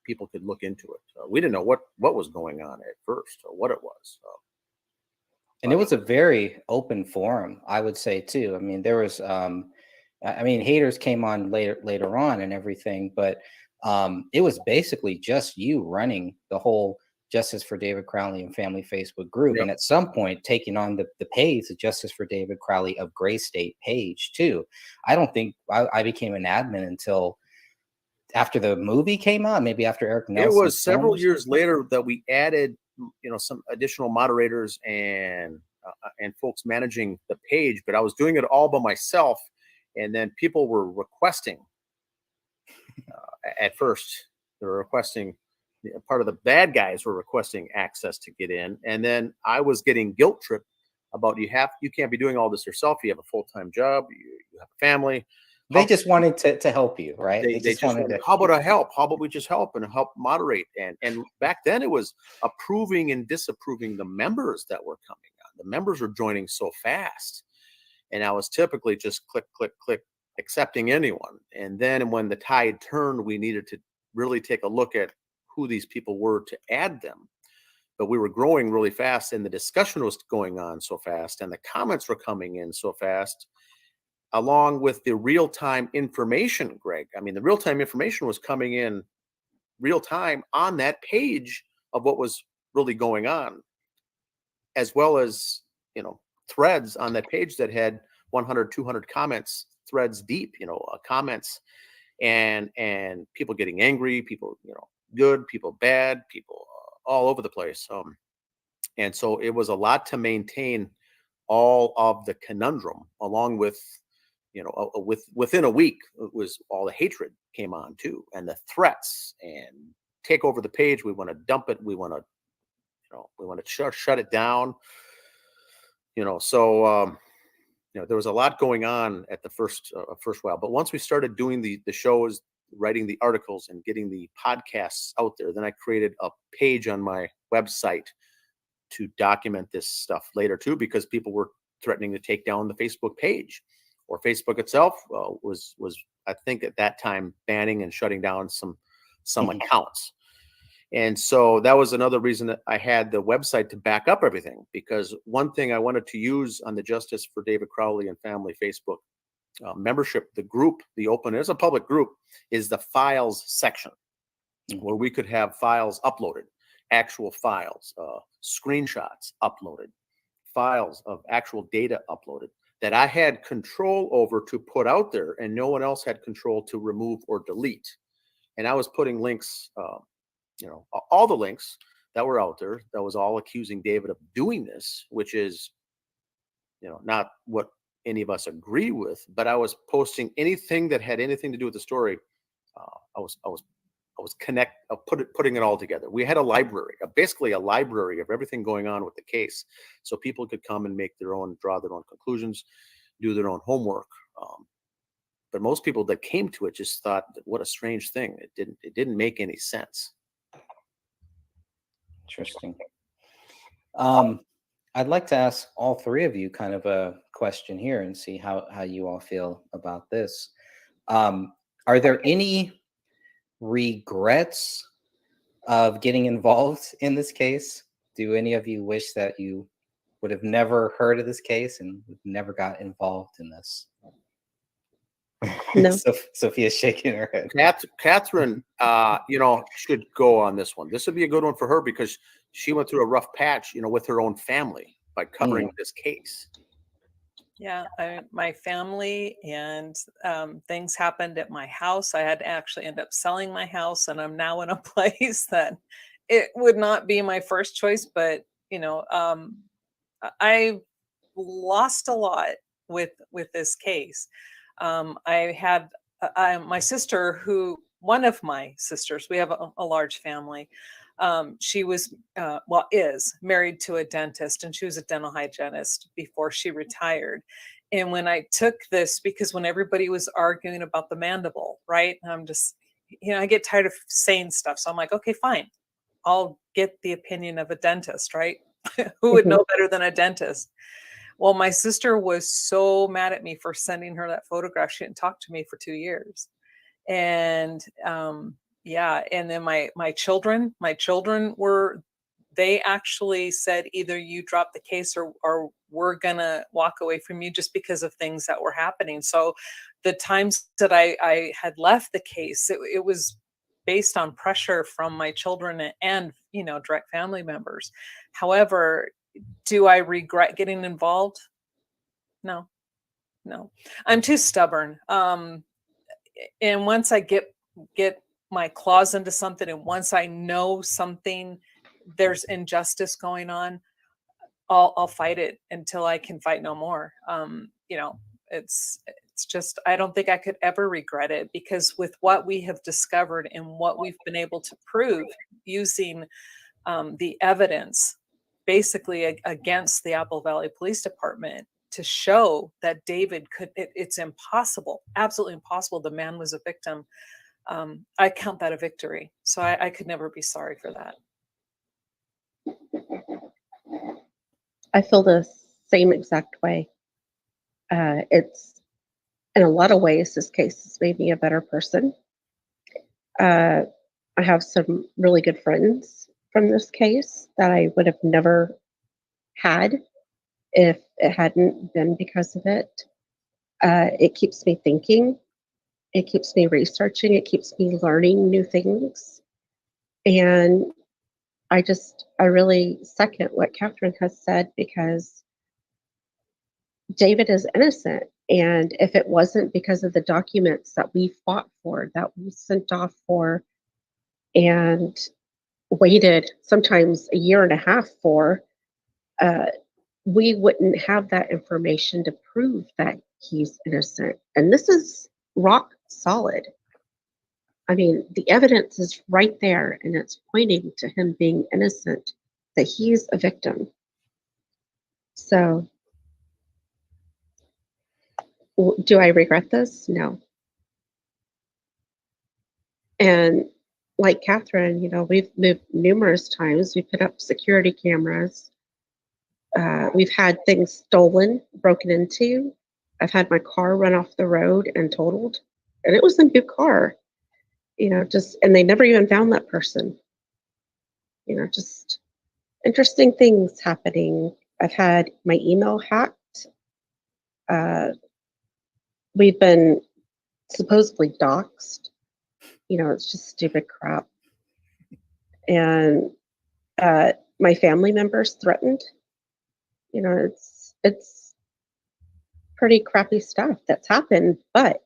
people could look into it. We didn't know what was going on at first or what it was. And it was a very open forum, I would say too. I mean, there was, I mean, haters came on later on and everything, but it was basically just you running the whole Justice for David Crowley and Family Facebook group, and at some point taking on the page, the Justice for David Crowley of Gray State page too. I don't think I became an admin until after the movie came out, maybe after Eric Nelson. It was several years later that we added, some additional moderators and folks managing the page, but I was doing it all by myself. And then people were requesting, at first, they were requesting, part of the bad guys were requesting access to get in. And then I was getting guilt tripped about you can't be doing all this yourself. You have a full-time job, you have a family. They just wanted to help you, right? They just wanted to, how about I help? How about we just help and help moderate? And back then it was approving and disapproving the members that were coming on. The members were joining so fast. And I was typically just click, click, click, accepting anyone. And then when the tide turned, we needed to really take a look at who these people were to add them. But we were growing really fast and the discussion was going on so fast and the comments were coming in so fast, along with the real-time information, Greg. I mean, the real-time information was coming in real time on that page of what was really going on, as well as, threads on that page that had 100, 200 comments, threads deep, comments, and people getting angry, people, good, people bad, people all over the place. And so it was a lot to maintain all of the conundrum, along with, within a week, it was all the hatred came on too, and the threats and take over the page. We want to dump it. We want to, we want to shut it down. So there was a lot going on at the first while. But once we started doing the shows, writing the articles, and getting the podcasts out there, then I created a page on my website to document this stuff later too, because people were threatening to take down the Facebook page, or Facebook itself was I think at that time banning and shutting down some accounts. And so that was another reason that I had the website to back up everything, because one thing I wanted to use on the Justice for David Crowley and Family Facebook membership, the group, the open, it's a public group, is the files section, where we could have files uploaded, actual files, screenshots uploaded, files of actual data uploaded that I had control over to put out there, and no one else had control to remove or delete. And I was putting links, all the links that were out there, that was all accusing David of doing this, which is, not what any of us agree with, but I was posting anything that had anything to do with the story. I was putting it all together. We had a library, basically a library of everything going on with the case, so people could come and draw their own conclusions, do their own homework. But most people that came to it just thought, what a strange thing. It didn't make any sense. Interesting. I'd like to ask all three of you kind of a question here and see how you all feel about this. Are there any regrets of getting involved in this case? Do any of you wish that you would have never heard of this case and never got involved in this? No. Sophia's shaking her head. Catherine, should go on this one. This would be a good one for her, because she went through a rough patch, with her own family by covering this case. Yeah, my family and things happened at my house. I had to actually end up selling my house, and I'm now in a place that it would not be my first choice, but I lost a lot with this case. I had my sister, one of my sisters, we have a large family. She was, is married to a dentist, and she was a dental hygienist before she retired. And when I took this, because when everybody was arguing about the mandible, right? I'm just, I get tired of saying stuff. So I'm like, okay, fine. I'll get the opinion of a dentist, right? Who would know better than a dentist? Well, my sister was so mad at me for sending her that photograph. She didn't talk to me for 2 years. And and then my children were they actually said either you drop the case or we're gonna walk away from you, just because of things that were happening. So the times that I had left the case, it was based on pressure from my children and direct family members. However, do I regret getting involved? No. I'm too stubborn. And once I get my claws into something, and once I know something, there's injustice going on, I'll fight it until I can fight no more. It's just, I don't think I could ever regret it, because with what we have discovered and what we've been able to prove using the evidence basically against the Apple Valley Police Department to show that David it's impossible, absolutely impossible. The man was a victim. I count that a victory. So I could never be sorry for that. I feel the same exact way. It's, in a lot of ways, this case has made me a better person. I have some really good friends from this case that I would have never had if it hadn't been because of it. It keeps me thinking. It keeps me researching. It keeps me learning new things. And I really second what Catherine has said, because David is innocent. And if it wasn't because of the documents that we fought for, that we sent off for, and waited sometimes a year and a half for, we wouldn't have that information to prove that he's innocent. And this is rock solid. I mean, the evidence is right there, and it's pointing to him being innocent, that he's a victim. So, do I regret this? No. And like Catherine, we've moved numerous times. We put up security cameras. We've had things stolen, broken into. I've had my car run off the road and totaled, and it was a new car. And they never even found that person. Just interesting things happening. I've had my email hacked. We've been supposedly doxxed. It's just stupid crap. And my family members threatened. It's pretty crappy stuff that's happened. But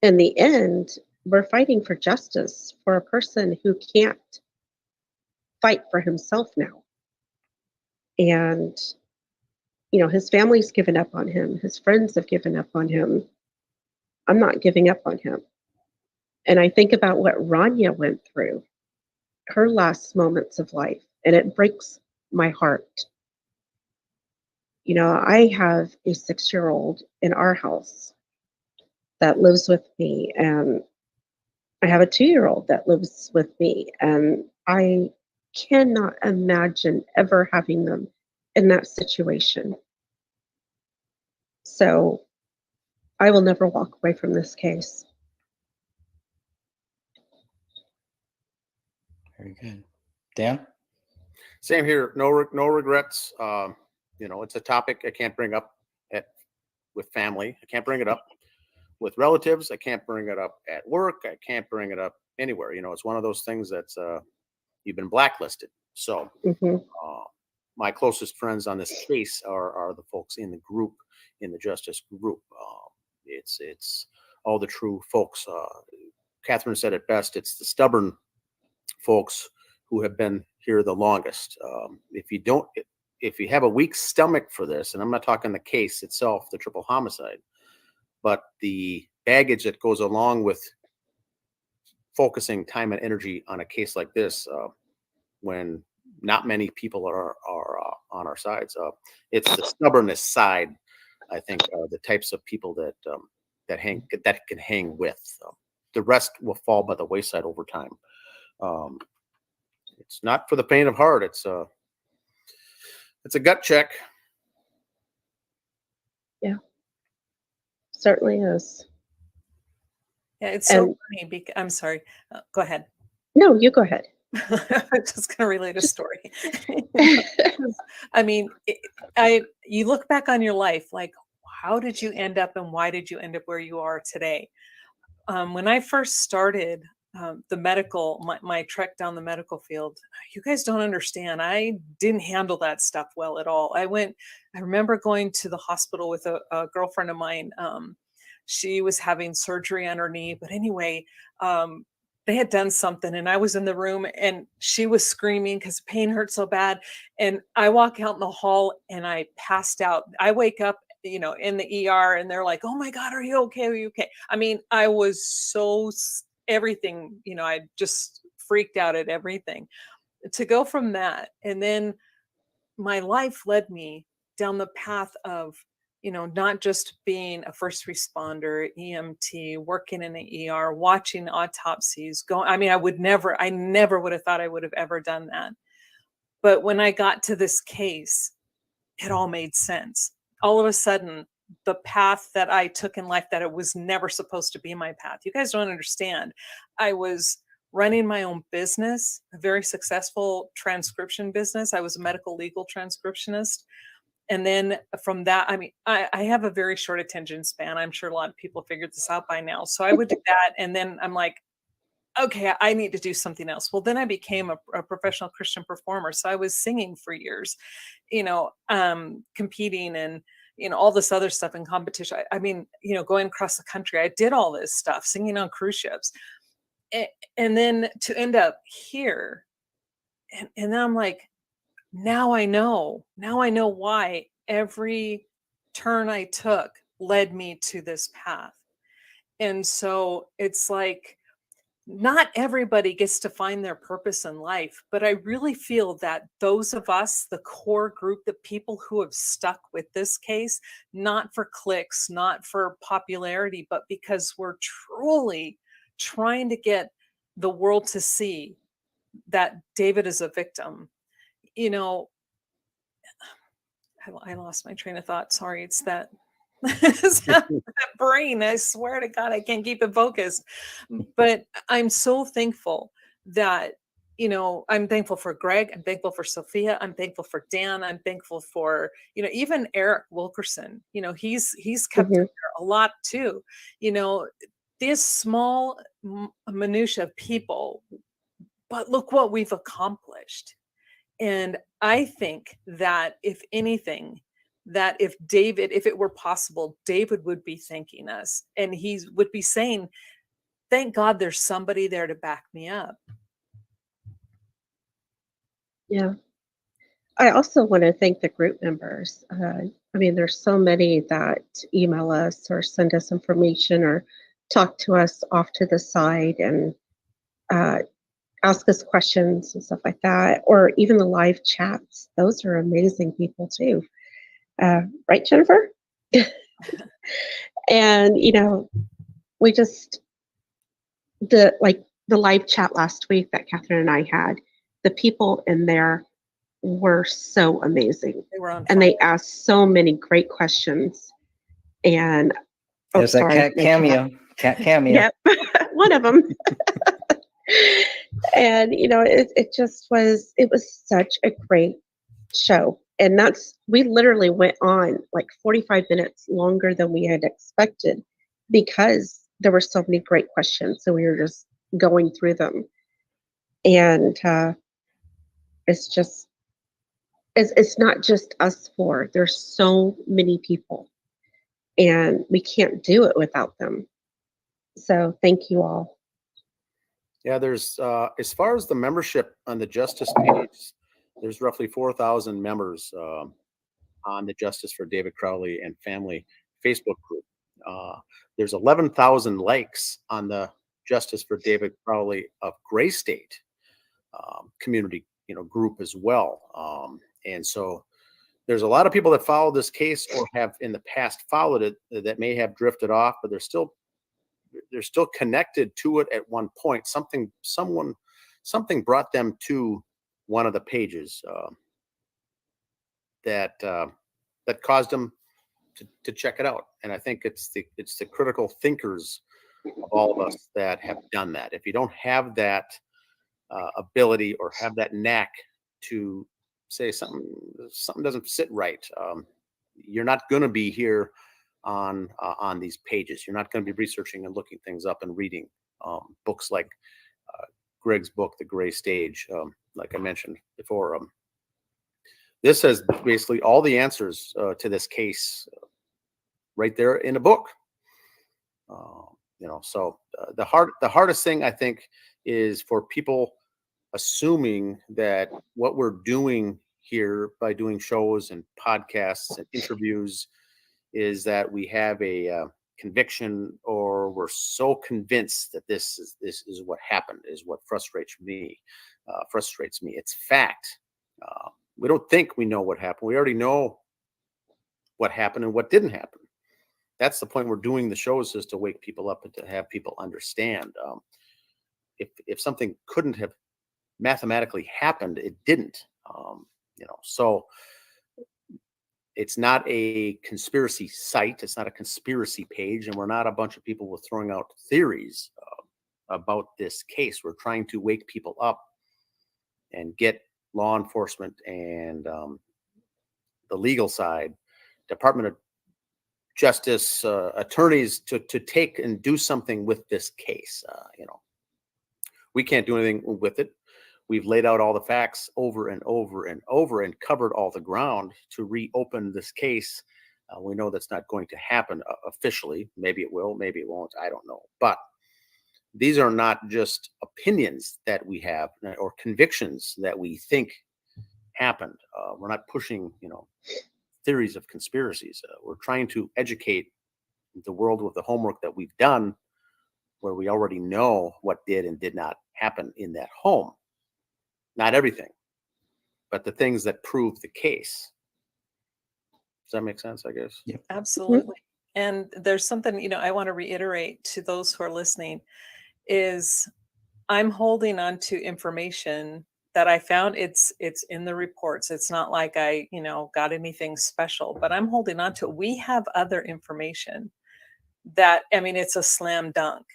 in the end, we're fighting for justice for a person who can't fight for himself now. And, his family's given up on him. His friends have given up on him. I'm not giving up on him. And I think about what Rania went through, her last moments of life, and it breaks my heart. I have a 6-year-old in our house that lives with me, and I have a 2-year-old that lives with me, and I cannot imagine ever having them in that situation. So I will never walk away from this case. Very good. Dan? Same here. No regrets. It's a topic I can't bring up with family. I can't bring it up with relatives. I can't bring it up at work. I can't bring it up anywhere. It's one of those things that's you've been blacklisted. So my closest friends on this case are the folks in the group, in the justice group. It's all the true folks. Catherine said it best. It's the stubborn folks who have been here the longest. If you have a weak stomach for this, and I'm not talking the case itself, the triple homicide, but the baggage that goes along with focusing time and energy on a case like this, when not many people are on our sides, it's the stubbornness side. I think the types of people that can hang with. The rest will fall by the wayside over time. It's not for the faint of heart. It's a gut check. Yeah, certainly is. Yeah, it's so funny. I'm sorry. Go ahead. No, you go ahead. I'm just going to relate a story. I mean, you look back on your life, like, how did you end up and why did you end up where you are today? When I first started my trek down the medical field, you guys don't understand. I didn't handle that stuff well at all. I remember going to the hospital with a girlfriend of mine. She was having surgery on her knee, but anyway, they had done something and I was in the room and she was screaming because the pain hurt so bad. And I walk out in the hall and I passed out. I wake up, in the ER and they're like, "Oh my God, are you okay? Are you okay?" I mean, I was so everything, I just freaked out at everything. To go from that, and then my life led me down the path of, not just being a first responder, EMT, working in the ER, watching autopsies go. I mean, I never would have thought I would have ever done that. But when I got to this case, it all made sense. All of a sudden, the path that I took in life, that it was never supposed to be my path. You guys don't understand. I was running my own business, a very successful transcription business. I was a medical legal transcriptionist. And then from that, I mean, I have a very short attention span. I'm sure a lot of people figured this out by now. So I would do that. And then I'm like, okay, I need to do something else. Well, then I became a professional Christian performer. So I was singing for years, competing and, all this other stuff in competition. I mean, going across the country, I did all this stuff, singing on cruise ships. And then to end up here, and then I'm like, now I know why every turn I took led me to this path. And so it's like, not everybody gets to find their purpose in life, but I really feel that those of us, the core group, the people who have stuck with this case, not for clicks, not for popularity, but because we're truly trying to get the world to see that David is a victim. I lost my train of thought. Sorry, it's that. It's that brain. I swear to God, I can't keep it focused. But I'm so thankful that, I'm thankful for Greg. I'm thankful for Sophia. I'm thankful for Dan. I'm thankful for, even Eric Wilkerson. He's kept there a lot too. This small minutia of people, but look what we've accomplished. And I think that if anything, that if it were possible, David would be thanking us and he would be saying, thank God there's somebody there to back me up. Yeah. I also want to thank the group members. I mean, there's so many that email us or send us information or talk to us off to the side and ask us questions and stuff like that, or even the live chats. Those are amazing people too. Right, Jennifer? And, we just, the live chat last week that Catherine and I had, the people in there were so amazing. They were on and they asked so many great questions. And there's a cat cameo. Cat cameo. Yep, one of them. And it was such a great show. And we literally went on like 45 minutes longer than we had expected because there were so many great questions. So we were just going through them. And it's not just us four. There's so many people and we can't do it without them. So thank you all. Yeah, there's as far as the membership on the Justice page, there's roughly 4,000 members on the Justice for David Crowley and Family Facebook group. There's 11,000 likes on the Justice for David Crowley of Gray State community, group as well. And so there's a lot of people that follow this case or have in the past followed it that may have drifted off, but they're still connected to it at one point. Something brought them to one of the pages that caused them to check it out. And I think it's the critical thinkers of all of us that have done that. If you don't have that ability or have that knack to say something doesn't sit right. You're not going to be here on these pages. You're not going to be researching and looking things up and reading books like Greg's book, The Gray Stage, like I mentioned before. This has basically all the answers to this case right there in a book. So the hardest thing, I think, is for people assuming that what we're doing here by doing shows and podcasts and interviews is that we have a conviction, or we're so convinced that this is what happened, is what frustrates me. It's fact. We don't think we know what happened. We already know what happened and what didn't happen. That's the point we're doing the shows, is to wake people up and to have people understand. If something couldn't have mathematically happened, it didn't. So it's not a conspiracy site. It's not a conspiracy page, and we're not a bunch of people who are throwing out theories about this case. We're trying to wake people up and get law enforcement and the legal side, Department of Justice, attorneys to take and do something with this case. We can't do anything with it. We've laid out all the facts over and over and over and covered all the ground to reopen this case. We know that's not going to happen officially. Maybe it will, maybe it won't. I don't know. But these are not just opinions that we have or convictions that we think happened. We're not pushing, theories of conspiracies. We're trying to educate the world with the homework that we've done, where we already know what did and did not happen in that home. Not everything, but the things that prove the case. Does that make sense, I guess? Yeah. Absolutely. And there's something, I want to reiterate to those who are listening, is I'm holding on to information that I found. It's in the reports. It's not like I, got anything special, but I'm holding on to it. We have other information that, it's a slam dunk,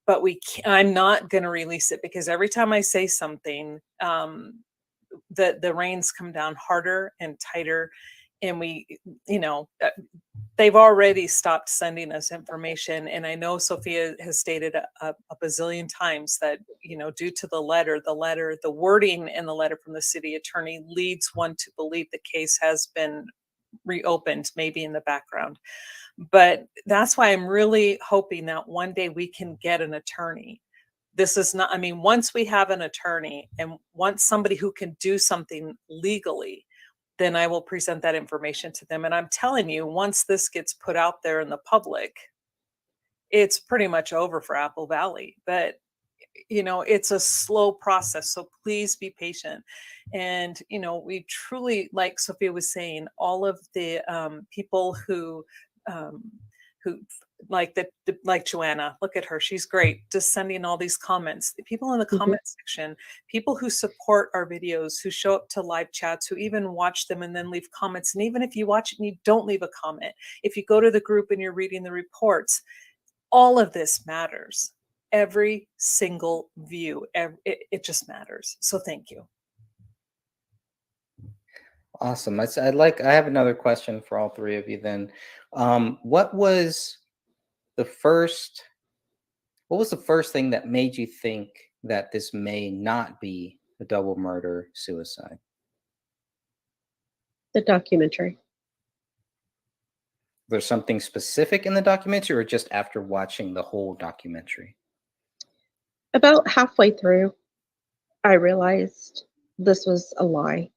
but I'm not going to release it, because every time I say something, the reins come down harder and tighter. And they've already stopped sending us information. And I know Sophia has stated a bazillion times that, due to the wording in the letter from the city attorney leads one to believe the case has been reopened, maybe in the background. But that's why I'm really hoping that one day we can get an attorney. This is not, once we have an attorney and once somebody who can do something legally, then I will present that information to them. And I'm telling you, once this gets put out there in the public, it's pretty much over for Apple Valley. But, it's a slow process. So please be patient. And, we truly, like Sophia was saying, all of the people who like Joanna, look at her, she's great, just sending all these comments. The people in the comment section, people who support our videos, who show up to live chats, who even watch them and then leave comments. And even if you watch it and you don't leave a comment, if you go to the group and you're reading the reports, all of this matters. Every single view, it just matters. So thank you. Awesome. I have another question for all three of you then. What was the first thing that made you think that this may not be a double murder suicide? The documentary. There's something specific in the documentary, or just after watching the whole documentary? About halfway through, I realized this was a lie.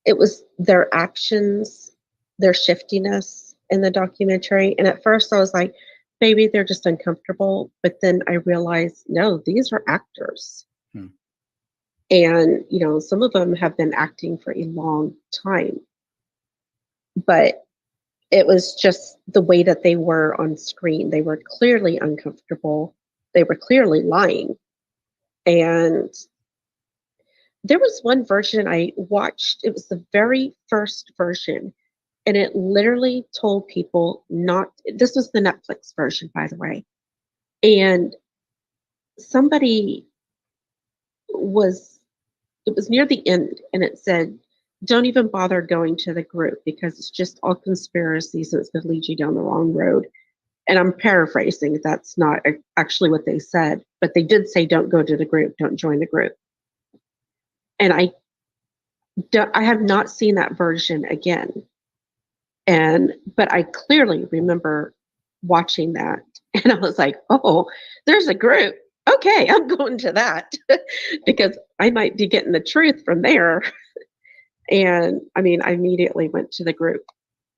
It was their actions, their shiftiness in the documentary. And at first I was like, maybe they're just uncomfortable. But then I realized, no, these are actors. And, some of them have been acting for a long time. But it was just the way that they were on screen. They were clearly uncomfortable. They were clearly lying. And there was one version I watched. It was the very first version. And it literally told people this was the Netflix version, by the way. And somebody it was near the end, and it said, don't even bother going to the group because it's just all conspiracies and it's going to lead you down the wrong road. And I'm paraphrasing. That's not actually what they said, but they did say, don't go to the group, don't join the group. And I have not seen that version again. But I clearly remember watching that, and I was like, oh, there's a group. Okay, I'm going to that because I might be getting the truth from there. And I mean, I immediately went to the group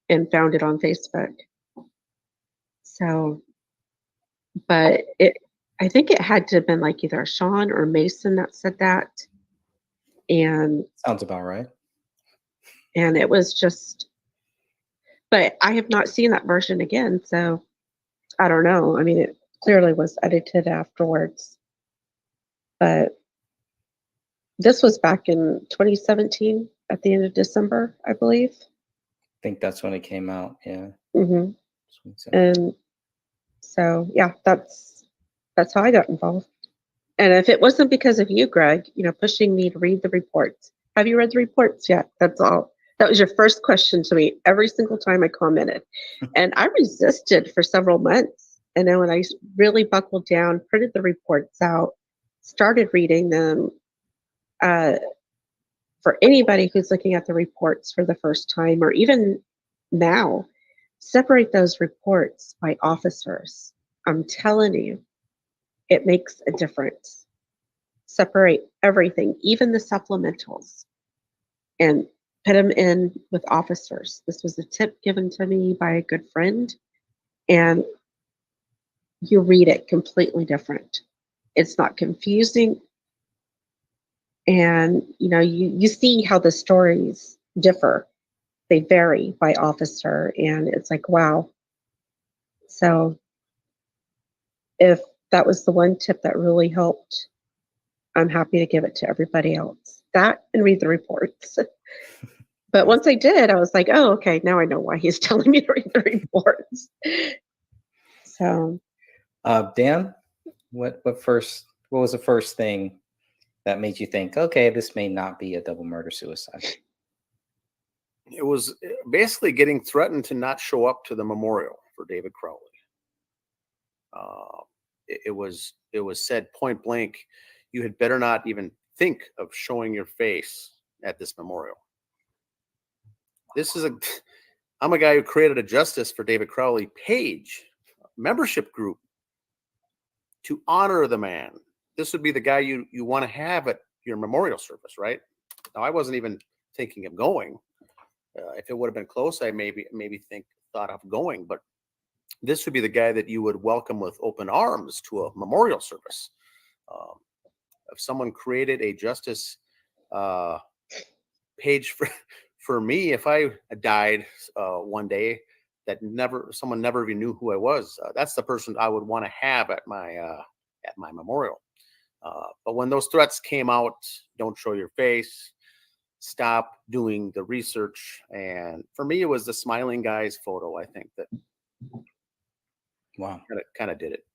and found it on Facebook. So, but I think it had to have been like either Sean or Mason that said that. And sounds about right. And it was just, but I have not seen that version again. So I don't know. I mean, it clearly was edited afterwards. But this was back in 2017 at the end of December, I believe. I think that's when it came out. Yeah. Mm-hmm. And so, yeah, that's how I got involved. And if it wasn't because of you, Greg, pushing me to read the reports. Have you read the reports yet? That's all. That was your first question to me every single time I commented. And I resisted for several months. And then when I really buckled down, printed the reports out, started reading them, for anybody who's looking at the reports for the first time, or even now, separate those reports by officers. I'm telling you, it makes a difference. Separate everything, even the supplementals, and put them in with officers. This was a tip given to me by a good friend, and you read it completely different. It's not confusing. And, you see how the stories differ. They vary by officer, and it's like, wow. So if that was the one tip that really helped, I'm happy to give it to everybody else. That and read the reports. But once I did, I was like, oh, okay, now I know why he's telling me to read the reports. So, Dan, what was the first thing that made you think, okay, this may not be a double murder suicide? It was basically getting threatened to not show up to the memorial for David Crowley. It was said point blank, you had better not even think of showing your face at this memorial. I'm a guy who created a Justice for David Crowley page, membership group, to honor the man. This would be the guy you want to have at your memorial service, right? Now, I wasn't even thinking of going. If it would have been close, I maybe thought of going, but this would be the guy that you would welcome with open arms to a memorial service. If someone created a Justice page for me, if I died one day, someone never even knew who I was, that's the person I would want to have at my memorial. But when those threats came out, don't show your face, stop doing the research. And for me, it was the smiling guy's photo, I think, that wow, kind of did it.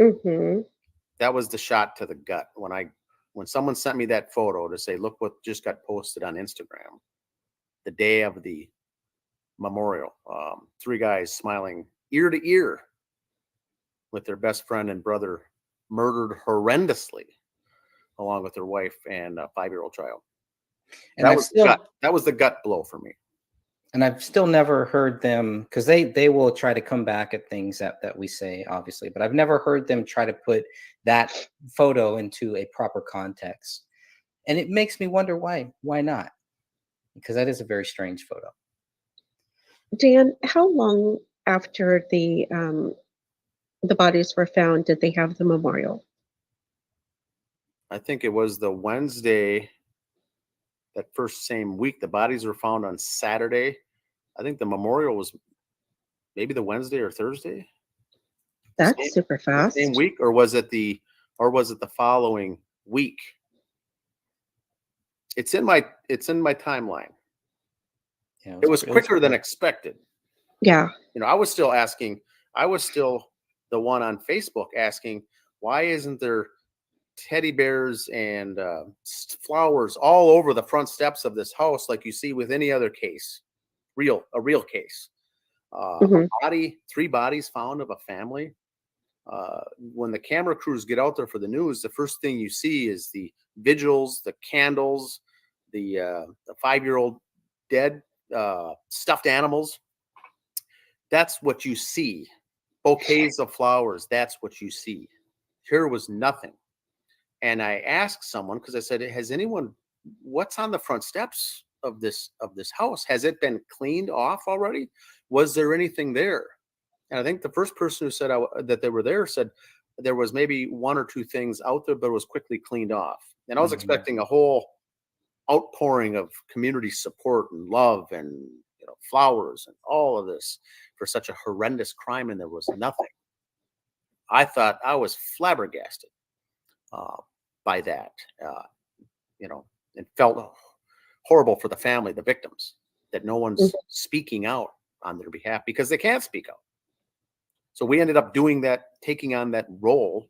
Mm-hmm. That was the shot to the gut. When someone sent me that photo to say, look what just got posted on Instagram, the day of the memorial, 3 guys smiling ear to ear with their best friend and brother murdered horrendously, along with their wife and a 5-year-old child. And that was the gut blow for me. And I've still never heard them, because they will try to come back at things that we say, obviously, but I've never heard them try to put that photo into a proper context. And it makes me wonder why not? Because that is a very strange photo. Dan, how long after the bodies were found did they have the memorial? I think it was the Wednesday, that same week. The bodies were found on Saturday. I think the memorial was maybe the Wednesday or Thursday. That's super fast. Same week, or was it the following week? It's in my timeline. Yeah, it was quicker than expected. Yeah. I was still the one on Facebook asking, why isn't there teddy bears and flowers all over the front steps of this house, like you see with any other case, a real case. A body, 3 bodies found of a family. When the camera crews get out there for the news, the first thing you see is the vigils, the candles, the 5-year-old dead stuffed animals. That's what you see. Bouquets of flowers. That's what you see. Here was nothing. And I asked someone, because I said, has anyone, what's on the front steps of this house? Has it been cleaned off already? Was there anything there? And I think the first person who said that they were there said there was maybe 1 or 2 things out there, but it was quickly cleaned off. And I was expecting a whole outpouring of community support and love and flowers and all of this for such a horrendous crime, and there was nothing. I thought I was flabbergasted by that, and felt horrible for the family, the victims, that no one's speaking out on their behalf because they can't speak out. So we ended up doing that, taking on that role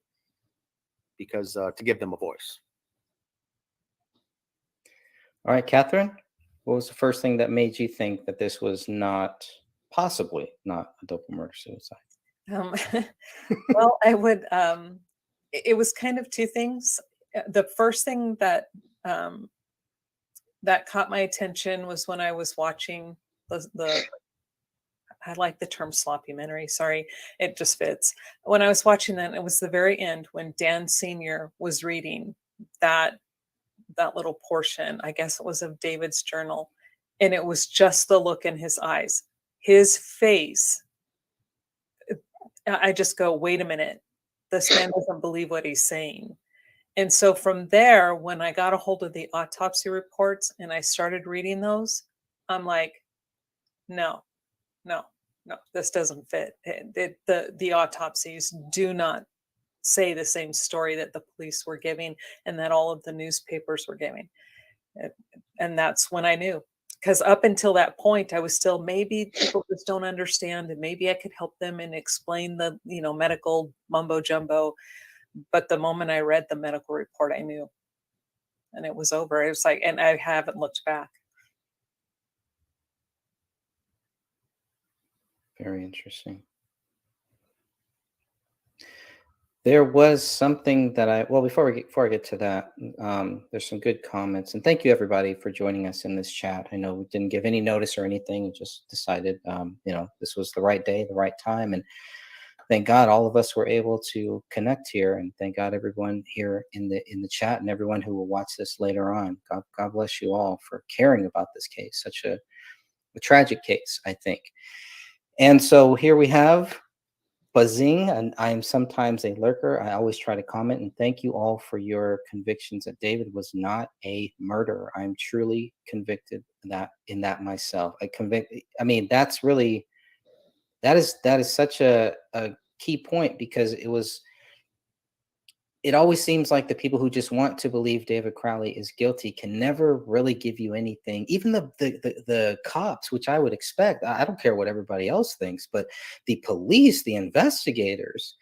because to give them a voice. All right, Catherine, what was the first thing that made you think that this was possibly not a double murder suicide? Well, I would. It was kind of 2 things. The first thing that caught my attention was when I was watching the I like the term sloppumentary. Sorry, it just fits. When I was watching that, it was the very end when Dan Sr. was reading that little portion, I guess it was of David's journal. And it was just the look in his eyes, his face. I just go, wait a minute. This man doesn't believe what he's saying. And so from there, when I got a hold of the autopsy reports and I started reading those, I'm like, no, this doesn't fit. The autopsies do not say the same story that the police were giving and that all of the newspapers were giving. And that's when I knew, because up until that point, I was still, maybe people just don't understand and maybe I could help them and explain the, medical mumbo jumbo. But the moment I read the medical report, I knew, and it was over. It was like, and I haven't looked back. Very interesting. There was something that before I get to that, there's some good comments, and thank you everybody for joining us in this chat. I know we didn't give any notice or anything; we just decided, this was the right day, the right time, and thank God all of us were able to connect here, and thank God everyone here in the chat and everyone who will watch this later on. God bless you all for caring about this case, such a tragic case, I think. And so here we have Buzzing, and I am sometimes a lurker. I always try to comment, and thank you all for your convictions that David was not a murderer. I'm truly convicted in that myself. I mean, that's really, that is such a key point, because it always seems like the people who just want to believe David Crowley is guilty can never really give you anything. Even the cops, which I would expect, I don't care what everybody else thinks, but the police, the investigators,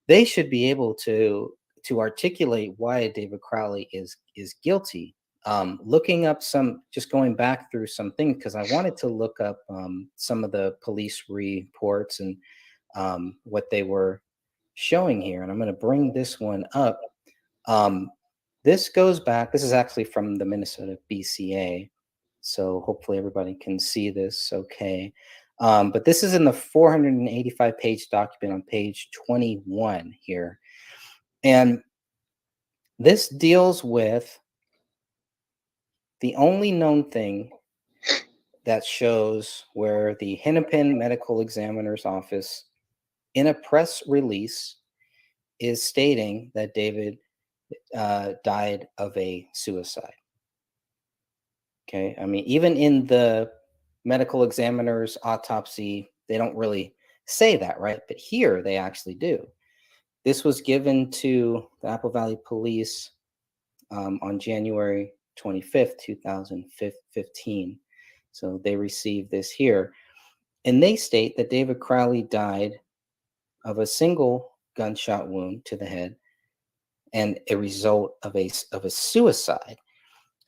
they should be able to articulate why David Crowley is guilty. Looking up just going back through some things, because I wanted to look up some of the police reports and what they were showing here, and I'm going to bring this one up. This goes back, this is actually from the Minnesota BCA, so hopefully everybody can see this okay. But this is in the 485-page document on page 21 here, and this deals with the only known thing that shows where the Hennepin Medical Examiner's Office, in a press release, is stating that David died of a suicide. Okay, I mean, even in the medical examiner's autopsy, they don't really say that, right? But here they actually do. This was given to the Apple Valley Police on January 25th, 2015. So they received this here. And they state that David Crowley died of a single gunshot wound to the head and a result of a suicide.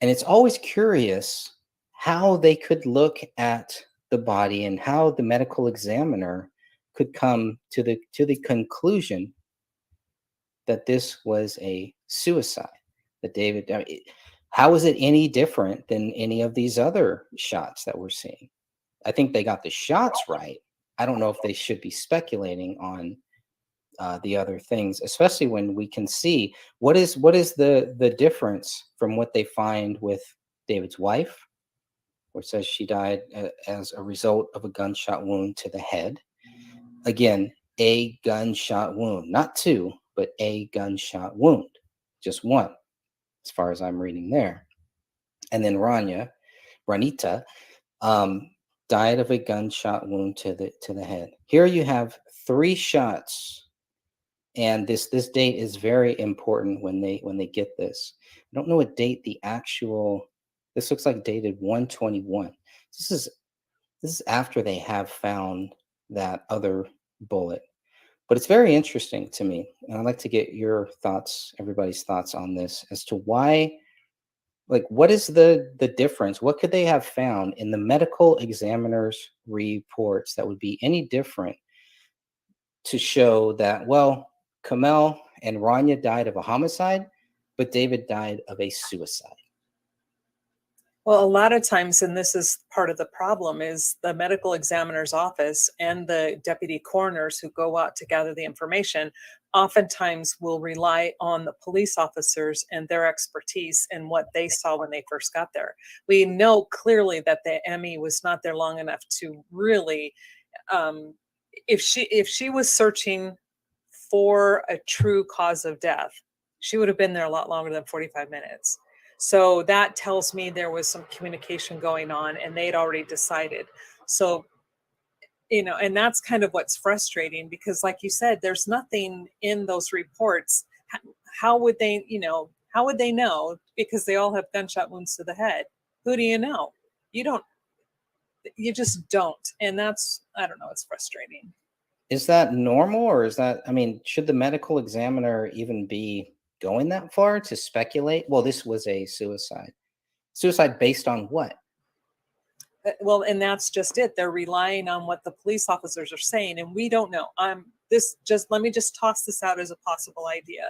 And it's always curious how they could look at the body and how the medical examiner could come to the conclusion that this was a suicide. That David, how is it any different than any of these other shots that we're seeing? I think they got the shots right. I don't know if they should be speculating on the other things, especially when we can see what is the difference from what they find with David's wife, where it says she died as a result of a gunshot wound to the head. Again, a gunshot wound, not two, but a gunshot wound, just one, as far as I'm reading there. And then Ranita, died of a gunshot wound to the head. Here you have 3 shots, and this date is very important when they get this. I don't know what date the actual. This looks like dated 121. This is after they have found that other bullet. But it's very interesting to me, and I'd like to get your thoughts, everybody's thoughts on this, as to why, like, what is the difference? What could they have found in the medical examiner's reports that would be any different to show that, well, Kamel and Rania died of a homicide, but David died of a suicide? Well, a lot of times, and this is part of the problem, is the medical examiner's office and the deputy coroners who go out to gather the information oftentimes will rely on the police officers and their expertise and what they saw when they first got there. We know clearly that the ME was not there long enough to really, if she was searching for a true cause of death, she would have been there a lot longer than 45 minutes. So that tells me there was some communication going on and they'd already decided. So, and that's kind of what's frustrating, because like you said, there's nothing in those reports. How would they, how would they know? Because they all have gunshot wounds to the head. Who do you know? You just don't. And that's, I don't know, it's frustrating. Is that normal, or is that, should the medical examiner even be going that far to speculate? Well, this was a suicide. Suicide based on what? Well, and that's just it. They're relying on what the police officers are saying, and we don't know. Let me just toss this out as a possible idea.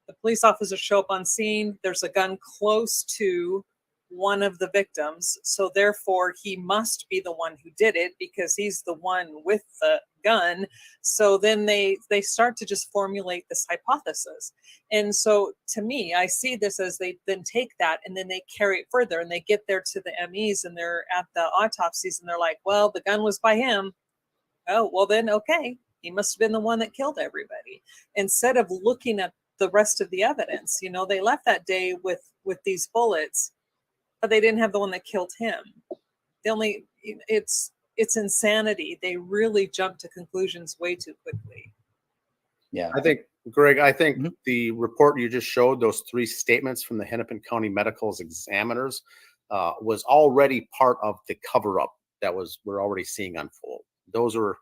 The police officers show up on scene. There's a gun close to one of the victims, so therefore he must be the one who did it because he's the one with the gun. So then they start to just formulate this hypothesis. And so to me, I see this as they then take that and then they carry it further, and they get there to the MEs and they're at the autopsies and they're like, well, the gun was by him. Oh, well then, okay, he must have been the one that killed everybody. Instead of looking at the rest of the evidence, they left that day with these bullets, but they didn't have the one that killed him. It's insanity. They really jump to conclusions way too quickly. Yeah. I think, Greg, the report you just showed, those 3 statements from the Hennepin County Medical's examiners, was already part of the cover-up that we're already seeing unfold. Those are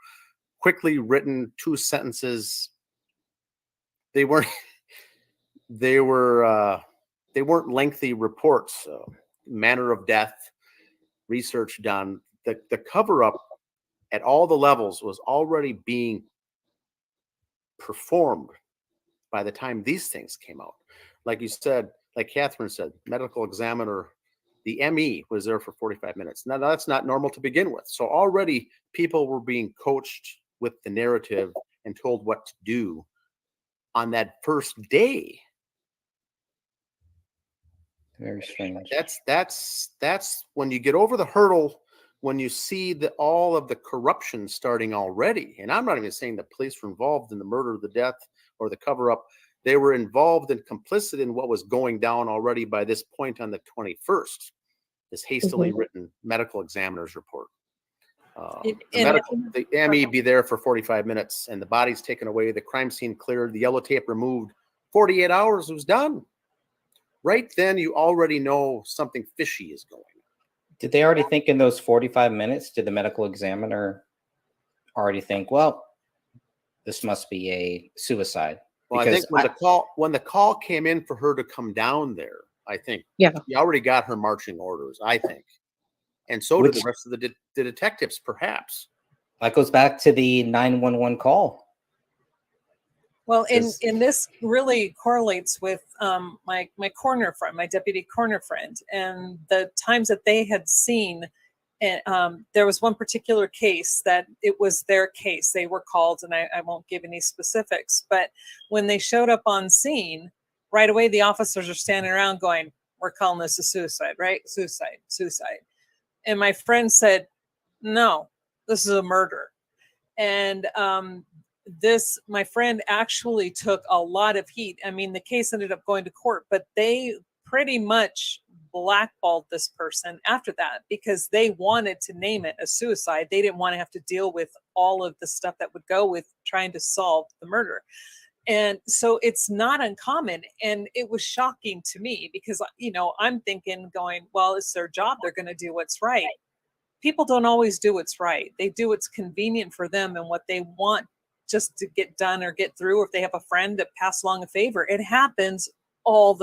quickly written 2 sentences. They weren't lengthy reports. Manner of death, research done. The cover-up at all the levels was already being performed by the time these things came out. Like you said, like Catherine said, medical examiner, the ME was there for 45 minutes. Now, that's not normal to begin with. So already people were being coached with the narrative and told what to do on that first day. Very strange. That's when you get over the hurdle, when you see all of the corruption starting already. And I'm not even saying the police were involved in the murder, the death, or the cover-up. They were involved and complicit in what was going down already by this point on the 21st, this hastily written medical examiner's report. The ME be there for 45 minutes and the body's taken away, the crime scene cleared, the yellow tape removed. 48 hours, it was done. Right then, you already know something fishy is going on. Did they already think in those 45 minutes, did the medical examiner already think, well, this must be a suicide? Well, I think when the call came in for her to come down there, I think she already got her marching orders, I think. And so did the rest of the detectives, perhaps. That goes back to the 911 call. Well, in this really correlates with my coroner friend, my deputy coroner friend, and the times that they had seen. And there was one particular case that it was their case. They were called, and I won't give any specifics, but when they showed up on scene, right away the officers are standing around going, "We're calling this a suicide, right? Suicide, suicide." And my friend said, "No, this is a murder." And my friend actually took a lot of heat. I mean, the case ended up going to court, but they pretty much blackballed this person after that because they wanted to name it a suicide. They didn't want to have to deal with all of the stuff that would go with trying to solve the murder. And so it's not uncommon. And it was shocking to me because, I'm thinking going, well, it's their job. They're going to do what's right. People don't always do what's right. They do what's convenient for them and what they want just to get done or get through, or if they have a friend that passed along a favor. It happens all the